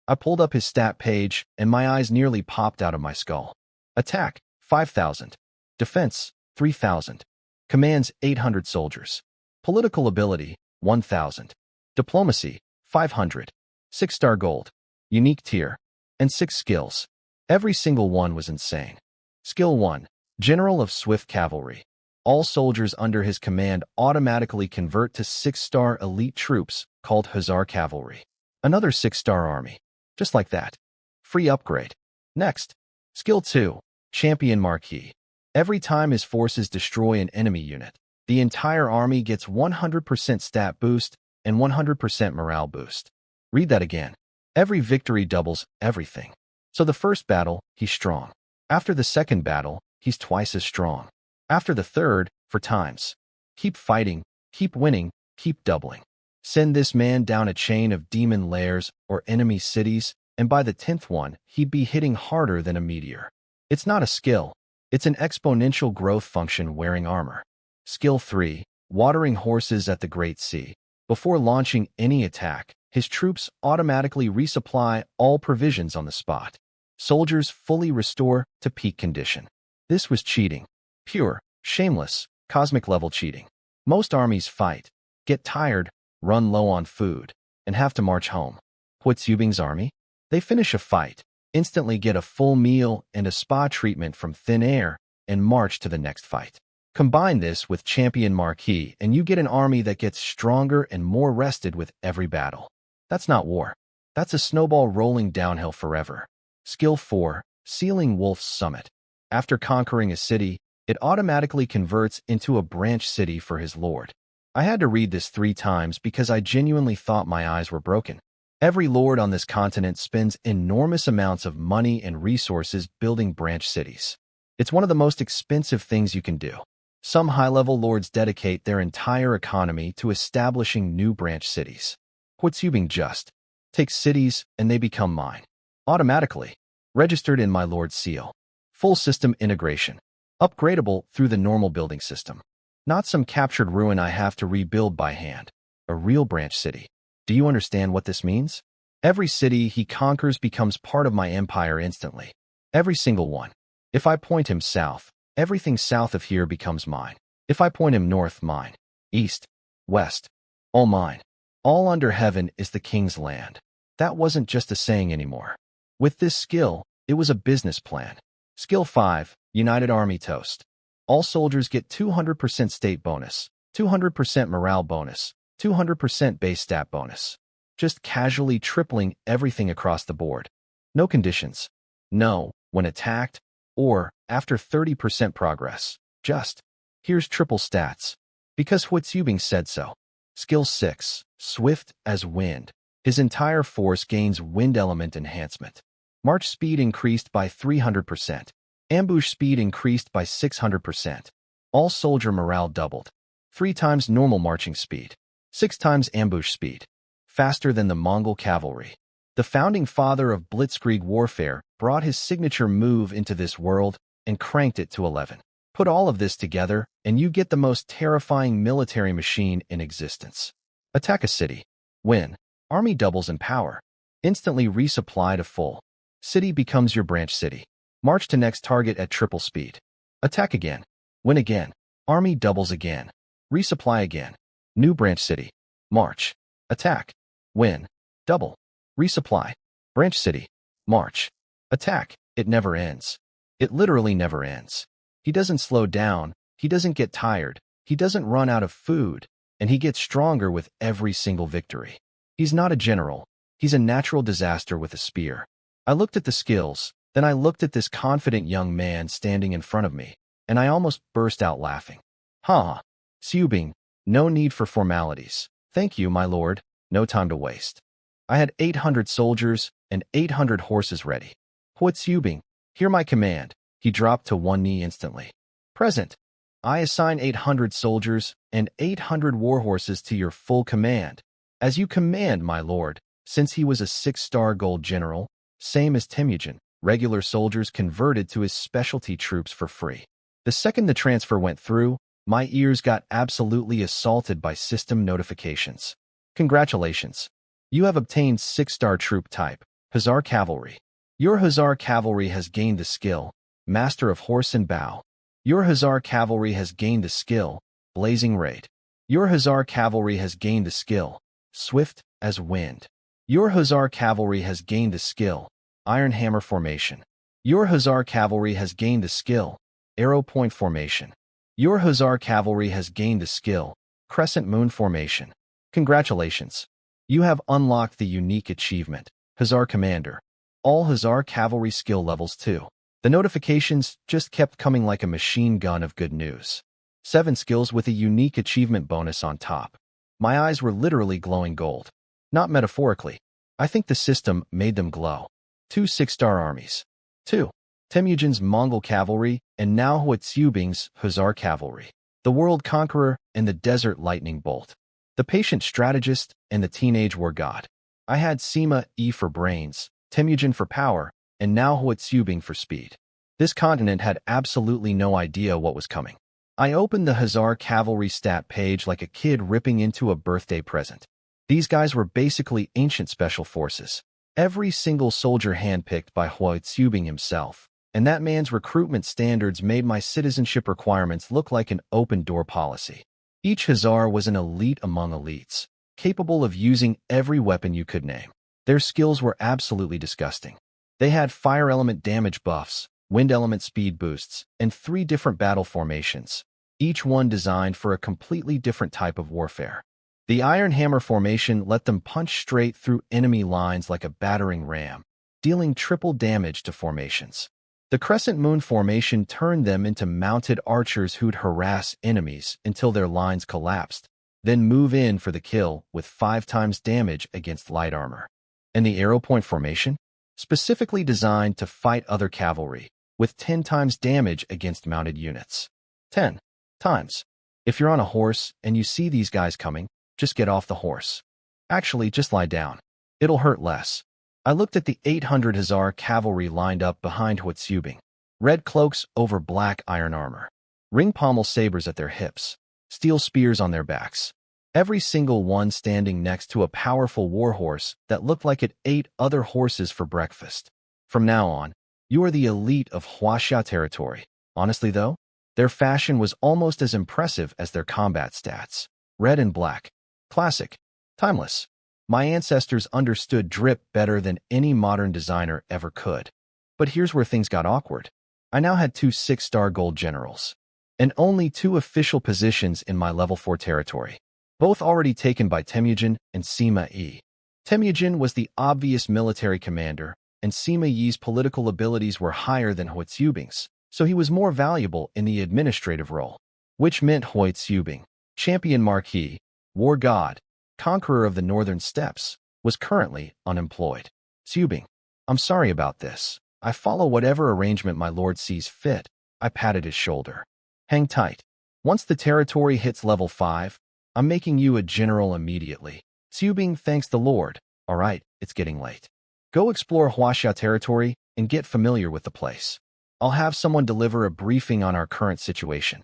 I pulled up his stat page, and my eyes nearly popped out of my skull. Attack, 5,000. Defense, 3,000. Commands, 800 soldiers. Political ability, 1,000. Diplomacy, 500. 6-star gold. Unique tier. And 6 skills. Every single one was insane. Skill 1. General of Swift Cavalry. All soldiers under his command automatically convert to 6-star elite troops called Hussar Cavalry. Another 6-star army. Just like that. Free upgrade. Next. Skill 2. Champion Marquis. Every time his forces destroy an enemy unit, the entire army gets 100% stat boost and 100% morale boost. Read that again. Every victory doubles everything. So the first battle, he's strong. After the second battle, he's twice as strong. After the third, 4 times. Keep fighting, keep winning, keep doubling. Send this man down a chain of demon lairs or enemy cities, and by the 10th one, he'd be hitting harder than a meteor. It's not a skill. It's an exponential growth function wearing armor. Skill 3. Watering horses at the Great Sea. Before launching any attack, his troops automatically resupply all provisions on the spot. Soldiers fully restore to peak condition. This was cheating. Pure, shameless, cosmic-level cheating. Most armies fight, get tired, run low on food, and have to march home. Huitzubing's army? They finish a fight, instantly get a full meal and a spa treatment from thin air, and march to the next fight. Combine this with Champion Marquis, and you get an army that gets stronger and more rested with every battle. That's not war. That's a snowball rolling downhill forever. Skill 4. Sealing Wolf's Summit. After conquering a city, it automatically converts into a branch city for his lord. I had to read this 3 times because I genuinely thought my eyes were broken. Every lord on this continent spends enormous amounts of money and resources building branch cities. It's one of the most expensive things you can do. Some high-level lords dedicate their entire economy to establishing new branch cities. Huitzubing just takes cities and they become mine. Automatically. Registered in my lord's seal. Full system integration. Upgradable through the normal building system. Not some captured ruin I have to rebuild by hand. A real branch city. Do you understand what this means? Every city he conquers becomes part of my empire instantly. Every single one. If I point him south, everything south of here becomes mine. If I point him north, mine. East, west, all mine. All under heaven is the king's land. That wasn't just a saying anymore. With this skill, it was a business plan. Skill 5. United Army Toast. All soldiers get 200% state bonus, 200% morale bonus, 200% base stat bonus. Just casually tripling everything across the board. No conditions. No, when attacked, or after 30% progress. Just, here's triple stats. Because Huitzubing said so. Skill 6. Swift as wind. His entire force gains wind element enhancement. March speed increased by 300%. Ambush speed increased by 600%. All soldier morale doubled. 3 times normal marching speed. 6 times ambush speed. Faster than the Mongol cavalry. The founding father of blitzkrieg warfare brought his signature move into this world and cranked it to 11. Put all of this together, and you get the most terrifying military machine in existence. Attack a city. Win. Army doubles in power. Instantly resupply to full. City becomes your branch city. March to next target at triple speed. Attack again. Win again. Army doubles again. Resupply again. New branch city. March. Attack. Win. Double. Resupply. Branch city. March. Attack. It never ends. It literally never ends. He doesn't slow down. He doesn't get tired. He doesn't run out of food. And he gets stronger with every single victory. He's not a general. He's a natural disaster with a spear. I looked at the skills, then I looked at this confident young man standing in front of me, and I almost burst out laughing. Ha! Subing, no need for formalities. Thank you, my lord. No time to waste. I had 800 soldiers and 800 horses ready. Subing, hear my command. He dropped to one knee instantly. Present. I assign 800 soldiers and 800 war horses to your full command. As you command, my lord. Since he was a 6-star gold general, same as Temujin, regular soldiers converted to his specialty troops for free. The second the transfer went through, my ears got absolutely assaulted by system notifications. Congratulations. You have obtained 6-star troop type, Hussar Cavalry. Your Hussar Cavalry has gained the skill, Master of Horse and Bow. Your Hussar Cavalry has gained the skill, Blazing Raid. Your Hussar Cavalry has gained the skill, Swift as Wind. Your Hussar Cavalry has gained the skill, Iron Hammer Formation. Your Hussar Cavalry has gained the skill, Arrow Point Formation. Your Hussar Cavalry has gained the skill, Crescent Moon Formation. Congratulations. You have unlocked the unique achievement, Hussar Commander. All Hussar Cavalry skill levels 2. The notifications just kept coming like a machine gun of good news. 7 skills with a unique achievement bonus on top. My eyes were literally glowing gold. Not metaphorically. I think the system made them glow. 2 6-star armies. 2. Temujin's Mongol Cavalry and now Subing's Hussar Cavalry. The World Conqueror and the Desert Lightning Bolt. The Patient Strategist and the Teenage War God. I had Sima E for brains, Temujin for power, and now Subing for speed. This continent had absolutely no idea what was coming. I opened the Hussar Cavalry stat page like a kid ripping into a birthday present. These guys were basically ancient special forces. Every single soldier handpicked by Subing himself. And that man's recruitment standards made my citizenship requirements look like an open-door policy. Each Hussar was an elite among elites, capable of using every weapon you could name. Their skills were absolutely disgusting. They had fire element damage buffs, wind element speed boosts, and 3 different battle formations, each one designed for a completely different type of warfare. The Iron Hammer formation let them punch straight through enemy lines like a battering ram, dealing triple damage to formations. The Crescent Moon formation turned them into mounted archers who'd harass enemies until their lines collapsed, then move in for the kill with 5 times damage against light armor. And the Arrow Point formation? Specifically designed to fight other cavalry, with 10 times damage against mounted units. 10 times. If you're on a horse and you see these guys coming, just get off the horse. Actually, just lie down. It'll hurt less. I looked at the 800 Hussar cavalry lined up behind Subing. Red cloaks over black iron armor. Ring pommel sabers at their hips. Steel spears on their backs. Every single one standing next to a powerful warhorse that looked like it ate other horses for breakfast. From now on, you are the elite of Huaxia territory. Honestly though, their fashion was almost as impressive as their combat stats. Red and black. Classic. Timeless. My ancestors understood drip better than any modern designer ever could. But here's where things got awkward. I now had 2 6-star gold generals, and only 2 official positions in my level 4 territory, both already taken by Temujin and Sima Yi. Temujin was the obvious military commander, and Sima Yi's political abilities were higher than Subing's, so he was more valuable in the administrative role, which meant Subing, champion marquis, war god, conqueror of the northern steppes, was currently unemployed. Subing, I'm sorry about this. I follow whatever arrangement my lord sees fit. I patted his shoulder. Hang tight. Once the territory hits level 5, I'm making you a general immediately. Subing thanks the lord. All right, it's getting late. Go explore Huaxia territory and get familiar with the place. I'll have someone deliver a briefing on our current situation.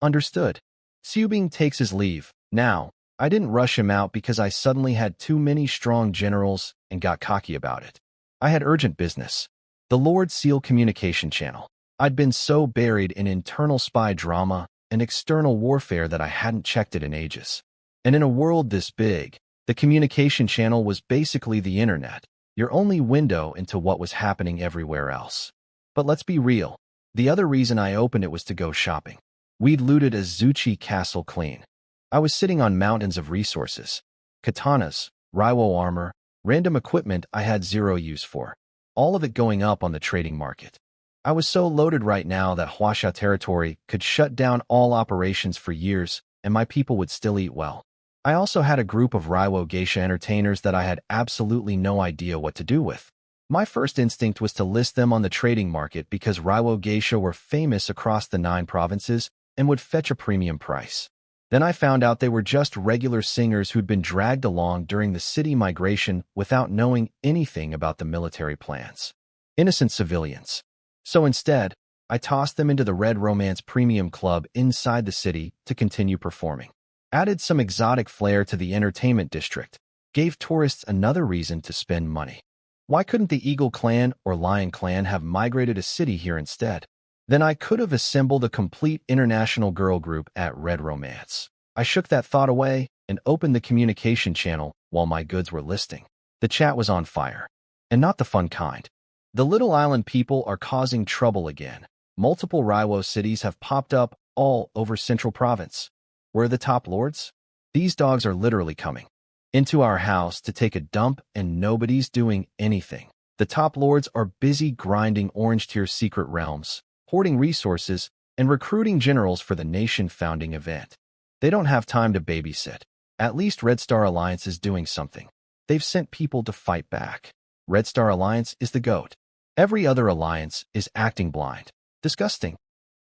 Understood. Subing takes his leave. Now, I didn't rush him out because I suddenly had too many strong generals and got cocky about it. I had urgent business. The Lord Seal communication channel. I'd been so buried in internal spy drama and external warfare that I hadn't checked it in ages. And in a world this big, the communication channel was basically the internet, your only window into what was happening everywhere else. But let's be real. The other reason I opened it was to go shopping. We'd looted a Zuchi castle clean. I was sitting on mountains of resources. Katanas, Raiwo armor, random equipment I had zero use for. All of it going up on the trading market. I was so loaded right now that Huasha territory could shut down all operations for years, and my people would still eat well. I also had a group of Raiwo geisha entertainers that I had absolutely no idea what to do with. My first instinct was to list them on the trading market because Raiwo geisha were famous across the 9 provinces and would fetch a premium price. Then I found out they were just regular singers who'd been dragged along during the city migration without knowing anything about the military plans. Innocent civilians. So instead, I tossed them into the Red Romance Premium Club inside the city to continue performing. Added some exotic flair to the entertainment district, gave tourists another reason to spend money. Why couldn't the Eagle Clan or Lion Clan have migrated a city here instead? Then I could have assembled a complete international girl group at Red Romance. I shook that thought away and opened the communication channel while my goods were listing. The chat was on fire. And not the fun kind. The Little Island people are causing trouble again. Multiple Raiwo cities have popped up all over Central Province. Where are the top lords? These dogs are literally coming into our house to take a dump and nobody's doing anything. The top lords are busy grinding Orange Tier secret realms, hoarding resources, and recruiting generals for the nation-founding event. They don't have time to babysit. At least Red Star Alliance is doing something. They've sent people to fight back. Red Star Alliance is the GOAT. Every other alliance is acting blind. Disgusting.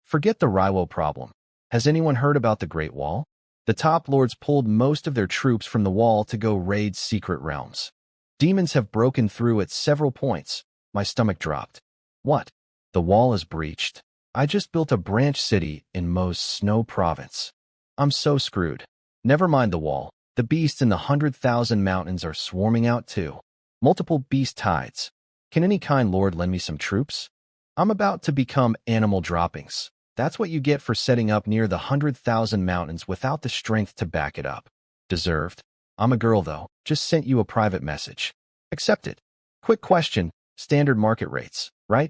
Forget the Raiwo problem. Has anyone heard about the Great Wall? The top lords pulled most of their troops from the wall to go raid secret realms. Demons have broken through at several points. My stomach dropped. What? The wall is breached. I just built a branch city in Mo's Snow Province. I'm so screwed. Never mind the wall. The beasts in the 100,000 mountains are swarming out too. Multiple beast tides. Can any kind lord lend me some troops? I'm about to become animal droppings. That's what you get for setting up near the 100,000 mountains without the strength to back it up. Deserved. I'm a girl though. Just sent you a private message. Accept it. Quick question. Standard market rates, right?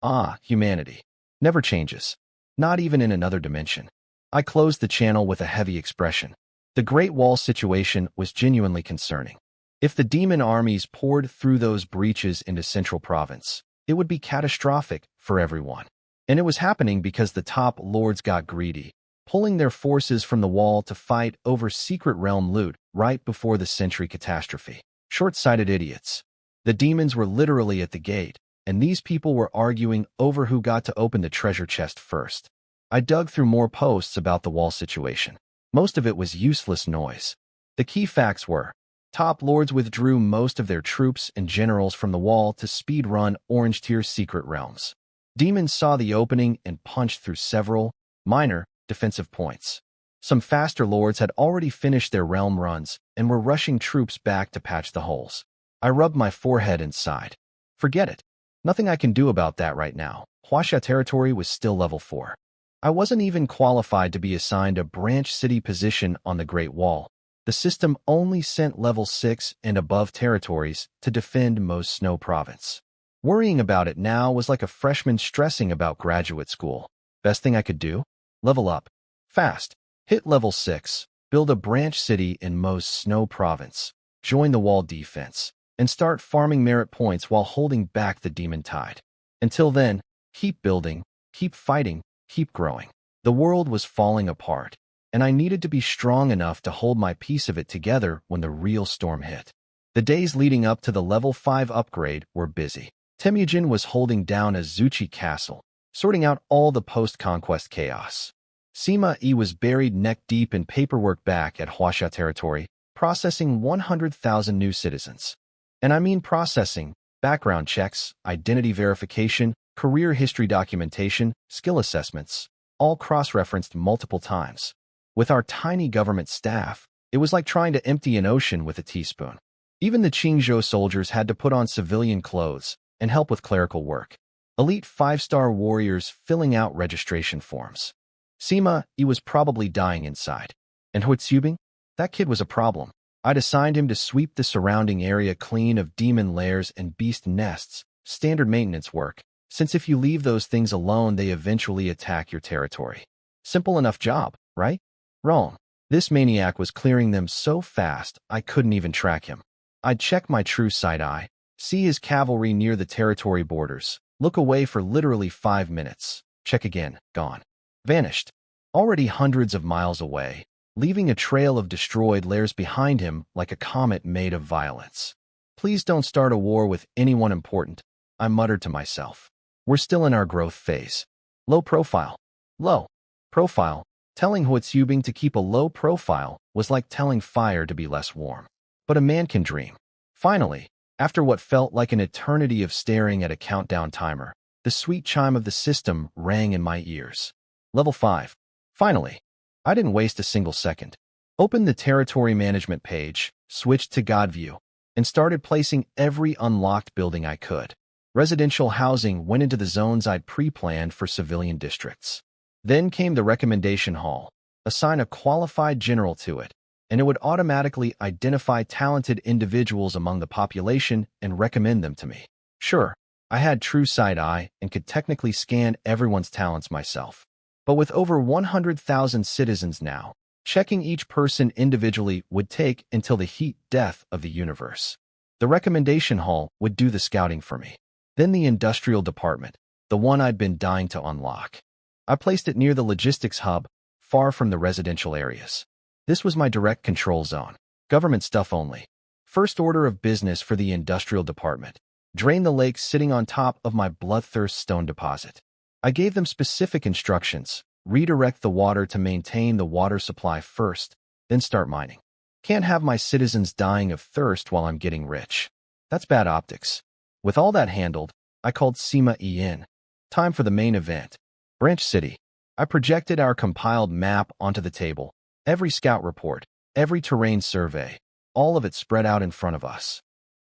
Ah, humanity. Never changes. Not even in another dimension. I closed the channel with a heavy expression. The Great Wall situation was genuinely concerning. If the demon armies poured through those breaches into Central Province, it would be catastrophic for everyone. And it was happening because the top lords got greedy, pulling their forces from the wall to fight over secret realm loot right before the century catastrophe. Short-sighted idiots. The demons were literally at the gate, and these people were arguing over who got to open the treasure chest first. I dug through more posts about the wall situation. Most of it was useless noise. The key facts were, top lords withdrew most of their troops and generals from the wall to speed-run Orange Tier secret realms. Demons saw the opening and punched through several, minor, defensive points. Some faster lords had already finished their realm runs and were rushing troops back to patch the holes. I rubbed my forehead and sighed. Forget it. Nothing I can do about that right now. Huasha territory was still level 4. I wasn't even qualified to be assigned a branch city position on the Great Wall. The system only sent level 6 and above territories to defend Mo's Snow Province. Worrying about it now was like a freshman stressing about graduate school. Best thing I could do? Level up. Fast. Hit level 6. Build a branch city in Mo's Snow Province. Join the wall defense. And start farming merit points while holding back the demon tide. Until then, keep building, keep fighting, keep growing. The world was falling apart, and I needed to be strong enough to hold my piece of it together when the real storm hit. The days leading up to the level 5 upgrade were busy. Temujin was holding down Azuchi Castle, sorting out all the post-conquest chaos. Sima E was buried neck-deep in paperwork back at Huasha territory, processing 100,000 new citizens. And I mean processing, background checks, identity verification, career history documentation, skill assessments, all cross-referenced multiple times. With our tiny government staff, it was like trying to empty an ocean with a teaspoon. Even the Qingzhou soldiers had to put on civilian clothes and help with clerical work. Elite 5-star warriors filling out registration forms. Sima E was probably dying inside. And Huitsubing? That kid was a problem. I'd assigned him to sweep the surrounding area clean of demon lairs and beast nests, standard maintenance work, since if you leave those things alone they eventually attack your territory. Simple enough job, right? Wrong. This maniac was clearing them so fast I couldn't even track him. I'd check my true side eye, see his cavalry near the territory borders, Look away for literally 5 minutes. Check again. Gone. Vanished. Already hundreds of miles away, leaving a trail of destroyed layers behind him like a comet made of violence. Please don't start a war with anyone important, I muttered to myself. We're still in our growth phase. Low profile. Low profile. Telling Huatsubing to keep a low profile was like telling fire to be less warm. But a man can dream. Finally, after what felt like an eternity of staring at a countdown timer, the sweet chime of the system rang in my ears. Level 5. Finally. I didn't waste a single second. Opened the territory management page, switched to God View, and started placing every unlocked building I could. Residential housing went into the zones I'd pre-planned for civilian districts. Then came the recommendation hall. Assign a qualified general to it, and it would automatically identify talented individuals among the population and recommend them to me. Sure, I had true side eye and could technically scan everyone's talents myself. But with over 100,000 citizens now, checking each person individually would take until the heat death of the universe. The recommendation hall would do the scouting for me. Then the industrial department, the one I'd been dying to unlock. I placed it near the logistics hub, far from the residential areas. This was my direct control zone. Government stuff only. First order of business for the industrial department. Drain the lake sitting on top of my bloodthirst stone deposit. I gave them specific instructions. Redirect the water to maintain the water supply first, then start mining. Can't have my citizens dying of thirst while I'm getting rich. That's bad optics. With all that handled, I called Sima in. Time for the main event. Branch City. I projected our compiled map onto the table. Every scout report, every terrain survey, all of it spread out in front of us.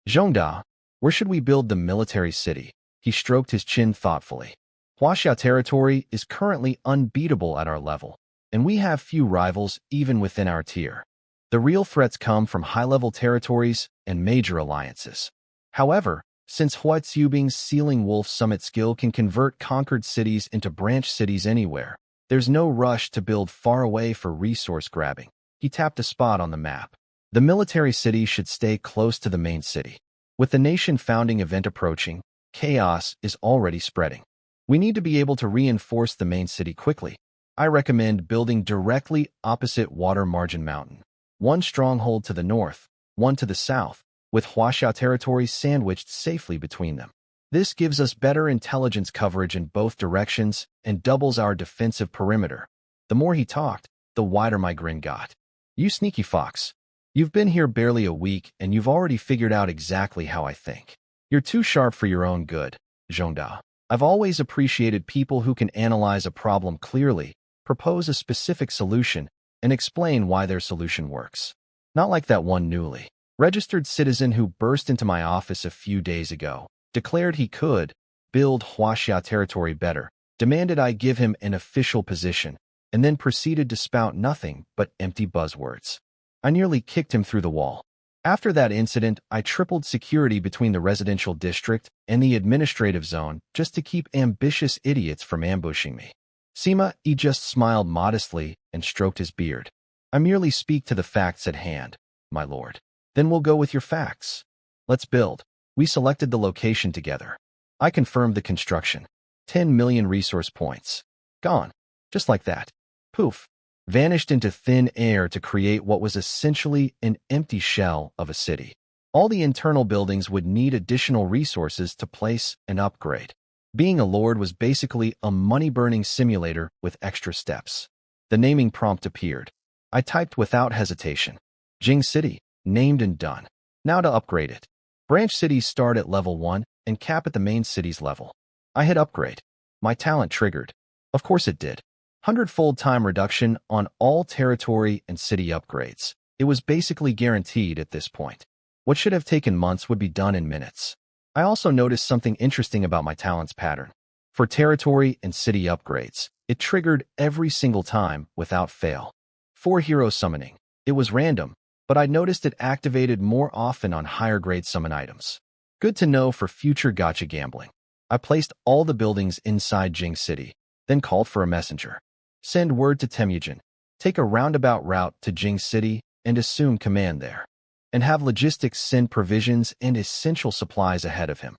Zhongda, where should we build the military city? He stroked his chin thoughtfully. Huaxiao territory is currently unbeatable at our level, and we have few rivals even within our tier. The real threats come from high-level territories and major alliances. However, since Huatsubing's Sealing Wolf Summit skill can convert conquered cities into branch cities anywhere, there's no rush to build far away for resource grabbing. He tapped a spot on the map. The military city should stay close to the main city. With the nation-founding event approaching, chaos is already spreading. We need to be able to reinforce the main city quickly. I recommend building directly opposite Water Margin Mountain. One stronghold to the north, one to the south, with Huaxiao territory sandwiched safely between them. This gives us better intelligence coverage in both directions and doubles our defensive perimeter. The more he talked, the wider my grin got. You sneaky fox. You've been here barely a week and you've already figured out exactly how I think. You're too sharp for your own good, Zhongda. I've always appreciated people who can analyze a problem clearly, propose a specific solution, and explain why their solution works. Not like that one newly registered citizen who burst into my office a few days ago, declared he could build Huaxia territory better, demanded I give him an official position, and then proceeded to spout nothing but empty buzzwords. I nearly kicked him through the wall. After that incident, I tripled security between the residential district and the administrative zone just to keep ambitious idiots from ambushing me. Sima just smiled modestly and stroked his beard. I merely speak to the facts at hand, my lord. Then we'll go with your facts. Let's build. We selected the location together. I confirmed the construction. 10 million resource points. Gone. Just like that. Poof. Vanished into thin air to create what was essentially an empty shell of a city. All the internal buildings would need additional resources to place and upgrade. Being a lord was basically a money-burning simulator with extra steps. The naming prompt appeared. I typed without hesitation. Jing City, named and done. Now to upgrade it. Branch cities start at level 1 and cap at the main city's level. I hit upgrade. My talent triggered. Of course it did. 100-fold time reduction on all territory and city upgrades. It was basically guaranteed at this point. What should have taken months would be done in minutes. I also noticed something interesting about my talents pattern. For territory and city upgrades, it triggered every single time without fail. For hero summoning, it was random, but I noticed it activated more often on higher grade summon items. Good to know for future gacha gambling. I placed all the buildings inside Jing City, then called for a messenger. Send word to Temujin. Take a roundabout route to Jing City and assume command there. And have logistics send provisions and essential supplies ahead of him.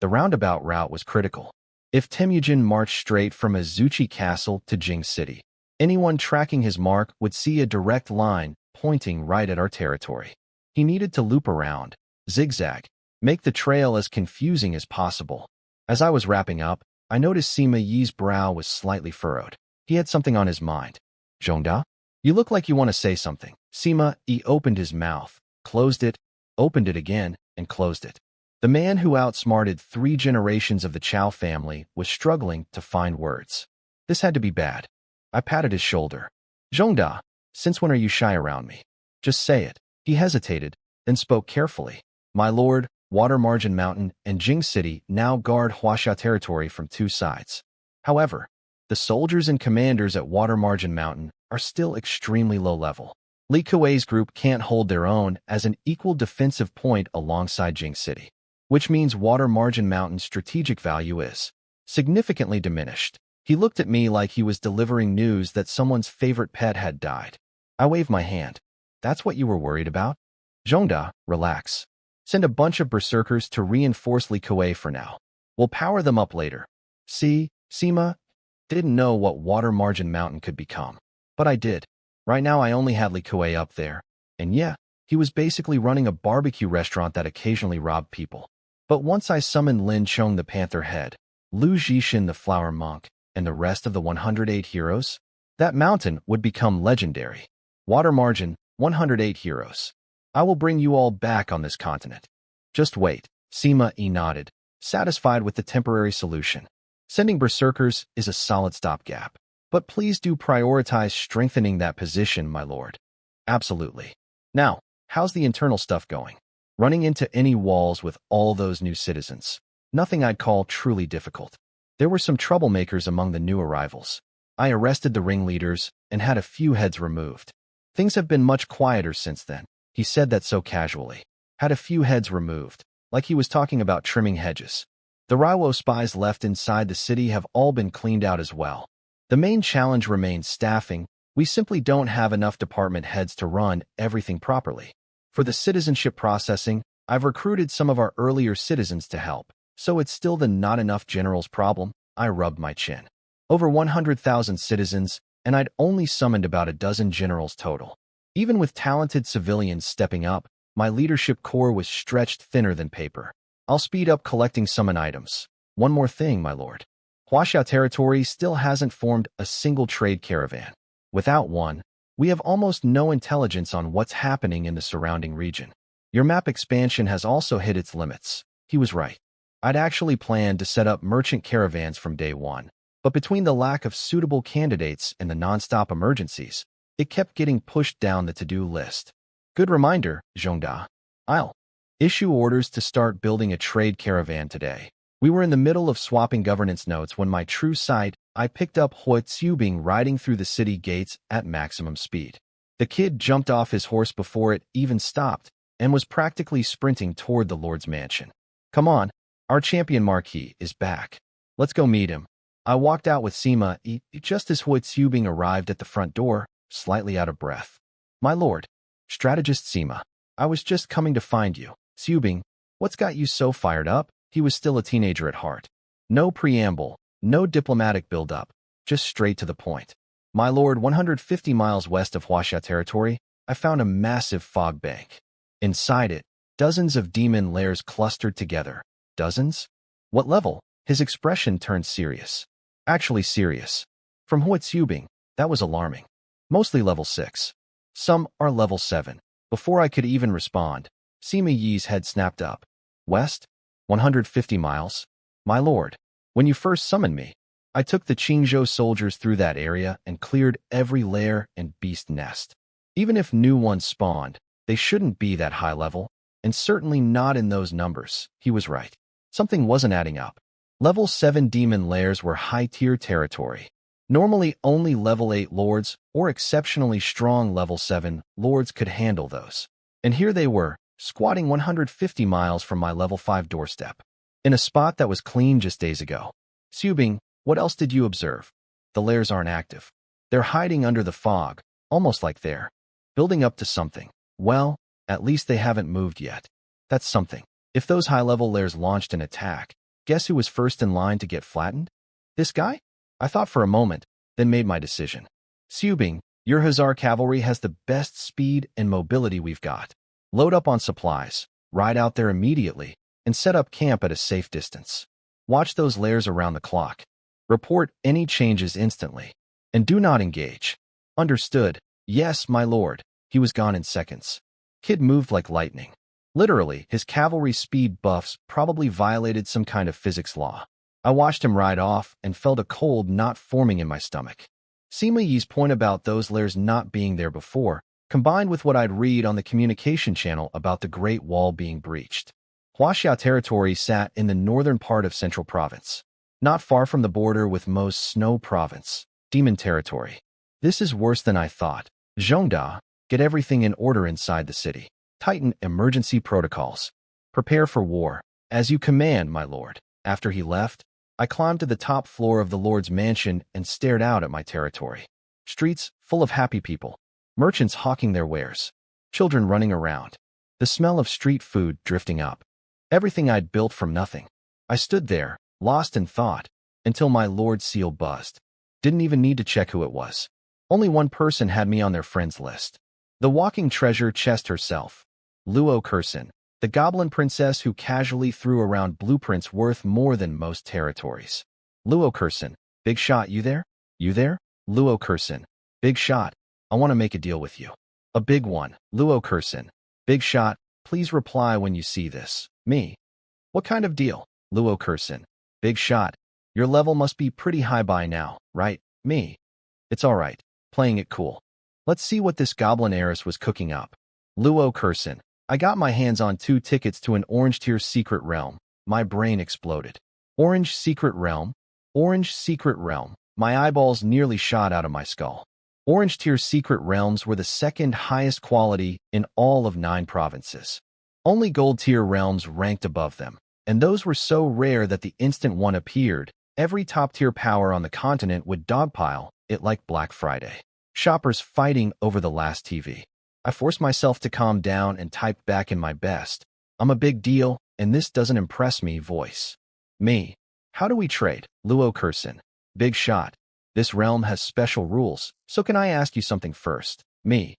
The roundabout route was critical. If Temujin marched straight from Azuchi Castle to Jing City, anyone tracking his mark would see a direct line pointing right at our territory. He needed to loop around, zigzag, make the trail as confusing as possible. As I was wrapping up, I noticed Sima Yi's brow was slightly furrowed. He had something on his mind. Zhongda? You look like you want to say something. Sima Yi opened his mouth, closed it, opened it again, and closed it. The man who outsmarted 3 generations of the Chow family was struggling to find words. This had to be bad. I patted his shoulder. Zhongda, since when are you shy around me? Just say it. He hesitated, then spoke carefully. My lord, Water Margin Mountain and Jing City now guard Huaxia territory from 2 sides. However, the soldiers and commanders at Water Margin Mountain are still extremely low level. Li Kuei's group can't hold their own as an equal defensive point alongside Jing City, which means Water Margin Mountain's strategic value is significantly diminished. He looked at me like he was delivering news that someone's favorite pet had died. I waved my hand. That's what you were worried about? Zhongda, relax. Send a bunch of berserkers to reinforce Li Kuei for now. We'll power them up later. See, Sima didn't know what Water Margin Mountain could become. But I did. Right now I only had Li Kuei up there. And yeah, he was basically running a barbecue restaurant that occasionally robbed people. But once I summoned Lin Chong the Panther Head, Lu Zhishin the Flower Monk, and the rest of the 108 heroes, that mountain would become legendary. Water Margin, 108 heroes. I will bring you all back on this continent. Just wait. Sima Yi nodded, satisfied with the temporary solution. Sending berserkers is a solid stopgap. But please do prioritize strengthening that position, my lord. Absolutely. Now, how's the internal stuff going? Running into any walls with all those new citizens? Nothing I'd call truly difficult. There were some troublemakers among the new arrivals. I arrested the ringleaders and had a few heads removed. Things have been much quieter since then. He said that so casually. Had a few heads removed, like he was talking about trimming hedges. The Raiwo spies left inside the city have all been cleaned out as well. The main challenge remains staffing. We simply don't have enough department heads to run everything properly. For the citizenship processing, I've recruited some of our earlier citizens to help, so it's still the not enough generals problem. I rubbed my chin. Over 100,000 citizens, and I'd only summoned about a dozen generals total. Even with talented civilians stepping up, my leadership corps was stretched thinner than paper. I'll speed up collecting summon items. One more thing, my lord. Huaxia territory still hasn't formed a single trade caravan. Without one, we have almost no intelligence on what's happening in the surrounding region. Your map expansion has also hit its limits. He was right. I'd actually planned to set up merchant caravans from day one, but between the lack of suitable candidates and the non-stop emergencies, it kept getting pushed down the to-do list. Good reminder, Zhongda. I'll issue orders to start building a trade caravan today. We were in the middle of swapping governance notes when my true sight, I picked up Hui Xiubing riding through the city gates at maximum speed. The kid jumped off his horse before it even stopped and was practically sprinting toward the Lord's mansion. Come on, our champion marquis is back. Let's go meet him. I walked out with Sima just as Hui Xiubing arrived at the front door, slightly out of breath. My lord, strategist Sima, I was just coming to find you. Xiubing, what's got you so fired up? He was still a teenager at heart. No preamble, no diplomatic build-up, just straight to the point. My lord, 150 miles west of Huaxia territory, I found a massive fog bank. Inside it, dozens of demon lairs clustered together. Dozens? What level? His expression turned serious. Actually serious. From Hui Xiubing, that was alarming. Mostly level 6. Some are level 7. Before I could even respond, Sima Yi's head snapped up. West? 150 miles? My lord, when you first summoned me, I took the Qingzhou soldiers through that area and cleared every lair and beast nest. Even if new ones spawned, they shouldn't be that high level, and certainly not in those numbers. He was right. Something wasn't adding up. Level 7 demon lairs were high-tier territory. Normally only level 8 lords or exceptionally strong level 7 lords could handle those. And here they were, squatting 150 miles from my level 5 doorstep, in a spot that was clean just days ago. Xiubing, what else did you observe? The lairs aren't active. They're hiding under the fog, almost like they're building up to something. Well, at least they haven't moved yet. That's something. If those high-level lairs launched an attack, Guess who was first in line to get flattened? This guy? I thought for a moment, then made my decision. Subing, your Hussar cavalry has the best speed and mobility we've got. Load up on supplies, ride out there immediately, and set up camp at a safe distance. Watch those lairs around the clock. Report any changes instantly. And do not engage. Understood. Yes, my lord. He was gone in seconds. Kid moved like lightning. Literally, his cavalry speed buffs probably violated some kind of physics law. I watched him ride off and felt a cold knot forming in my stomach. Sima Yi's point about those lairs not being there before, combined with what I'd read on the communication channel about the Great Wall being breached. Huaxia territory sat in the northern part of Central Province, not far from the border with Mo's Snow Province, Demon Territory. This is worse than I thought. Zhongda, get everything in order inside the city. Tighten emergency protocols. Prepare for war. As you command, my lord. After he left, I climbed to the top floor of the lord's mansion and stared out at my territory. Streets full of happy people. Merchants hawking their wares. Children running around. The smell of street food drifting up. Everything I'd built from nothing. I stood there, lost in thought, until my lord's seal buzzed. Didn't even need to check who it was. Only one person had me on their friends list. The walking treasure chest herself. Luo Kursin, the goblin princess who casually threw around blueprints worth more than most territories. Luo Kursin, big shot, you there? You there? Luo Kursin, big shot, I want to make a deal with you. A big one. Luo Kursin, big shot, please reply when you see this. Me. What kind of deal? Luo Kursin, big shot, your level must be pretty high by now, right? Me. It's alright, playing it cool. Let's see what this goblin heiress was cooking up. Luo Kursin, I got my hands on 2 tickets to an Orange Tier Secret Realm. My brain exploded. Orange Secret Realm? Orange Secret Realm. My eyeballs nearly shot out of my skull. Orange Tier Secret Realms were the second highest quality in all of 9 provinces. Only Gold Tier Realms ranked above them, and those were so rare that the instant one appeared, every top-tier power on the continent would dogpile it like Black Friday. Shoppers fighting over the last TV. I forced myself to calm down and typed back in my best. I'm a big deal, and this doesn't impress me voice. Me. How do we trade? Luo Kursin. Big shot. This realm has special rules, so can I ask you something first? Me.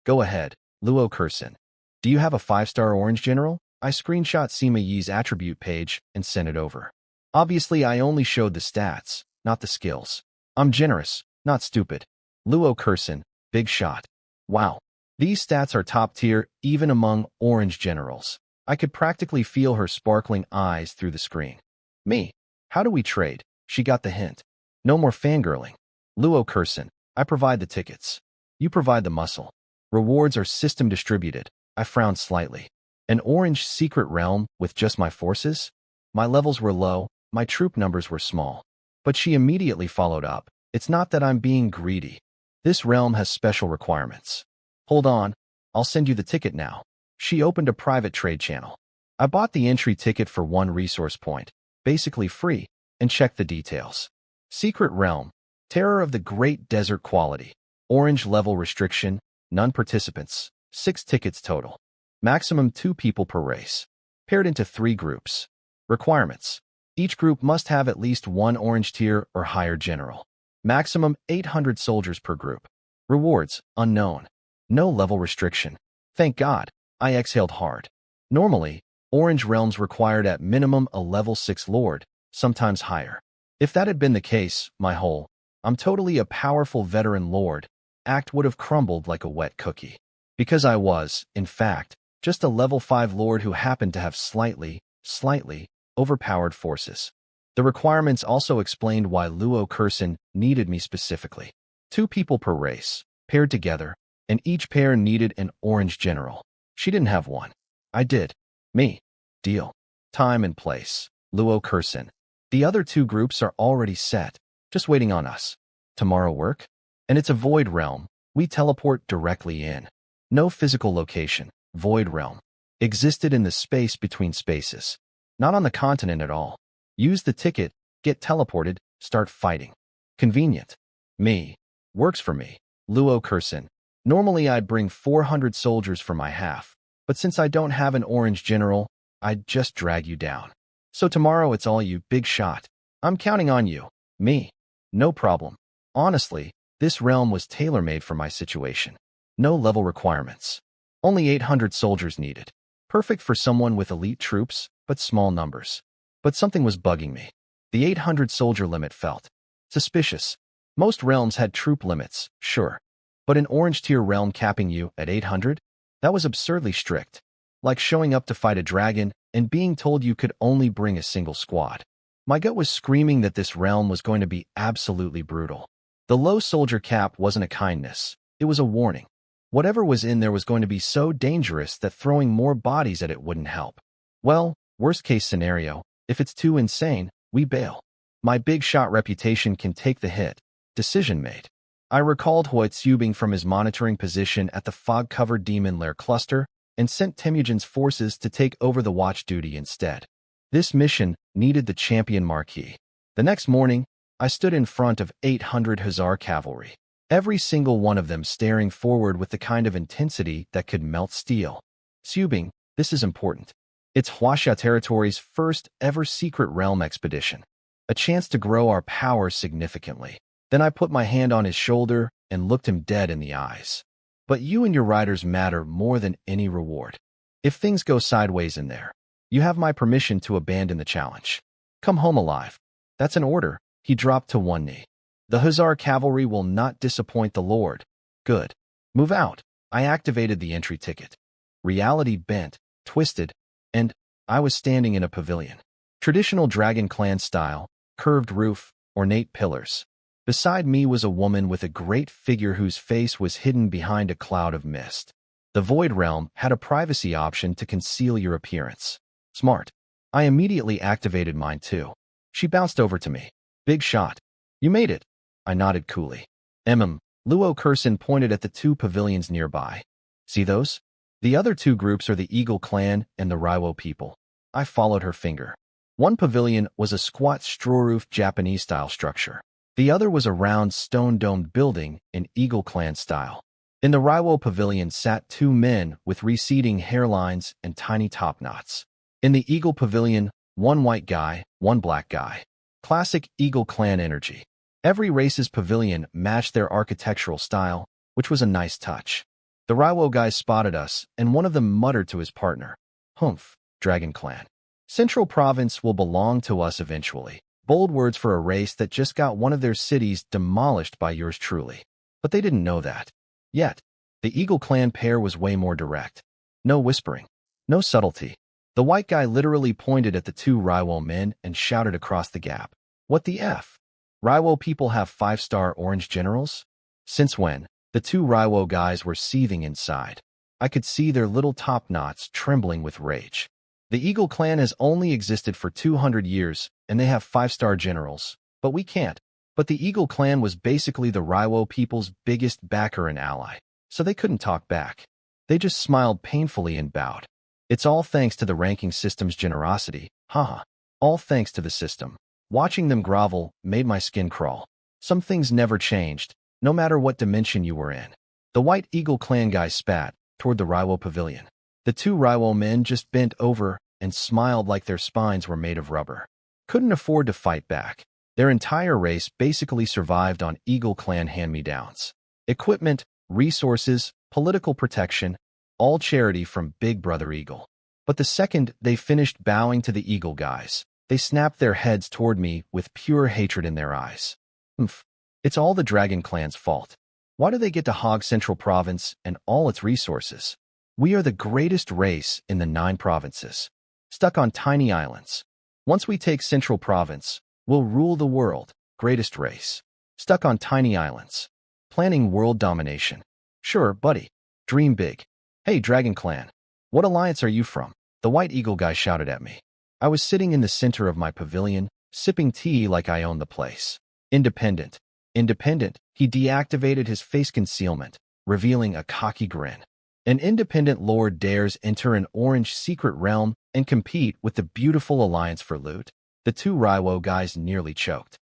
Go ahead. Luo Kursin. Do you have a 5-star orange general? I screenshot Sima Yi's attribute page and sent it over. Obviously, I only showed the stats, not the skills. I'm generous, not stupid. Luo Kursin. Big shot. Wow. These stats are top tier even among orange generals. I could practically feel her sparkling eyes through the screen. Me. How do we trade? She got the hint. No more fangirling. Luo Kursin. I provide the tickets. You provide the muscle. Rewards are system distributed. I frowned slightly. An orange secret realm with just my forces? My levels were low, my troop numbers were small. But she immediately followed up. It's not that I'm being greedy. This realm has special requirements. Hold on, I'll send you the ticket now. She opened a private trade channel. I bought the entry ticket for 1 resource point, basically free, and checked the details. Secret Realm, Terror of the Great Desert quality, orange level restriction, none participants, 6 tickets total. Maximum 2 people per race, paired into 3 groups. Requirements, each group must have at least 1 orange tier or higher general. Maximum 800 soldiers per group. Rewards, unknown. No level restriction. Thank God, I exhaled hard. Normally, Orange Realms required at minimum a level 6 lord, sometimes higher. If that had been the case, I'm totally a powerful veteran lord, act would have crumbled like a wet cookie. Because I was, in fact, just a level 5 lord who happened to have slightly overpowered forces. The requirements also explained why Luo Kursin needed me specifically. 2 people per race, paired together, and each pair needed an orange general. She didn't have one. I did. Me. Deal. Time and place. Luo Kursin. The other 2 groups are already set, just waiting on us. Tomorrow work? And it's a void realm. We teleport directly in. No physical location. Void realm. Existed in the space between spaces. Not on the continent at all. Use the ticket, get teleported, start fighting. Convenient. Me. Works for me. Luo Kursin. Normally I'd bring 400 soldiers for my half, but since I don't have an orange general, I'd just drag you down. So tomorrow it's all you, big shot. I'm counting on you. Me. No problem. Honestly, this realm was tailor-made for my situation. No level requirements. Only 800 soldiers needed. Perfect for someone with elite troops, but small numbers. But something was bugging me. The 800 soldier limit felt suspicious. Most realms had troop limits, sure. But an orange tier realm capping you at 800? That was absurdly strict. Like showing up to fight a dragon and being told you could only bring a single squad. My gut was screaming that this realm was going to be absolutely brutal. The low soldier cap wasn't a kindness. It was a warning. Whatever was in there was going to be so dangerous that throwing more bodies at it wouldn't help. Well, worst case scenario, if it's too insane, we bail. My big shot reputation can take the hit. Decision made. I recalled Huitzubing from his monitoring position at the fog-covered demon lair cluster and sent Temujin's forces to take over the watch duty instead. This mission needed the champion marquee. The next morning, I stood in front of 800 Hussar cavalry. Every single one of them staring forward with the kind of intensity that could melt steel. Subing, this is important. It's Huaxia territory's first ever secret realm expedition. A chance to grow our power significantly. Then I put my hand on his shoulder and looked him dead in the eyes. But you and your riders matter more than any reward. If things go sideways in there, you have my permission to abandon the challenge. Come home alive. That's an order. He dropped to one knee. The Hussar cavalry will not disappoint the Lord. Good. Move out. I activated the entry ticket. Reality bent, twisted, and I was standing in a pavilion. Traditional Dragon Clan style, curved roof, ornate pillars. Beside me was a woman with a great figure whose face was hidden behind a cloud of mist. The Void Realm had a privacy option to conceal your appearance. Smart. I immediately activated mine too. She bounced over to me. Big shot. You made it. I nodded coolly. Luo Kursin pointed at the two pavilions nearby. See those? The other two groups are the Eagle Clan and the Raiwo people. I followed her finger. One pavilion was a squat straw-roof Japanese-style structure. The other was a round stone-domed building in Eagle Clan style. In the Raiwo pavilion sat two men with receding hairlines and tiny top knots. In the Eagle pavilion, one white guy, one black guy. Classic Eagle Clan energy. Every race's pavilion matched their architectural style, which was a nice touch. The Raiwo guys spotted us, and one of them muttered to his partner, "Humph, Dragon Clan. Central Province will belong to us eventually." Bold words for a race that just got one of their cities demolished by yours truly. But they didn't know that. Yet, the Eagle Clan pair was way more direct. No whispering. No subtlety. The white guy literally pointed at the two Raiwo men and shouted across the gap. What the F? Raiwo people have 5-star orange generals? Since when? The two Raiwo guys were seething inside. I could see their little top knots trembling with rage. The Eagle Clan has only existed for 200 years, and they have 5-star generals. But we can't. But the Eagle Clan was basically the Raiwo people's biggest backer and ally, so they couldn't talk back. They just smiled painfully and bowed. It's all thanks to the ranking system's generosity, haha. All thanks to the system. Watching them grovel made my skin crawl. Some things never changed, no matter what dimension you were in. The White Eagle Clan guy spat toward the Raiwo pavilion. The two Raiwo men just bent over and smiled like their spines were made of rubber. Couldn't afford to fight back. Their entire race basically survived on Eagle Clan hand-me-downs. Equipment, resources, political protection, all charity from Big Brother Eagle. But the second they finished bowing to the Eagle guys, they snapped their heads toward me with pure hatred in their eyes. It's all the Dragon Clan's fault. Why do they get to hog Central Province and all its resources? We are the greatest race in the 9 provinces, stuck on tiny islands. Once we take Central Province, we'll rule the world, greatest race. Stuck on tiny islands. Planning world domination. Sure, buddy. Dream big. Hey, Dragon Clan. What alliance are you from? The White Eagle guy shouted at me. I was sitting in the center of my pavilion, sipping tea like I owned the place. Independent. Independent. He deactivated his face concealment, revealing a cocky grin. An independent lord dares enter an orange secret realm and compete with the Beautiful Alliance for loot. The two Raiwo guys nearly choked.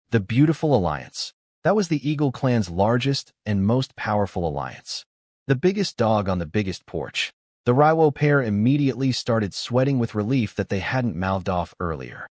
The Beautiful Alliance. That was the Eagle Clan's largest and most powerful alliance. The biggest dog on the biggest porch. The Raiwo pair immediately started sweating with relief that they hadn't mouthed off earlier.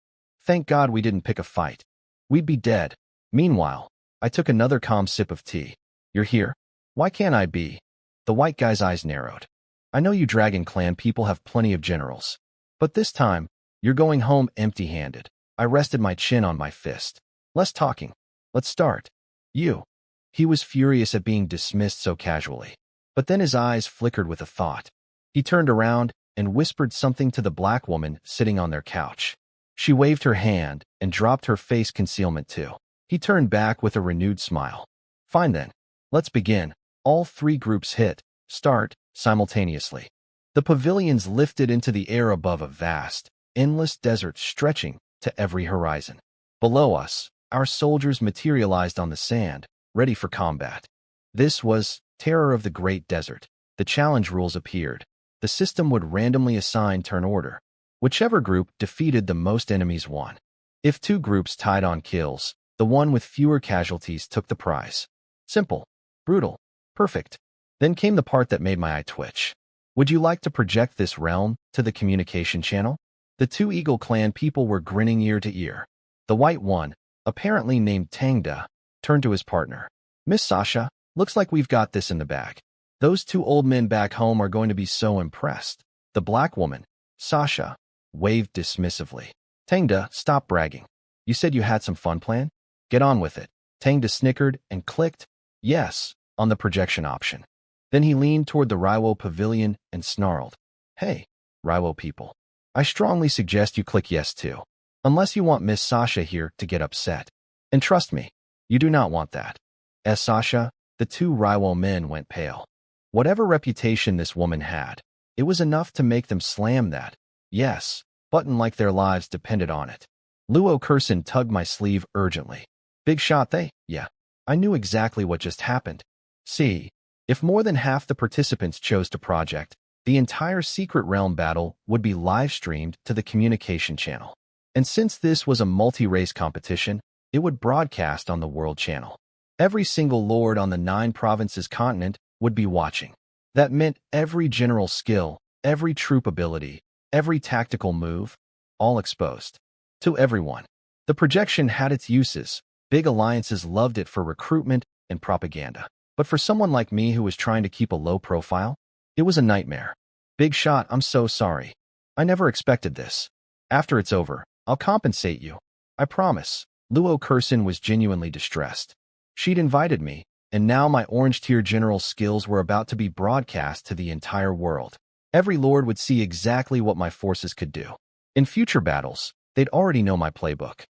Thank God we didn't pick a fight. We'd be dead. Meanwhile, I took another calm sip of tea. You're here? Why can't I be? The white guy's eyes narrowed. I know you Dragon Clan people have plenty of generals. But this time, you're going home empty-handed. I rested my chin on my fist. Less talking. Let's start. You. He was furious at being dismissed so casually. But then his eyes flickered with a thought. He turned around and whispered something to the black woman sitting on their couch. She waved her hand and dropped her face concealment too. He turned back with a renewed smile. Fine then. Let's begin. All three groups hit start simultaneously. The pavilions lifted into the air above a vast, endless desert stretching to every horizon. Below us, our soldiers materialized on the sand, ready for combat. This was Terror of the Great Desert. The challenge rules appeared. The system would randomly assign turn order. Whichever group defeated the most enemies won. If two groups tied on kills, the one with fewer casualties took the prize. Simple, brutal, perfect. Then came the part that made my eye twitch. Would you like to project this realm to the communication channel? The two Eagle Clan people were grinning ear to ear. The white one, apparently named Tangda, turned to his partner. Miss Sasha, looks like we've got this in the bag. Those two old men back home are going to be so impressed. The black woman, Sasha, waved dismissively. Tangda, stop bragging. You said you had some fun planned? Get on with it. Tangda snickered and clicked yes on the projection option. Then he leaned toward the Raiwo pavilion and snarled. Hey, Raiwo people. I strongly suggest you click yes too. Unless you want Miss Sasha here to get upset. And trust me, you do not want that. As Sasha, the two Raiwo men went pale. Whatever reputation this woman had, it was enough to make them slam that yes button like their lives depended on it. Luo Kursin tugged my sleeve urgently. Big shot they? Yeah. I knew exactly what just happened. See, if more than half the participants chose to project, the entire Secret Realm battle would be live-streamed to the communication channel. And since this was a multi-race competition, it would broadcast on the World Channel. Every single lord on the 9 provinces continent would be watching. That meant every general skill, every troop ability, every tactical move, all exposed. To everyone. The projection had its uses. Big alliances loved it for recruitment and propaganda. But for someone like me who was trying to keep a low profile, it was a nightmare. Big shot, I'm so sorry. I never expected this. After it's over, I'll compensate you. I promise. Luo Kursin was genuinely distressed. She'd invited me, and now my orange tier general skills were about to be broadcast to the entire world. Every lord would see exactly what my forces could do. In future battles, they'd already know my playbook.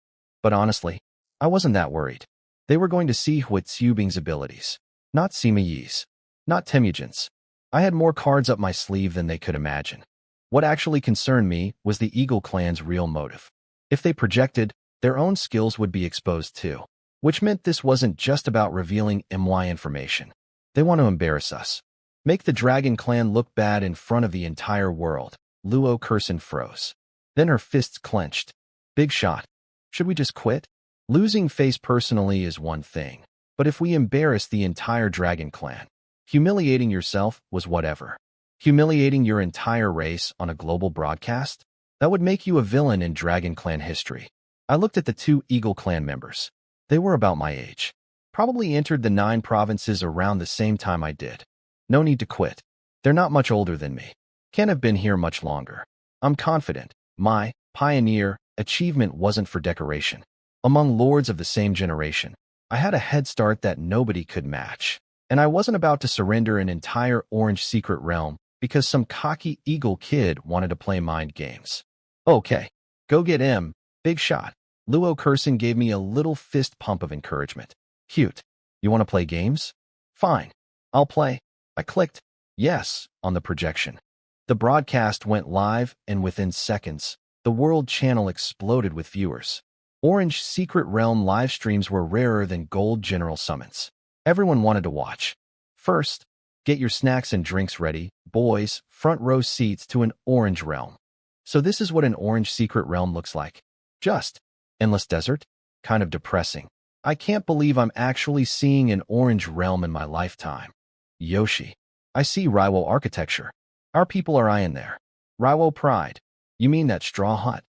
But honestly, I wasn't that worried. They were going to see Hui Xiubing's abilities, not Sima Yi's, not Temujin's. I had more cards up my sleeve than they could imagine. What actually concerned me was the Eagle Clan's real motive. If they projected, their own skills would be exposed too, which meant this wasn't just about revealing MY information. They want to embarrass us. Make the Dragon Clan look bad in front of the entire world. Luo Kursin froze. Then her fists clenched. Big shot. Should we just quit? Losing face personally is one thing, but if we embarrass the entire Dragon Clan, humiliating yourself was whatever. Humiliating your entire race on a global broadcast? That would make you a villain in Dragon Clan history. I looked at the two Eagle Clan members. They were about my age. Probably entered the 9 provinces around the same time I did. No need to quit. They're not much older than me. Can't have been here much longer. I'm confident. My pioneer achievement wasn't for decoration. Among lords of the same generation, I had a head start that nobody could match. And I wasn't about to surrender an entire orange secret realm because some cocky eagle kid wanted to play mind games. Okay, go get him. Big shot. Luo Kursin gave me a little fist pump of encouragement. Cute. You want to play games? Fine. I'll play. I clicked yes on the projection. The broadcast went live, and within seconds, the World Channel exploded with viewers. Orange Secret Realm live streams were rarer than gold general summons. Everyone wanted to watch. First, get your snacks and drinks ready, boys, front row seats to an orange realm. So this is what an orange secret realm looks like. Just endless desert? Kind of depressing. I can't believe I'm actually seeing an orange realm in my lifetime. Yoshi. I see Raiwo architecture. Our people are in there. Raiwo pride. You mean that straw hut?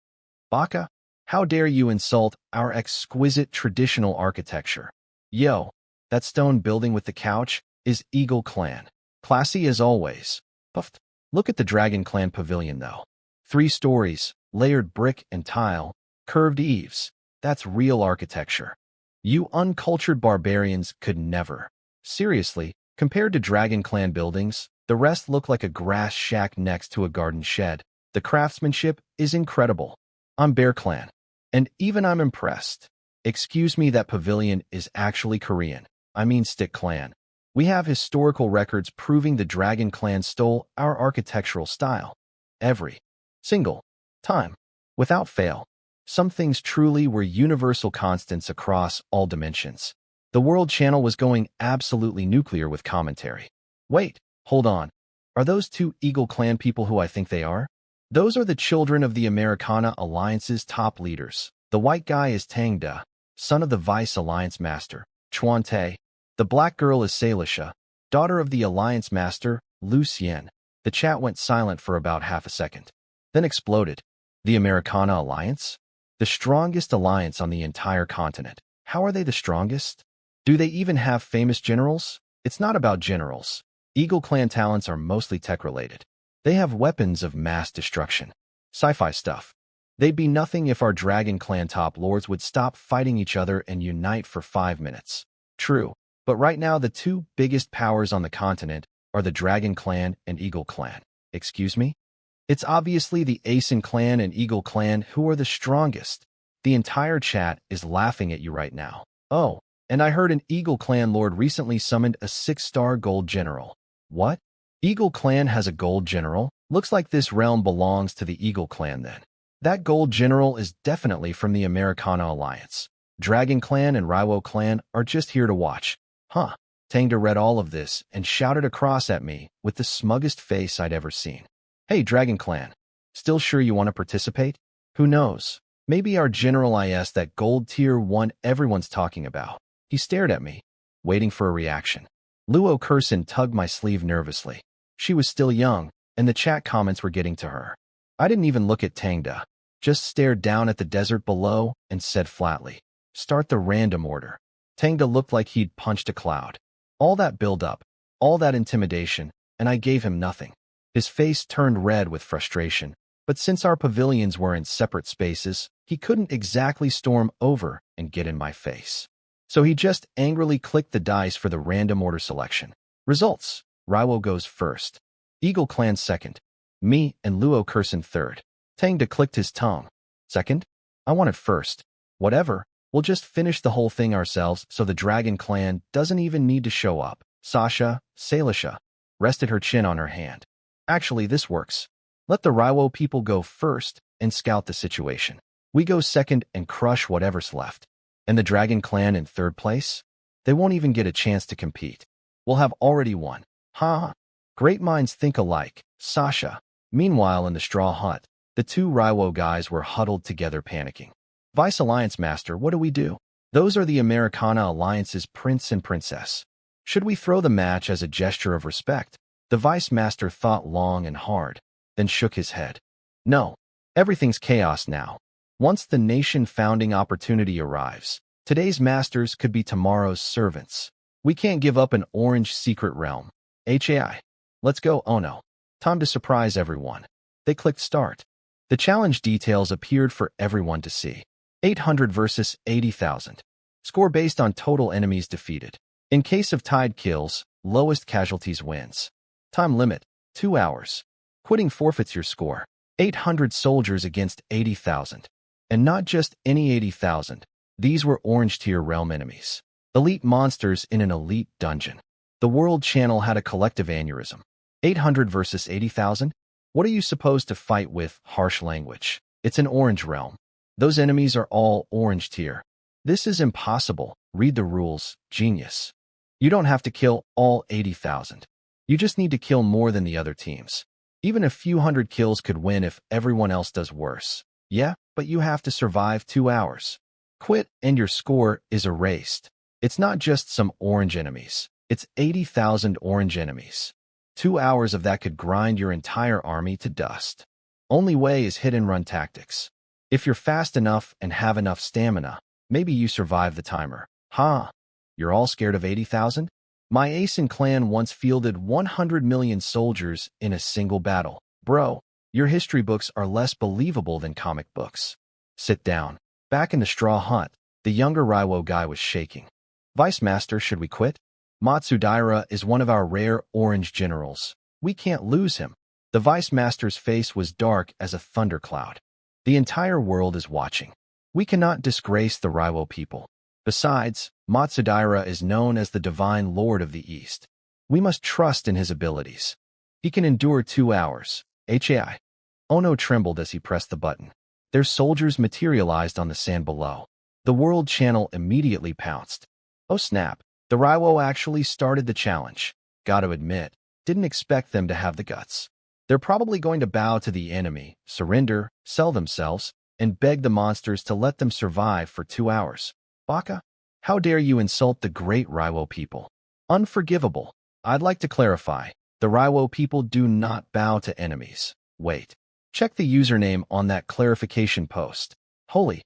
Baka? How dare you insult our exquisite traditional architecture? Yo, that stone building with the couch is Eagle Clan. Classy as always. Puffed. Look at the Dragon Clan pavilion, though. 3 stories, layered brick and tile, curved eaves. That's real architecture. You uncultured barbarians could never. Seriously, compared to Dragon Clan buildings, the rest look like a grass shack next to a garden shed. The craftsmanship is incredible. I'm Bear Clan. And even I'm impressed. Excuse me, that pavilion is actually Korean. I mean Stick Clan. We have historical records proving the Dragon Clan stole our architectural style. Every single time. Without fail. Some things truly were universal constants across all dimensions. The World Channel was going absolutely nuclear with commentary. Wait, hold on. Are those 2 Eagle Clan people who I think they are? Those are the children of the Americana Alliance's top leaders. The white guy is Tang Da, son of the Vice Alliance Master, Chuan Te. The black girl is Salisha, daughter of the Alliance Master, Lu Xian. The chat went silent for about half a second, then exploded. The Americana Alliance? The strongest alliance on the entire continent. How are they the strongest? Do they even have famous generals? It's not about generals. Eagle Clan talents are mostly tech-related. They have weapons of mass destruction. Sci-fi stuff. They'd be nothing if our Dragon Clan top lords would stop fighting each other and unite for 5 minutes. True, but right now the 2 biggest powers on the continent are the Dragon Clan and Eagle Clan. Excuse me? It's obviously the Asen Clan and Eagle Clan who are the strongest. The entire chat is laughing at you right now. Oh, and I heard an Eagle Clan lord recently summoned a 6-star gold general. What? Eagle Clan has a gold general? Looks like this realm belongs to the Eagle Clan then. That gold general is definitely from the Americana Alliance. Dragon Clan and Raiwo Clan are just here to watch. Huh. Tangda read all of this and shouted across at me with the smuggest face I'd ever seen. Hey, Dragon Clan. Still sure you want to participate? Who knows? Maybe our General is that gold tier 1 everyone's talking about. He stared at me, waiting for a reaction. Luo Kursin tugged my sleeve nervously. She was still young, and the chat comments were getting to her. I didn't even look at Tangda, just stared down at the desert below and said flatly, "Start the random order." Tangda looked like he'd punched a cloud. All that build-up, all that intimidation, and I gave him nothing. His face turned red with frustration, but since our pavilions were in separate spaces, he couldn't exactly storm over and get in my face. So he just angrily clicked the dice for the random order selection. Results. Raiwo goes first. Eagle Clan second. Me and Luo Kursin third. Tangda clicked his tongue. Second? I want it first. Whatever. We'll just finish the whole thing ourselves so the Dragon Clan doesn't even need to show up. Salisha, rested her chin on her hand. Actually, this works. Let the Raiwo people go first and scout the situation. We go second and crush whatever's left. And the Dragon Clan in third place? They won't even get a chance to compete. We'll have already won. Ha! Great minds think alike, Sasha. Meanwhile, in the straw hut, the 2 Raiwo guys were huddled together panicking. Vice Alliance Master, what do we do? Those are the Americana Alliance's prince and princess. Should we throw the match as a gesture of respect? The Vice Master thought long and hard, then shook his head. No, everything's chaos now. Once the nation-founding opportunity arrives, today's masters could be tomorrow's servants. We can't give up an orange secret realm. HAI. Let's go, oh no. Time to surprise everyone. They clicked start. The challenge details appeared for everyone to see. 800 versus 80,000. Score based on total enemies defeated. In case of tied kills, lowest casualties wins. Time limit, 2 hours. Quitting forfeits your score. 800 soldiers against 80,000. And not just any 80,000. These were orange tier realm enemies. Elite monsters in an elite dungeon. The World Channel had a collective aneurysm. 800 versus 80,000? What are you supposed to fight with? Harsh language. It's an orange realm. Those enemies are all orange tier. This is impossible. Read the rules. Genius. You don't have to kill all 80,000. You just need to kill more than the other teams. Even a few hundred kills could win if everyone else does worse. Yeah, but you have to survive 2 hours. Quit and your score is erased. It's not just some orange enemies. It's 80,000 orange enemies. 2 hours of that could grind your entire army to dust. Only way is hit-and-run tactics. If you're fast enough and have enough stamina, maybe you survive the timer. Huh? You're all scared of 80,000? My Asen clan once fielded 100 million soldiers in a single battle. Bro, your history books are less believable than comic books. Sit down. Back in the straw hut, the younger Raiwo guy was shaking. Vice Master, should we quit? Matsudaira is one of our rare orange generals. We can't lose him. The Vice Master's face was dark as a thundercloud. The entire world is watching. We cannot disgrace the Raiwo people. Besides, Matsudaira is known as the Divine Lord of the East. We must trust in his abilities. He can endure 2 hours. HAI. Ono trembled as he pressed the button. Their soldiers materialized on the sand below. The World Channel immediately pounced. Oh snap, the Raiwo actually started the challenge. Gotta admit, didn't expect them to have the guts. They're probably going to bow to the enemy, surrender, sell themselves, and beg the monsters to let them survive for 2 hours. Baka, how dare you insult the great Raiwo people? Unforgivable. I'd like to clarify, the Raiwo people do not bow to enemies. Wait. Check the username on that clarification post. Holy.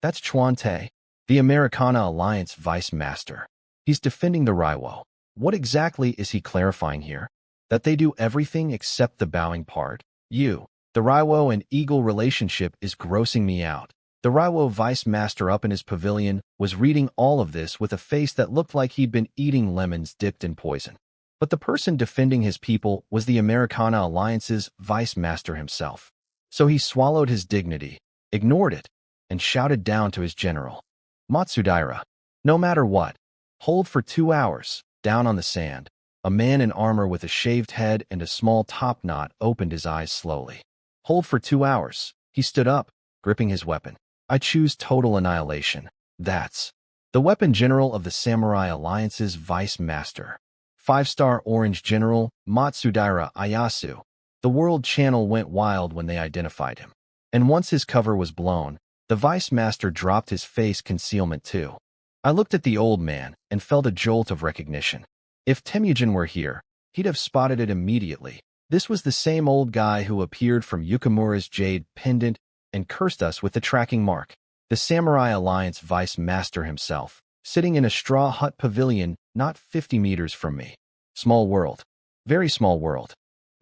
That's Chuan Te, the Americana Alliance Vice Master. He's defending the Raiwo. What exactly is he clarifying here? That they do everything except the bowing part? The Raiwo and Eagle relationship is grossing me out. The Raiwo Vice Master up in his pavilion was reading all of this with a face that looked like he'd been eating lemons dipped in poison. But the person defending his people was the Americana Alliance's Vice Master himself. So he swallowed his dignity, ignored it, and shouted down to his general. Matsudaira, no matter what, hold for 2 hours, down on the sand. A man in armor with a shaved head and a small top knot opened his eyes slowly. Hold for 2 hours. He stood up, gripping his weapon. I choose total annihilation. That's the weapon general of the Samurai Alliance's Vice Master. 5-star Orange General Matsudaira Ayasu. The World Channel went wild when they identified him. And once his cover was blown, the Vice Master dropped his face concealment too. I looked at the old man and felt a jolt of recognition. If Temujin were here, he'd have spotted it immediately. This was the same old guy who appeared from Yukimura's jade pendant and cursed us with the tracking mark. The Samurai Alliance Vice Master himself, sitting in a straw hut pavilion not 50 meters from me. Small world. Very small world.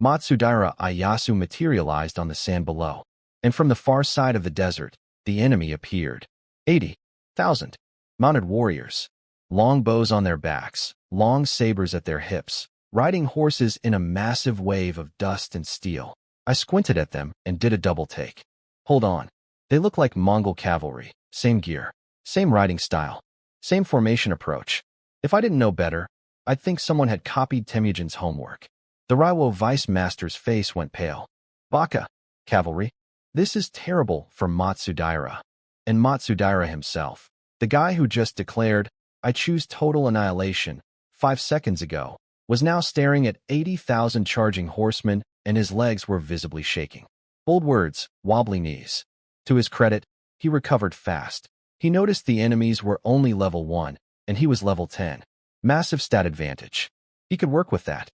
Matsudaira Ayasu materialized on the sand below. And from the far side of the desert, the enemy appeared. 80,000 mounted warriors. Long bows on their backs, long sabers at their hips, riding horses in a massive wave of dust and steel. I squinted at them and did a double take. Hold on. They look like Mongol cavalry. Same gear. Same riding style. Same formation approach. If I didn't know better, I'd think someone had copied Temujin's homework. The Raiwo Vice Master's face went pale. Baka, cavalry. This is terrible for Matsudaira. And Matsudaira himself, the guy who just declared, I choose total annihilation, 5 seconds ago, was now staring at 80,000 charging horsemen, and his legs were visibly shaking. Bold words, wobbly knees. To his credit, he recovered fast. He noticed the enemies were only level 1, and he was level 10. Massive stat advantage. He could work with that.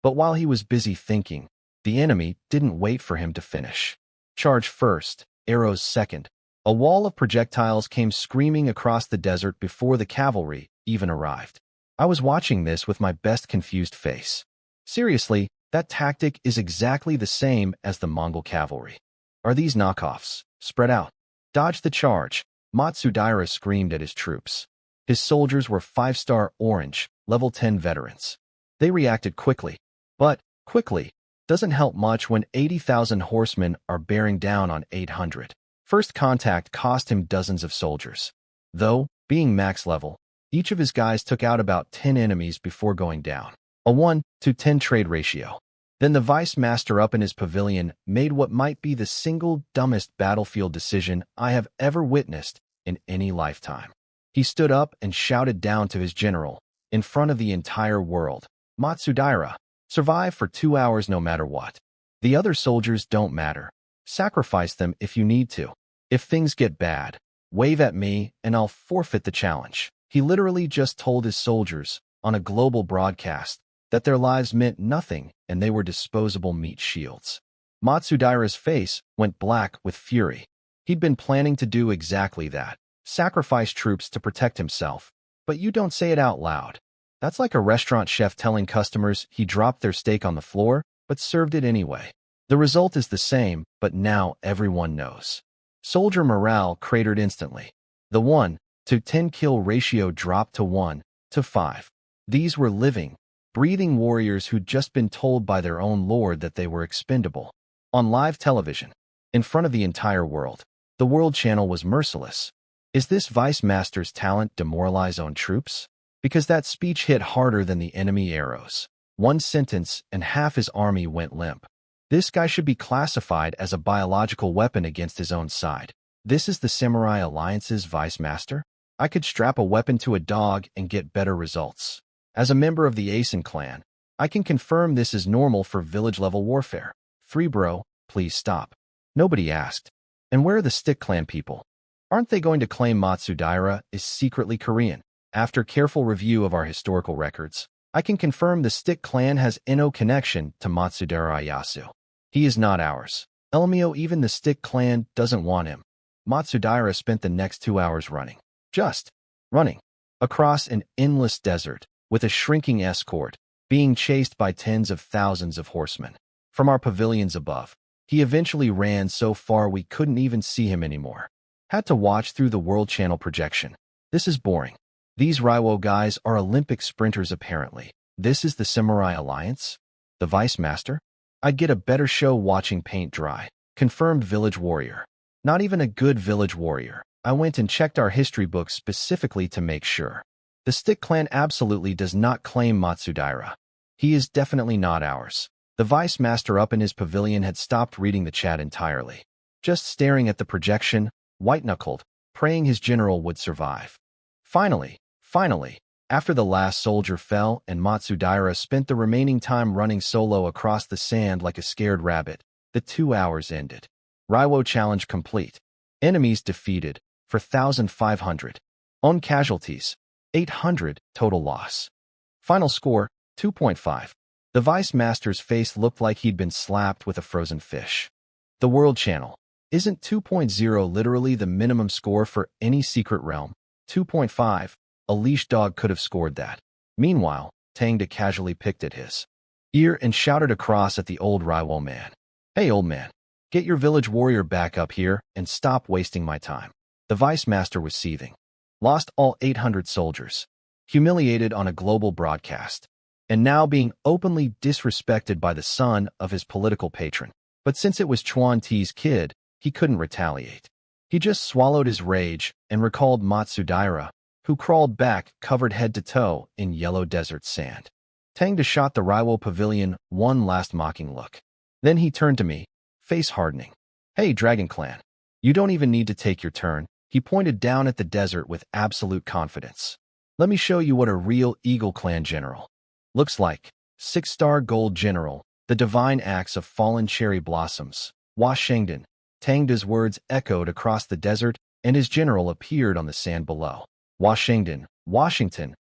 But while he was busy thinking, the enemy didn't wait for him to finish. Charge first, arrows second. A wall of projectiles came screaming across the desert before the cavalry even arrived. I was watching this with my best confused face. Seriously, that tactic is exactly the same as the Mongol cavalry. Are these knockoffs? Spread out. Dodge the charge. Matsudaira screamed at his troops. His soldiers were 5-star orange, level 10 veterans. They reacted quickly. But, quickly, doesn't help much when 80,000 horsemen are bearing down on 800. First contact cost him dozens of soldiers. Though, being max level, each of his guys took out about 10 enemies before going down. A 1-to-10 trade ratio. Then the Vice Master up in his pavilion made what might be the single dumbest battlefield decision I have ever witnessed in any lifetime. He stood up and shouted down to his general, in front of the entire world, Matsudaira, survive for 2 hours no matter what. The other soldiers don't matter. Sacrifice them if you need to. If things get bad, wave at me and I'll forfeit the challenge. He literally just told his soldiers, on a global broadcast, that their lives meant nothing and they were disposable meat shields. Matsudaira's face went black with fury. He'd been planning to do exactly that, sacrifice troops to protect himself. But you don't say it out loud. That's like a restaurant chef telling customers he dropped their steak on the floor, but served it anyway. The result is the same, but now everyone knows. Soldier morale cratered instantly. The 1-to-10 kill ratio dropped to 1-to-5. These were living, breathing warriors who'd just been told by their own lord that they were expendable. On live television, in front of the entire world, the World Channel was merciless. Is this Vice Master's talent demoralize own troops? Because that speech hit harder than the enemy arrows. One sentence and half his army went limp. This guy should be classified as a biological weapon against his own side. This is the Samurai Alliance's Vice Master? I could strap a weapon to a dog and get better results. As a member of the Asen clan, I can confirm this is normal for village-level warfare. 3 bro, please stop. Nobody asked. And where are the Stick Clan people? Aren't they going to claim Matsudaira is secretly Korean? After careful review of our historical records, I can confirm the Stick Clan has no connection to Matsudaira Ieyasu. He is not ours. Elmio, even the Stick Clan doesn't want him. Matsudaira spent the next 2 hours running. Just running. Across an endless desert, with a shrinking escort, being chased by tens of thousands of horsemen. From our pavilions above, he eventually ran so far we couldn't even see him anymore. Had to watch through the World Channel projection. This is boring. These Raiwo guys are Olympic sprinters apparently. This is the Samurai Alliance? The Vice Master? I'd get a better show watching paint dry. Confirmed village warrior. Not even a good village warrior. I went and checked our history books specifically to make sure. The Stick Clan absolutely does not claim Matsudaira. He is definitely not ours. The Vice Master up in his pavilion had stopped reading the chat entirely. Just staring at the projection, white-knuckled, praying his general would survive. Finally, after the last soldier fell and Matsudaira spent the remaining time running solo across the sand like a scared rabbit, the 2 hours ended. Raiwo challenge complete. Enemies defeated, 4,500. Own casualties, 800, total loss. Final score, 2.5. The Vice Master's face looked like he'd been slapped with a frozen fish. The World Channel. Isn't 2.0 literally the minimum score for any secret realm? 2.5. A leash dog could have scored that. Meanwhile, Tangda casually picked at his ear and shouted across at the old Raiwo man. Hey, old man, get your village warrior back up here and stop wasting my time. The Vice Master was seething. Lost all 800 soldiers. Humiliated on a global broadcast. And now being openly disrespected by the son of his political patron. But since it was Chuan Ti's kid, he couldn't retaliate. He just swallowed his rage and recalled Matsudaira, who crawled back covered head to toe in yellow desert sand. Tangda shot the Raiwo pavilion one last mocking look. Then he turned to me, face hardening. Hey, Dragon Clan. You don't even need to take your turn. He pointed down at the desert with absolute confidence. Let me show you what a real Eagle Clan general looks like. 6-star gold general, the divine axe of fallen cherry blossoms. Washington. Tangda's words echoed across the desert, and his general appeared on the sand below. Washington,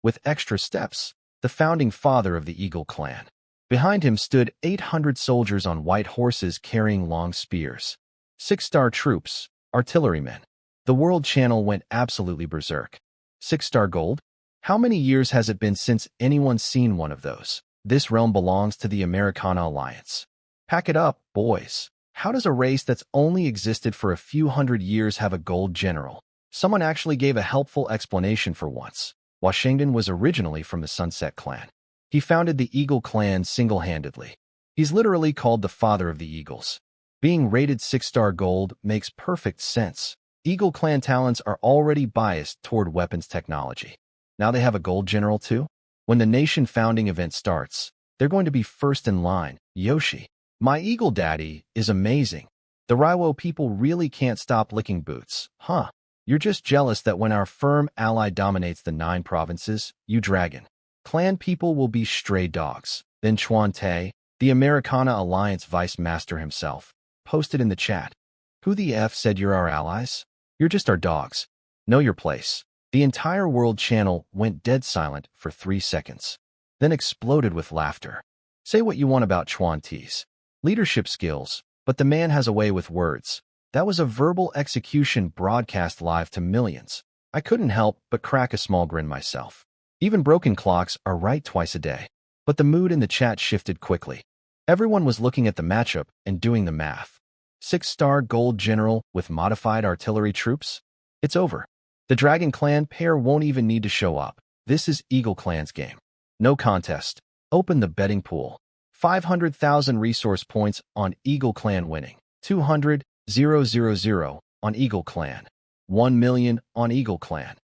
with extra steps, the founding father of the Eagle Clan. Behind him stood 800 soldiers on white horses carrying long spears. 6-star troops, artillerymen. The World Channel went absolutely berserk. 6-star gold? How many years has it been since anyone's seen one of those? This realm belongs to the Americana Alliance. Pack it up, boys. How does a race that's only existed for a few hundred years have a gold general? Someone actually gave a helpful explanation for once. Washington was originally from the Sunset Clan. He founded the Eagle Clan single-handedly. He's literally called the father of the Eagles. Being rated 6-star gold makes perfect sense. Eagle Clan talents are already biased toward weapons technology. Now they have a gold general too? When the nation founding event starts, they're going to be first in line. Yoshi. My Eagle Daddy is amazing. The Raiwo people really can't stop licking boots, huh? You're just jealous that when our firm ally dominates the 9 provinces, you Dragon Clan people will be stray dogs. Then Chuan Te, the Americana Alliance Vice Master himself, posted in the chat. Who the F said you're our allies? You're just our dogs. Know your place. The entire World Channel went dead silent for 3 seconds. then exploded with laughter. Say what you want about Chuan Ti's leadership skills, but the man has a way with words. That was a verbal execution broadcast live to millions. I couldn't help but crack a small grin myself. Even broken clocks are right twice a day. But the mood in the chat shifted quickly. Everyone was looking at the matchup and doing the math. 6-star gold general with modified artillery troops? It's over. The Dragon Clan pair won't even need to show up. This is Eagle Clan's game. No contest. Open the betting pool. 500,000 resource points on Eagle Clan winning. 200,000 on Eagle Clan. 1 million on Eagle Clan.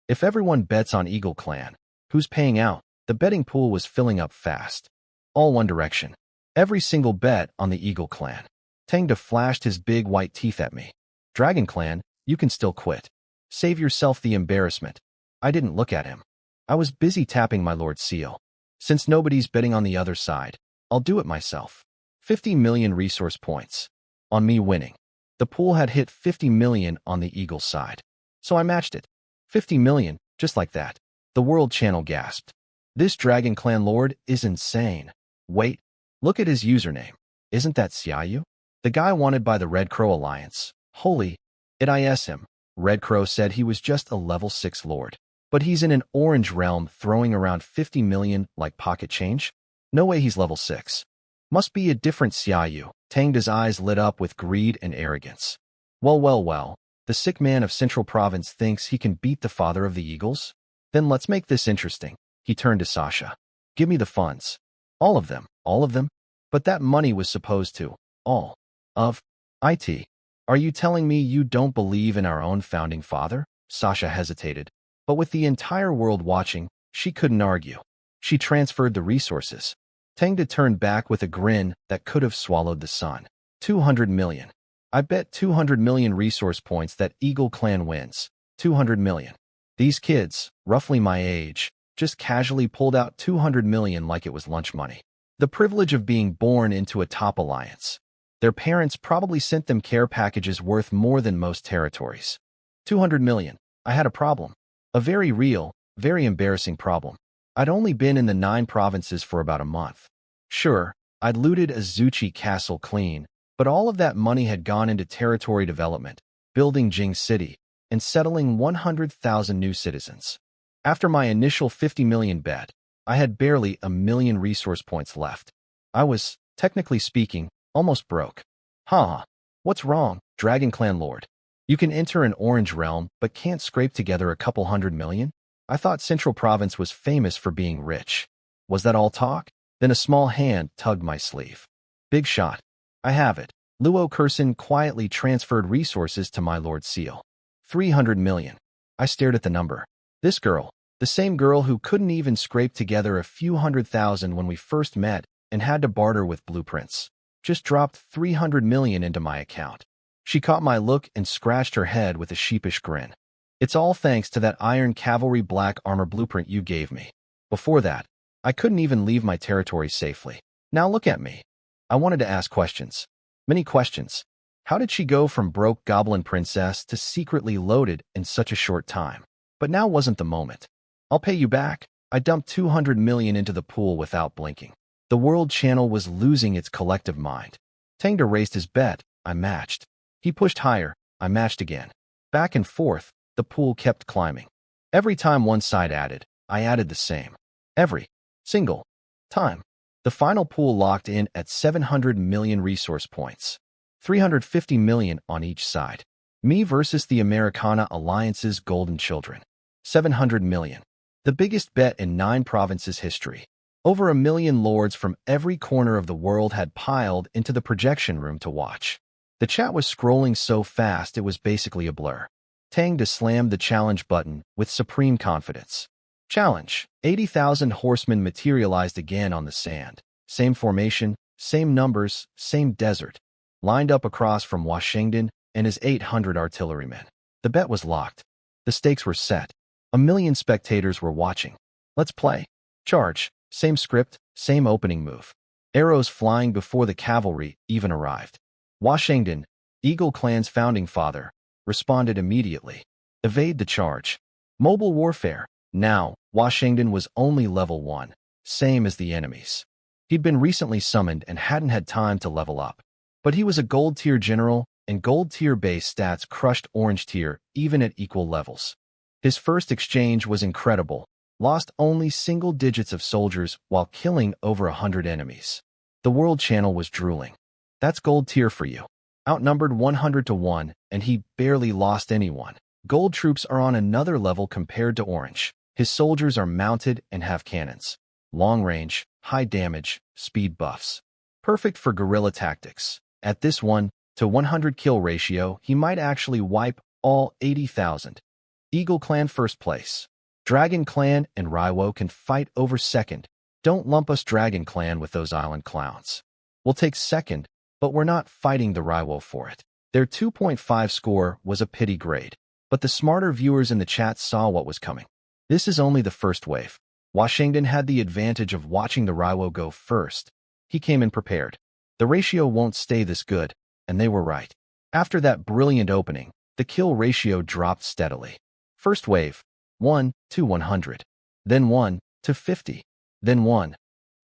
If everyone bets on Eagle Clan, who's paying out? The betting pool was filling up fast. All one direction. Every single bet on the Eagle Clan. Tangda flashed his big white teeth at me. Dragon Clan, you can still quit. Save yourself the embarrassment. I didn't look at him. I was busy tapping my Lord Seal. Since nobody's betting on the other side, I'll do it myself. 50 million resource points. On me winning. The pool had hit 50 million on the Eagle side. So I matched it. 50 million, just like that. The World Channel gasped. This Dragon Clan Lord is insane. Wait, look at his username. Isn't that Xiaoyu? The guy wanted by the Red Crow Alliance. Holy, it is him. Red Crow said he was just a level 6 Lord. But he's in an orange realm throwing around 50 million like pocket change? No way he's level 6. Must be a different Xiaoyu. Tangda's eyes lit up with greed and arrogance. Well. The sick man of Central Province thinks he can beat the father of the Eagles? Then let's make this interesting. He turned to Sasha. Give me the funds. All of them. But that money was supposed to. All. Of. It. Are you telling me you don't believe in our own founding father? Sasha hesitated. But with the entire world watching, she couldn't argue. She transferred the resources. Tangda turned back with a grin that could have swallowed the sun. 200 million. I bet 200 million resource points that Eagle Clan wins. 200 million. These kids, roughly my age, just casually pulled out 200 million like it was lunch money. The privilege of being born into a top alliance. Their parents probably sent them care packages worth more than most territories. 200 million. I had a problem. A very real, very embarrassing problem. I'd only been in the 9 provinces for about a month. Sure, I'd looted Azuchi Castle clean, but all of that money had gone into territory development, building Jing City, and settling 100,000 new citizens. After my initial 50 million bet, I had barely a million resource points left. I was, technically speaking, almost broke. What's wrong, Dragon Clan Lord? You can enter an orange realm, but can't scrape together a couple 100 million? I thought Central Province was famous for being rich. Was that all talk? Then a small hand tugged my sleeve. Big shot. I have it. Luo Kursin quietly transferred resources to my Lord Seal. 300 million. I stared at the number. This girl, the same girl who couldn't even scrape together a few 100,000 when we first met and had to barter with blueprints, just dropped 300 million into my account. She caught my look and scratched her head with a sheepish grin. It's all thanks to that Iron Cavalry black armor blueprint you gave me. Before that, I couldn't even leave my territory safely. Now look at me. I wanted to ask questions. Many questions. How did she go from broke goblin princess to secretly loaded in such a short time? But now wasn't the moment. I'll pay you back. I dumped 200 million into the pool without blinking. The World Channel was losing its collective mind. Tangda raised his bet. I matched. He pushed higher. I matched again. Back and forth, the pool kept climbing. Every time one side added, I added the same. Every single time. The final pool locked in at 700 million resource points. 350 million on each side. Me versus the Americana Alliance's golden children. 700 million. The biggest bet in 9 provinces history. Over 1 million lords from every corner of the world had piled into the projection room to watch. The chat was scrolling so fast it was basically a blur. Tangda slammed the challenge button with supreme confidence. Challenge. 80,000 horsemen materialized again on the sand. Same formation, same numbers, same desert. Lined up across from Washington and his 800 artillerymen. The bet was locked. The stakes were set. 1 million spectators were watching. Let's play. Charge. Same script, same opening move. Arrows flying before the cavalry even arrived. Washington, Eagle Clan's founding father, responded immediately. Evade the charge. Mobile warfare. Now, Washington was only level 1. same as the enemies. He'd been recently summoned and hadn't had time to level up. But he was a gold tier general, and gold tier base stats crushed orange tier even at equal levels. His first exchange was incredible, lost only single digits of soldiers while killing over 100 enemies. The world channel was drooling. That's gold tier for you. Outnumbered 100 to 1, and he barely lost anyone. Gold troops are on another level compared to orange. His soldiers are mounted and have cannons. Long range, high damage, speed buffs. Perfect for guerrilla tactics. At this 1 to 100 kill ratio, he might actually wipe all 80,000. Eagle Clan first place. Dragon Clan and Raiwo can fight over second. Don't lump us Dragon Clan with those island clowns. We'll take second, but we're not fighting the Raiwo for it. Their 2.5 score was a pity grade, but the smarter viewers in the chat saw what was coming. This is only the first wave. Washington had the advantage of watching the Raiwo go first. He came in prepared. The ratio won't stay this good, and they were right. After that brilliant opening, the kill ratio dropped steadily. First wave, 1 to 100, then 1 to 50, then 1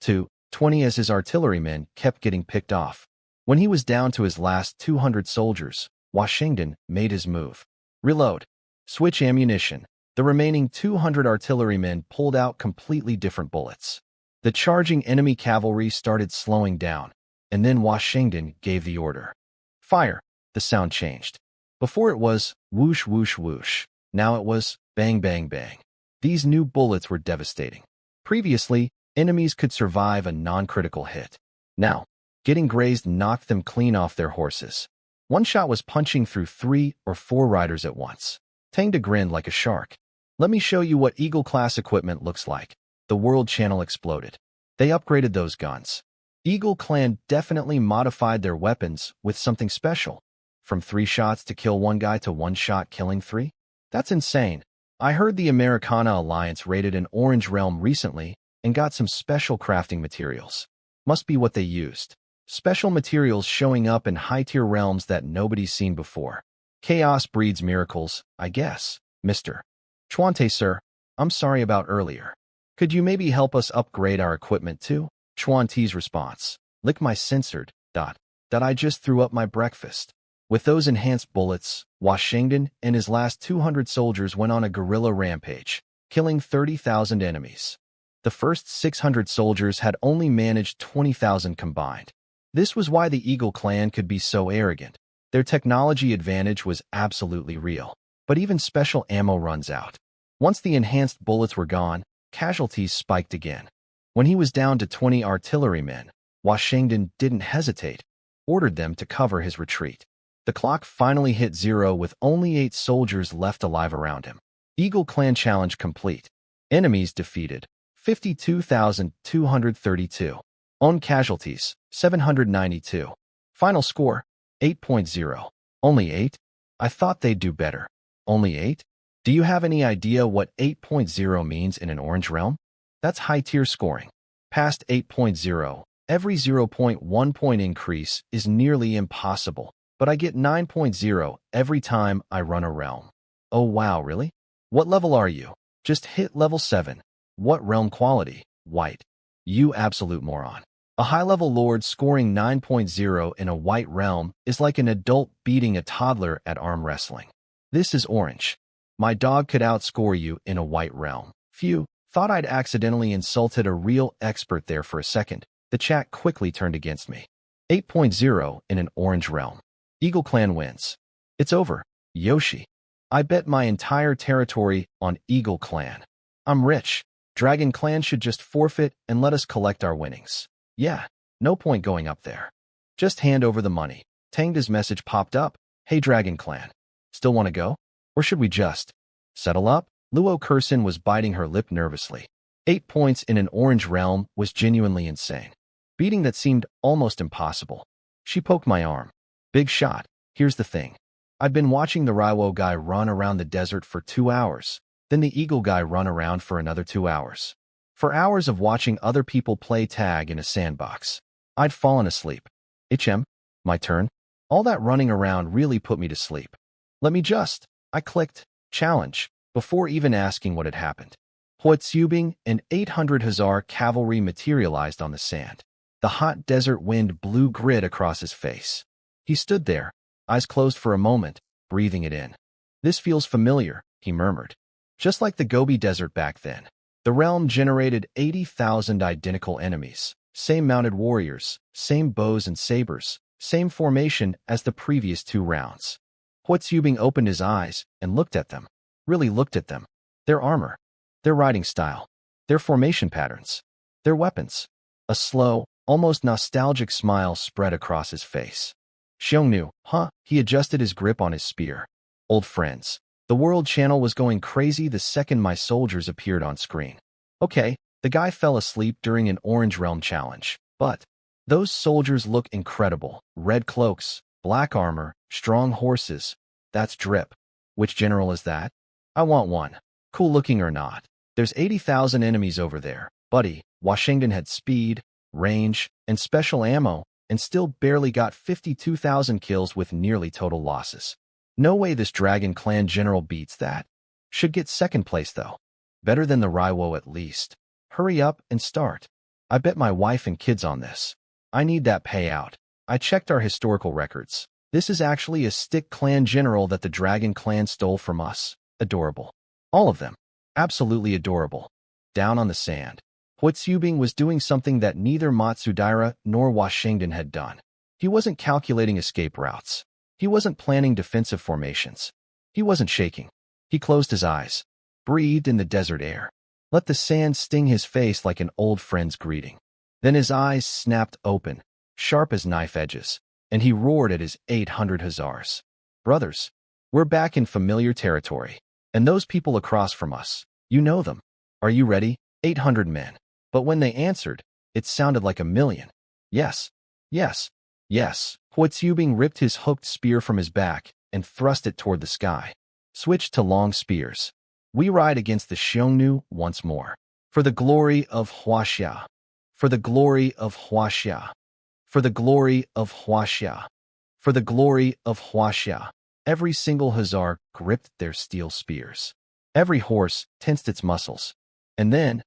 to 20 as his artillerymen kept getting picked off. When he was down to his last 200 soldiers, Washington made his move. Reload. Switch ammunition. The remaining 200 artillerymen pulled out completely different bullets. The charging enemy cavalry started slowing down, and then Washington gave the order. Fire. The sound changed. Before it was whoosh, whoosh, whoosh. Now it was bang, bang, bang. These new bullets were devastating. Previously, enemies could survive a non-critical hit. Now, getting grazed knocked them clean off their horses. One shot was punching through 3 or 4 riders at once. Tangda grinned like a shark. Let me show you what Eagle-class equipment looks like. The world channel exploded. They upgraded those guns. Eagle Clan definitely modified their weapons with something special. From 3 shots to kill 1 guy to 1 shot killing 3? That's insane. I heard the Americana Alliance raided an orange realm recently and got some special crafting materials. Must be what they used. Special materials showing up in high-tier realms that nobody's seen before. Chaos breeds miracles, I guess. Mr. Chuante, sir, I'm sorry about earlier. Could you maybe help us upgrade our equipment too? Chuante's response. Lick my censored. I just threw up my breakfast. With those enhanced bullets, Washington and his last 200 soldiers went on a guerrilla rampage, killing 30,000 enemies. The first 600 soldiers had only managed 20,000 combined. This was why the Eagle Clan could be so arrogant. Their technology advantage was absolutely real. But even special ammo runs out. Once the enhanced bullets were gone, casualties spiked again. When he was down to 20 artillerymen, Washington didn't hesitate, ordered them to cover his retreat. The clock finally hit 0 with only 8 soldiers left alive around him. Eagle Clan challenge complete. Enemies defeated. 52,232. Own casualties, 792. Final score, 8.0. Only 8? I thought they'd do better. Only 8? Do you have any idea what 8.0 means in an orange realm? That's high-tier scoring. Past 8.0, every 0.1 point increase is nearly impossible, but I get 9.0 every time I run a realm. Oh wow, really? What level are you? Just hit level 7. What realm quality? White. You absolute moron. A high-level lord scoring 9.0 in a white realm is like an adult beating a toddler at arm wrestling. This is orange. My dog could outscore you in a white realm. Phew, thought I'd accidentally insulted a real expert there for a second. The chat quickly turned against me. 8.0 in an orange realm. Eagle Clan wins. It's over. Yoshi. I bet my entire territory on Eagle Clan. I'm rich. Dragon Clan should just forfeit and let us collect our winnings. Yeah, no point going up there. Just hand over the money. Tangda's message popped up. Hey Dragon Clan. Still want to go? Or should we just settle up? Luo Kursin was biting her lip nervously. 8 points in an orange realm was genuinely insane. Beating that seemed almost impossible. She poked my arm. Big shot. Here's the thing. I've been watching the Raiwo guy run around the desert for 2 hours. Then the Eagle guy run around for another 2 hours. For hours of watching other people play tag in a sandbox. I'd fallen asleep. HM, my turn. All that running around really put me to sleep. I clicked challenge before even asking what had happened. Huatsubing and 800 Hussar cavalry materialized on the sand. The hot desert wind blew grit across his face. He stood there, eyes closed for a moment, breathing it in. "This feels familiar," he murmured. "Just like the Gobi Desert back then." The realm generated 80,000 identical enemies, same mounted warriors, same bows and sabers, same formation as the previous 2 rounds. Huatsubing opened his eyes and looked at them, really looked at them. Their armor, their riding style, their formation patterns, their weapons. A slow, almost nostalgic smile spread across his face. Xiongnu, huh? He adjusted his grip on his spear. Old friends. The World Channel was going crazy the second my soldiers appeared on screen. Okay, the guy fell asleep during an Orange Realm challenge, but those soldiers look incredible. Red cloaks, black armor, strong horses. That's drip. Which general is that? I want one. Cool looking or not. There's 80,000 enemies over there. Buddy, Washington had speed, range, and special ammo, and still barely got 52,000 kills with nearly total losses. No way this Dragon Clan general beats that. Should get second place though. Better than the Raiwo at least. Hurry up and start. I bet my wife and kids on this. I need that payout. I checked our historical records. This is actually a Stick Clan general that the Dragon Clan stole from us. Adorable. All of them. Absolutely adorable. Down on the sand. Huatsubing was doing something that neither Matsudaira nor Washington had done. He wasn't calculating escape routes. He wasn't planning defensive formations. He wasn't shaking. He closed his eyes, breathed in the desert air, let the sand sting his face like an old friend's greeting. Then his eyes snapped open, sharp as knife edges, and he roared at his 800 Hussars. "Brothers, we're back in familiar territory, and those people across from us, you know them. Are you ready?" 800 men. But when they answered, it sounded like 1,000,000. Yes, yes, yes. Huatsubing ripped his hooked spear from his back and thrust it toward the sky. Switched to long spears. We ride against the Xiongnu once more. For the glory of Huaxia. For the glory of Huaxia. For the glory of Huaxia. For the glory of Huaxia. Every single Hussar gripped their steel spears. Every horse tensed its muscles. And then,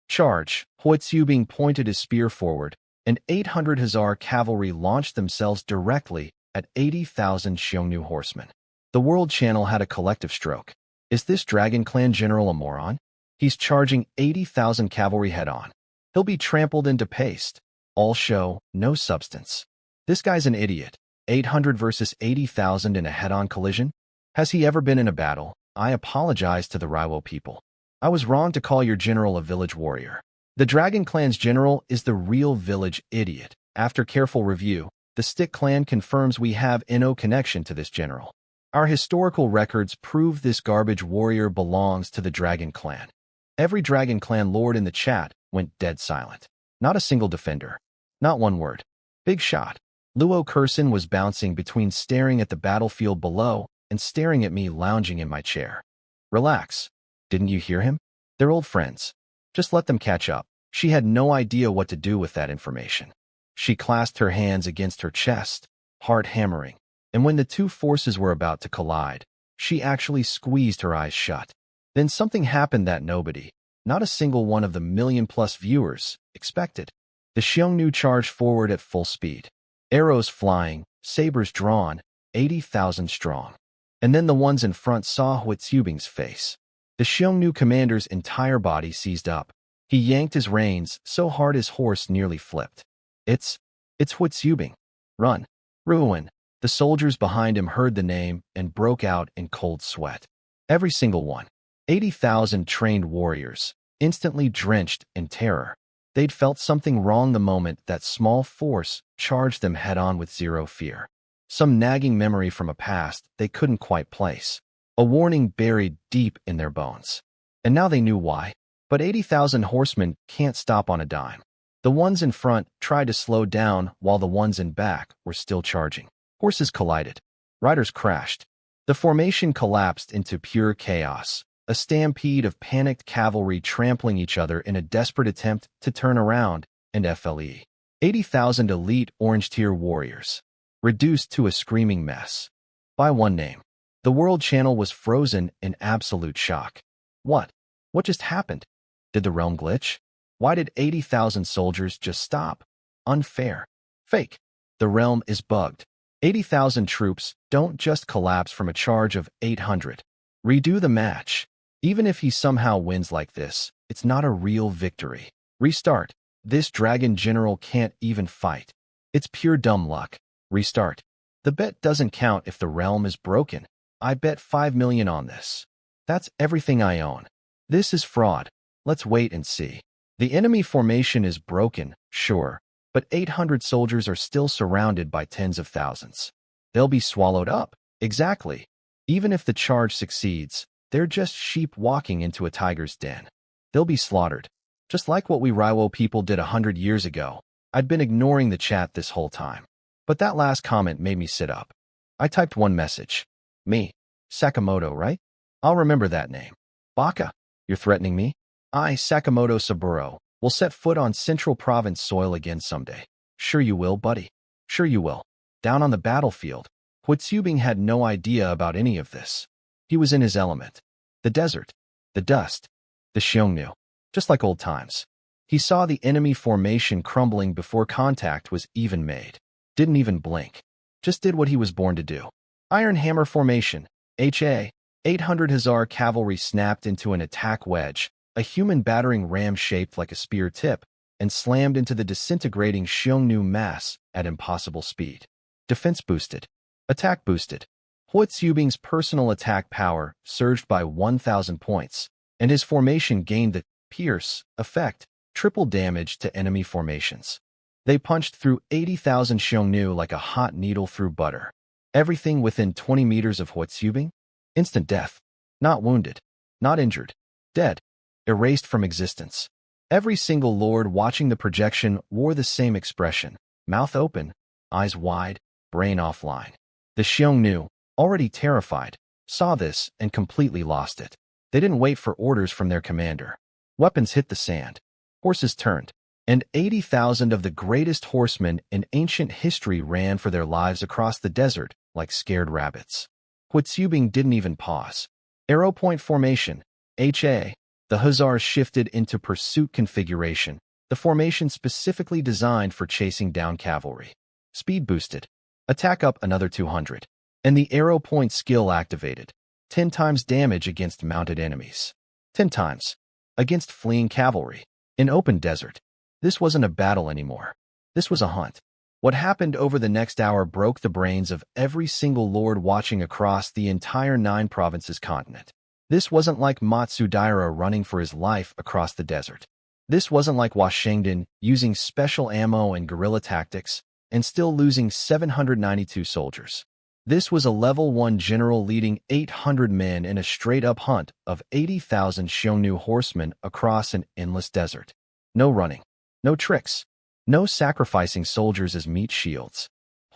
charge! Huatsubing pointed his spear forward, and 800 Hussar cavalry launched themselves directly at 80,000 Xiongnu horsemen. The World Channel had a collective stroke. Is this Dragon Clan general a moron? He's charging 80,000 cavalry head-on. He'll be trampled into paste. All show, no substance. This guy's an idiot. 800 versus 80,000 in a head-on collision? Has he ever been in a battle? I apologize to the Raiwo people. I was wrong to call your general a village warrior. The Dragon Clan's general is the real village idiot. After careful review, the Stick Clan confirms we have no connection to this general. Our historical records prove this garbage warrior belongs to the Dragon Clan. Every Dragon Clan lord in the chat went dead silent. Not a single defender. Not one word. Big shot. Luo Kursin was bouncing between staring at the battlefield below and staring at me lounging in my chair. Relax. Didn't you hear him? They're old friends. Just let them catch up. She had no idea what to do with that information. She clasped her hands against her chest, heart hammering, and when the two forces were about to collide, she actually squeezed her eyes shut. Then something happened that nobody, not a single one of the million-plus viewers, expected. The Xiongnu charged forward at full speed. Arrows flying, sabers drawn, 80,000 strong. And then the ones in front saw Huatsubing's face. The Xiongnu commander's entire body seized up. He yanked his reins so hard his horse nearly flipped. It's Huatsubing. Run. Ruin. The soldiers behind him heard the name and broke out in cold sweat. Every single one. 80,000 trained warriors, instantly drenched in terror. They'd felt something wrong the moment that small force charged them head-on with zero fear. Some nagging memory from a past they couldn't quite place. A warning buried deep in their bones. And now they knew why. But 80,000 horsemen can't stop on a dime. The ones in front tried to slow down while the ones in back were still charging. Horses collided. Riders crashed. The formation collapsed into pure chaos, a stampede of panicked cavalry trampling each other in a desperate attempt to turn around, and FLE. 80,000 elite orange-tier warriors, reduced to a screaming mess. By one name. The World Channel was frozen in absolute shock. What? What just happened? Did the realm glitch? Why did 80,000 soldiers just stop? Unfair. Fake. The realm is bugged. 80,000 troops don't just collapse from a charge of 800. Redo the match. Even if he somehow wins like this, it's not a real victory. Restart. This dragon general can't even fight. It's pure dumb luck. Restart. The bet doesn't count if the realm is broken. I bet 5 million on this. That's everything I own. This is fraud. Let's wait and see. The enemy formation is broken, sure, but 800 soldiers are still surrounded by tens of thousands. They'll be swallowed up. Exactly. Even if the charge succeeds, they're just sheep walking into a tiger's den. They'll be slaughtered. Just like what we Raiwo people did 100 years ago. I'd been ignoring the chat this whole time. But that last comment made me sit up. I typed one message. Me. Sakamoto, right? I'll remember that name. Baka, you're threatening me? I, Sakamoto Saburo, will set foot on Central Province soil again someday. Sure you will, buddy. Sure you will. Down on the battlefield, Huitsubing had no idea about any of this. He was in his element. The desert. The dust. The Xiongnu. Just like old times. He saw the enemy formation crumbling before contact was even made. Didn't even blink. Just did what he was born to do. Iron Hammer Formation, HA. 800 Hussar cavalry snapped into an attack wedge, a human battering ram shaped like a spear tip, and slammed into the disintegrating Xiongnu mass at impossible speed. Defense boosted. Attack boosted. Huitsubing's personal attack power surged by 1,000 points, and his formation gained the pierce effect, triple damage to enemy formations. They punched through 80,000 Xiongnu like a hot needle through butter. Everything within 20 meters of Huitsubing? Instant death. Not wounded. Not injured. Dead. Erased from existence. Every single lord watching the projection wore the same expression. Mouth open, eyes wide, brain offline. The Xiongnu, already terrified, saw this and completely lost it. They didn't wait for orders from their commander. Weapons hit the sand. Horses turned. And 80,000 of the greatest horsemen in ancient history ran for their lives across the desert like scared rabbits. Huitsubing didn't even pause. Arrow point formation, HA. The Hussars shifted into pursuit configuration, the formation specifically designed for chasing down cavalry. Speed boosted. Attack up another 200. And the arrow point skill activated. 10 times damage against mounted enemies. 10 times. Against fleeing cavalry. In open desert. This wasn't a battle anymore. This was a hunt. What happened over the next hour broke the brains of every single lord watching across the entire 9 provinces continent. This wasn't like Matsudaira running for his life across the desert. This wasn't like Washington using special ammo and guerrilla tactics and still losing 792 soldiers. This was a level 1 general leading 800 men in a straight-up hunt of 80,000 Xiongnu horsemen across an endless desert. No running. No tricks. No sacrificing soldiers as meat shields.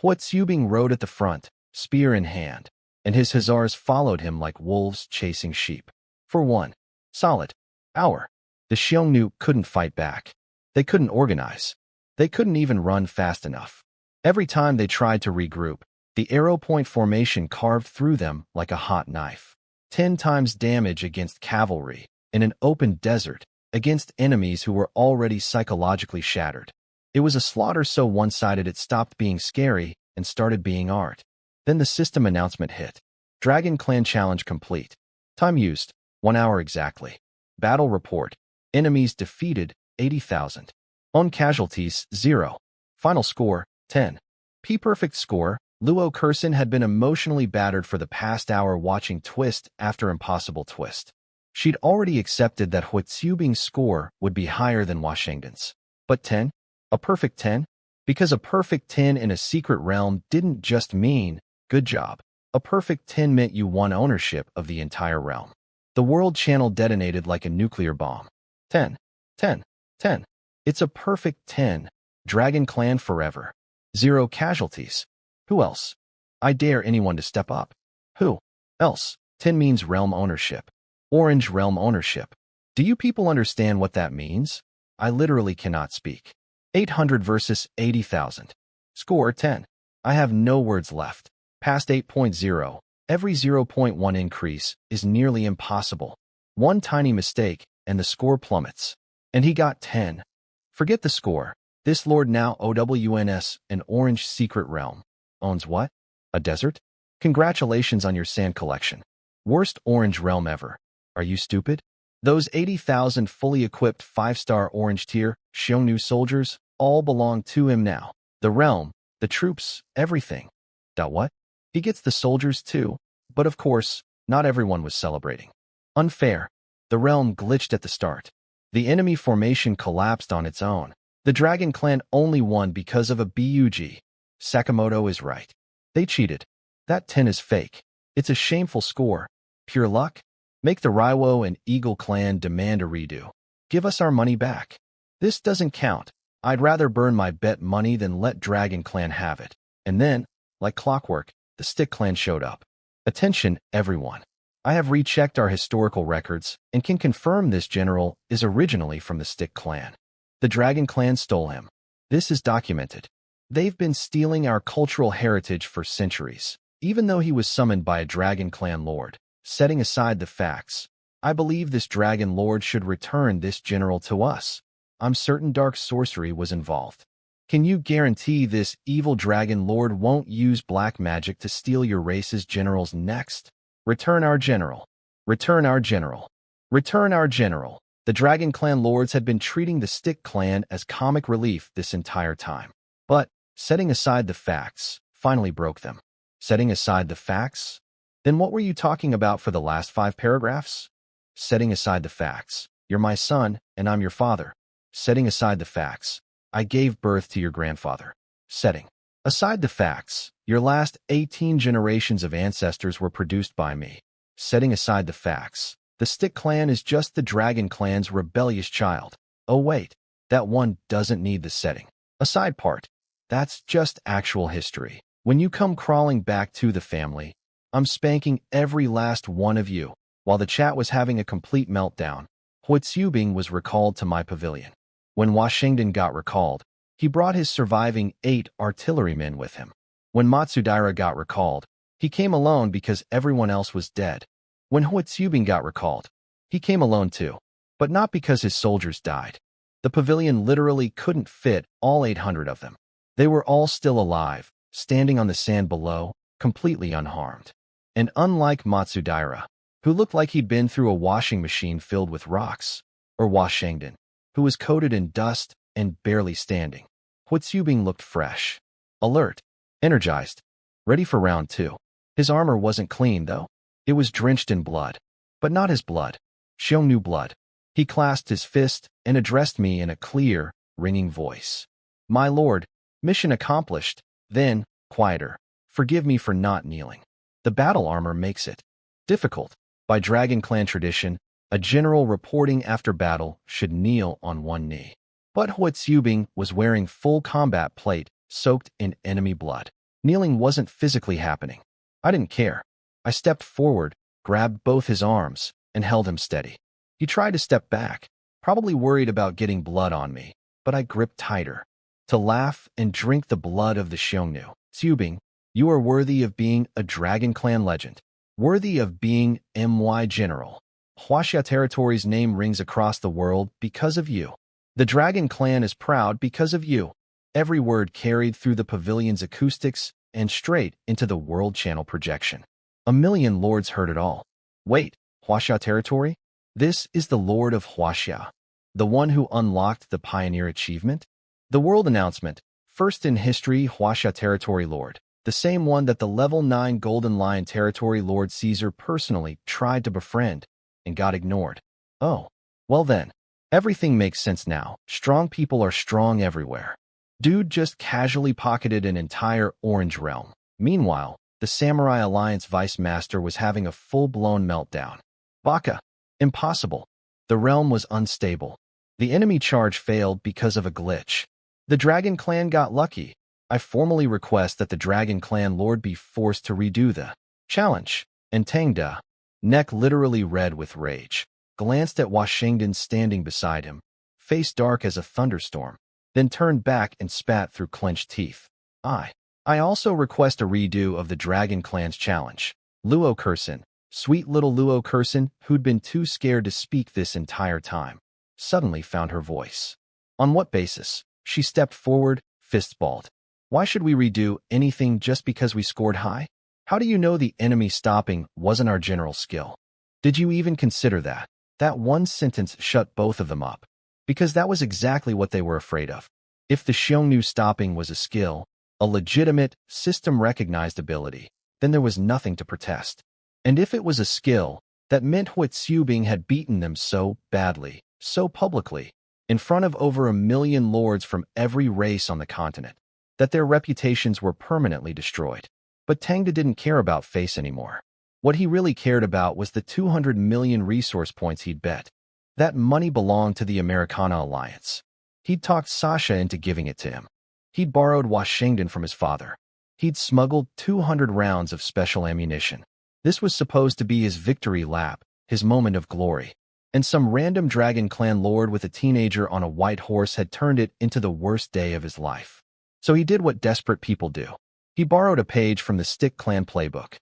Huitsubing rode at the front, spear in hand, and his hussars followed him like wolves chasing sheep. For 1 solid hour, the Xiongnu couldn't fight back. They couldn't organize. They couldn't even run fast enough. Every time they tried to regroup, the arrow point formation carved through them like a hot knife. 10 times damage against cavalry in an open desert against enemies who were already psychologically shattered. It was a slaughter so one-sided it stopped being scary and started being art. Then the system announcement hit. Dragon Clan Challenge complete. Time used, 1 hour exactly. Battle report. Enemies defeated, 80,000. Own casualties, 0. Final score, 10. P-perfect score. Luo Kursin had been emotionally battered for the past hour watching twist after impossible twist. She'd already accepted that Huitsubing's score would be higher than Washington's. But 10? A perfect 10? Because a perfect 10 in a secret realm didn't just mean, good job. A perfect 10 meant you won ownership of the entire realm. The world channel detonated like a nuclear bomb. 10. 10. 10. It's a perfect 10. Dragon Clan forever. 0 casualties. Who else? I dare anyone to step up. Who else? 10 means realm ownership. Orange realm ownership. Do you people understand what that means? I literally cannot speak. 800 versus 80,000. Score 10. I have no words left. Past 8.0, every 0.1 increase is nearly impossible. One tiny mistake, and the score plummets. And he got 10. Forget the score. This lord now OWNS an orange secret realm. Owns what? A desert? Congratulations on your sand collection. Worst orange realm ever. Are you stupid? Those 80,000 fully equipped 5-star orange tier Xiongnu soldiers all belong to him now. The realm, the troops, everything. What? He gets the soldiers too. But of course, not everyone was celebrating. Unfair. The realm glitched at the start. The enemy formation collapsed on its own. The Dragon Clan only won because of a bug. Sakamoto is right. They cheated. That 10 is fake. It's a shameful score. Pure luck? Make the Raiwo and Eagle Clan demand a redo. Give us our money back. This doesn't count. I'd rather burn my bet money than let Dragon Clan have it. And then, like clockwork, the Stick Clan showed up. Attention, everyone. I have rechecked our historical records and can confirm this general is originally from the Stick Clan. The Dragon Clan stole him. This is documented. They've been stealing our cultural heritage for centuries, even though he was summoned by a Dragon Clan lord. Setting aside the facts, I believe this Dragon Lord should return this general to us. I'm certain dark sorcery was involved. Can you guarantee this evil Dragon Lord won't use black magic to steal your race's generals next? Return our general. Return our general. Return our general. The Dragon Clan lords had been treating the Stick Clan as comic relief this entire time. But, setting aside the facts, finally broke them. Setting aside the facts? Then what were you talking about for the last 5 paragraphs? Setting aside the facts. You're my son, and I'm your father. Setting aside the facts. I gave birth to your grandfather. Setting aside the facts. Your last 18 generations of ancestors were produced by me. Setting aside the facts. The Stick Clan is just the Dragon Clan's rebellious child. Oh wait, that one doesn't need the setting aside part. That's just actual history. When you come crawling back to the family, I'm spanking every last one of you. While the chat was having a complete meltdown, Huitzubing was recalled to my pavilion. When Washington got recalled, he brought his surviving 8 artillerymen with him. When Matsudaira got recalled, he came alone because everyone else was dead. When Huitzubing got recalled, he came alone too, but not because his soldiers died. The pavilion literally couldn't fit all 800 of them. They were all still alive, standing on the sand below, completely unharmed. And unlike Matsudaira, who looked like he'd been through a washing machine filled with rocks, or Washington, who was coated in dust and barely standing, Huitzubing looked fresh, alert, energized, ready for round 2. His armor wasn't clean, though. It was drenched in blood. But not his blood. Xiongnu blood. He clasped his fist and addressed me in a clear, ringing voice. My lord, mission accomplished. Then, quieter. Forgive me for not kneeling. The battle armor makes it difficult. By Dragon Clan tradition, a general reporting after battle should kneel on one knee. But Huitzubing was wearing full combat plate soaked in enemy blood. Kneeling wasn't physically happening. I didn't care. I stepped forward, grabbed both his arms, and held him steady. He tried to step back, probably worried about getting blood on me, but I gripped tighter. To laugh and drink the blood of the Xiongnu. Tsubing, you are worthy of being a Dragon Clan legend. Worthy of being MY General. Huaxia Territory's name rings across the world because of you. The Dragon Clan is proud because of you. Every word carried through the pavilion's acoustics and straight into the World Channel projection. A million lords heard it all. Wait, Huaxia Territory? This is the Lord of Huaxia, the one who unlocked the Pioneer Achievement? The world announcement, first in history Huaxia Territory Lord, the same one that the level 9 Golden Lion Territory Lord Caesar personally tried to befriend and got ignored. Oh, well then, everything makes sense now. Strong people are strong everywhere. Dude just casually pocketed an entire orange realm. Meanwhile, the Samurai Alliance Vice Master was having a full-blown meltdown. Baka. Impossible. The realm was unstable. The enemy charge failed because of a glitch. The Dragon Clan got lucky. I formally request that the Dragon Clan Lord be forced to redo the challenge. And Tangda, neck literally red with rage, glanced at Washington standing beside him, face dark as a thunderstorm, then turned back and spat through clenched teeth. I also request a redo of the Dragon Clan's challenge. Luo Kursin, Sweet little Luo Curson, who'd been too scared to speak this entire time, suddenly found her voice. On what basis? She stepped forward, fists balled. Why should we redo anything just because we scored high? How do you know the enemy stopping wasn't our general skill? Did you even consider that? That one sentence shut both of them up. Because that was exactly what they were afraid of. If the Xiongnu stopping was a skill, a legitimate, system-recognized ability, then there was nothing to protest. And if it was a skill, that meant Hui Xiubing had beaten them so badly, so publicly, in front of over 1 million lords from every race on the continent, that their reputations were permanently destroyed. But Tangda didn't care about face anymore. What he really cared about was the 200 million resource points he'd bet. That money belonged to the Americana Alliance. He'd talked Sasha into giving it to him. He'd borrowed Washington from his father. He'd smuggled 200 rounds of special ammunition. This was supposed to be his victory lap, his moment of glory. And some random Dragon Clan lord with a teenager on a white horse had turned it into the worst day of his life. So he did what desperate people do. He borrowed a page from the Stick Clan playbook.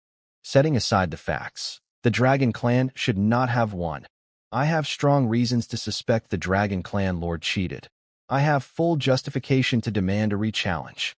Setting aside the facts, the Dragon Clan should not have won. I have strong reasons to suspect the Dragon Clan lord cheated. I have full justification to demand a rechallenge.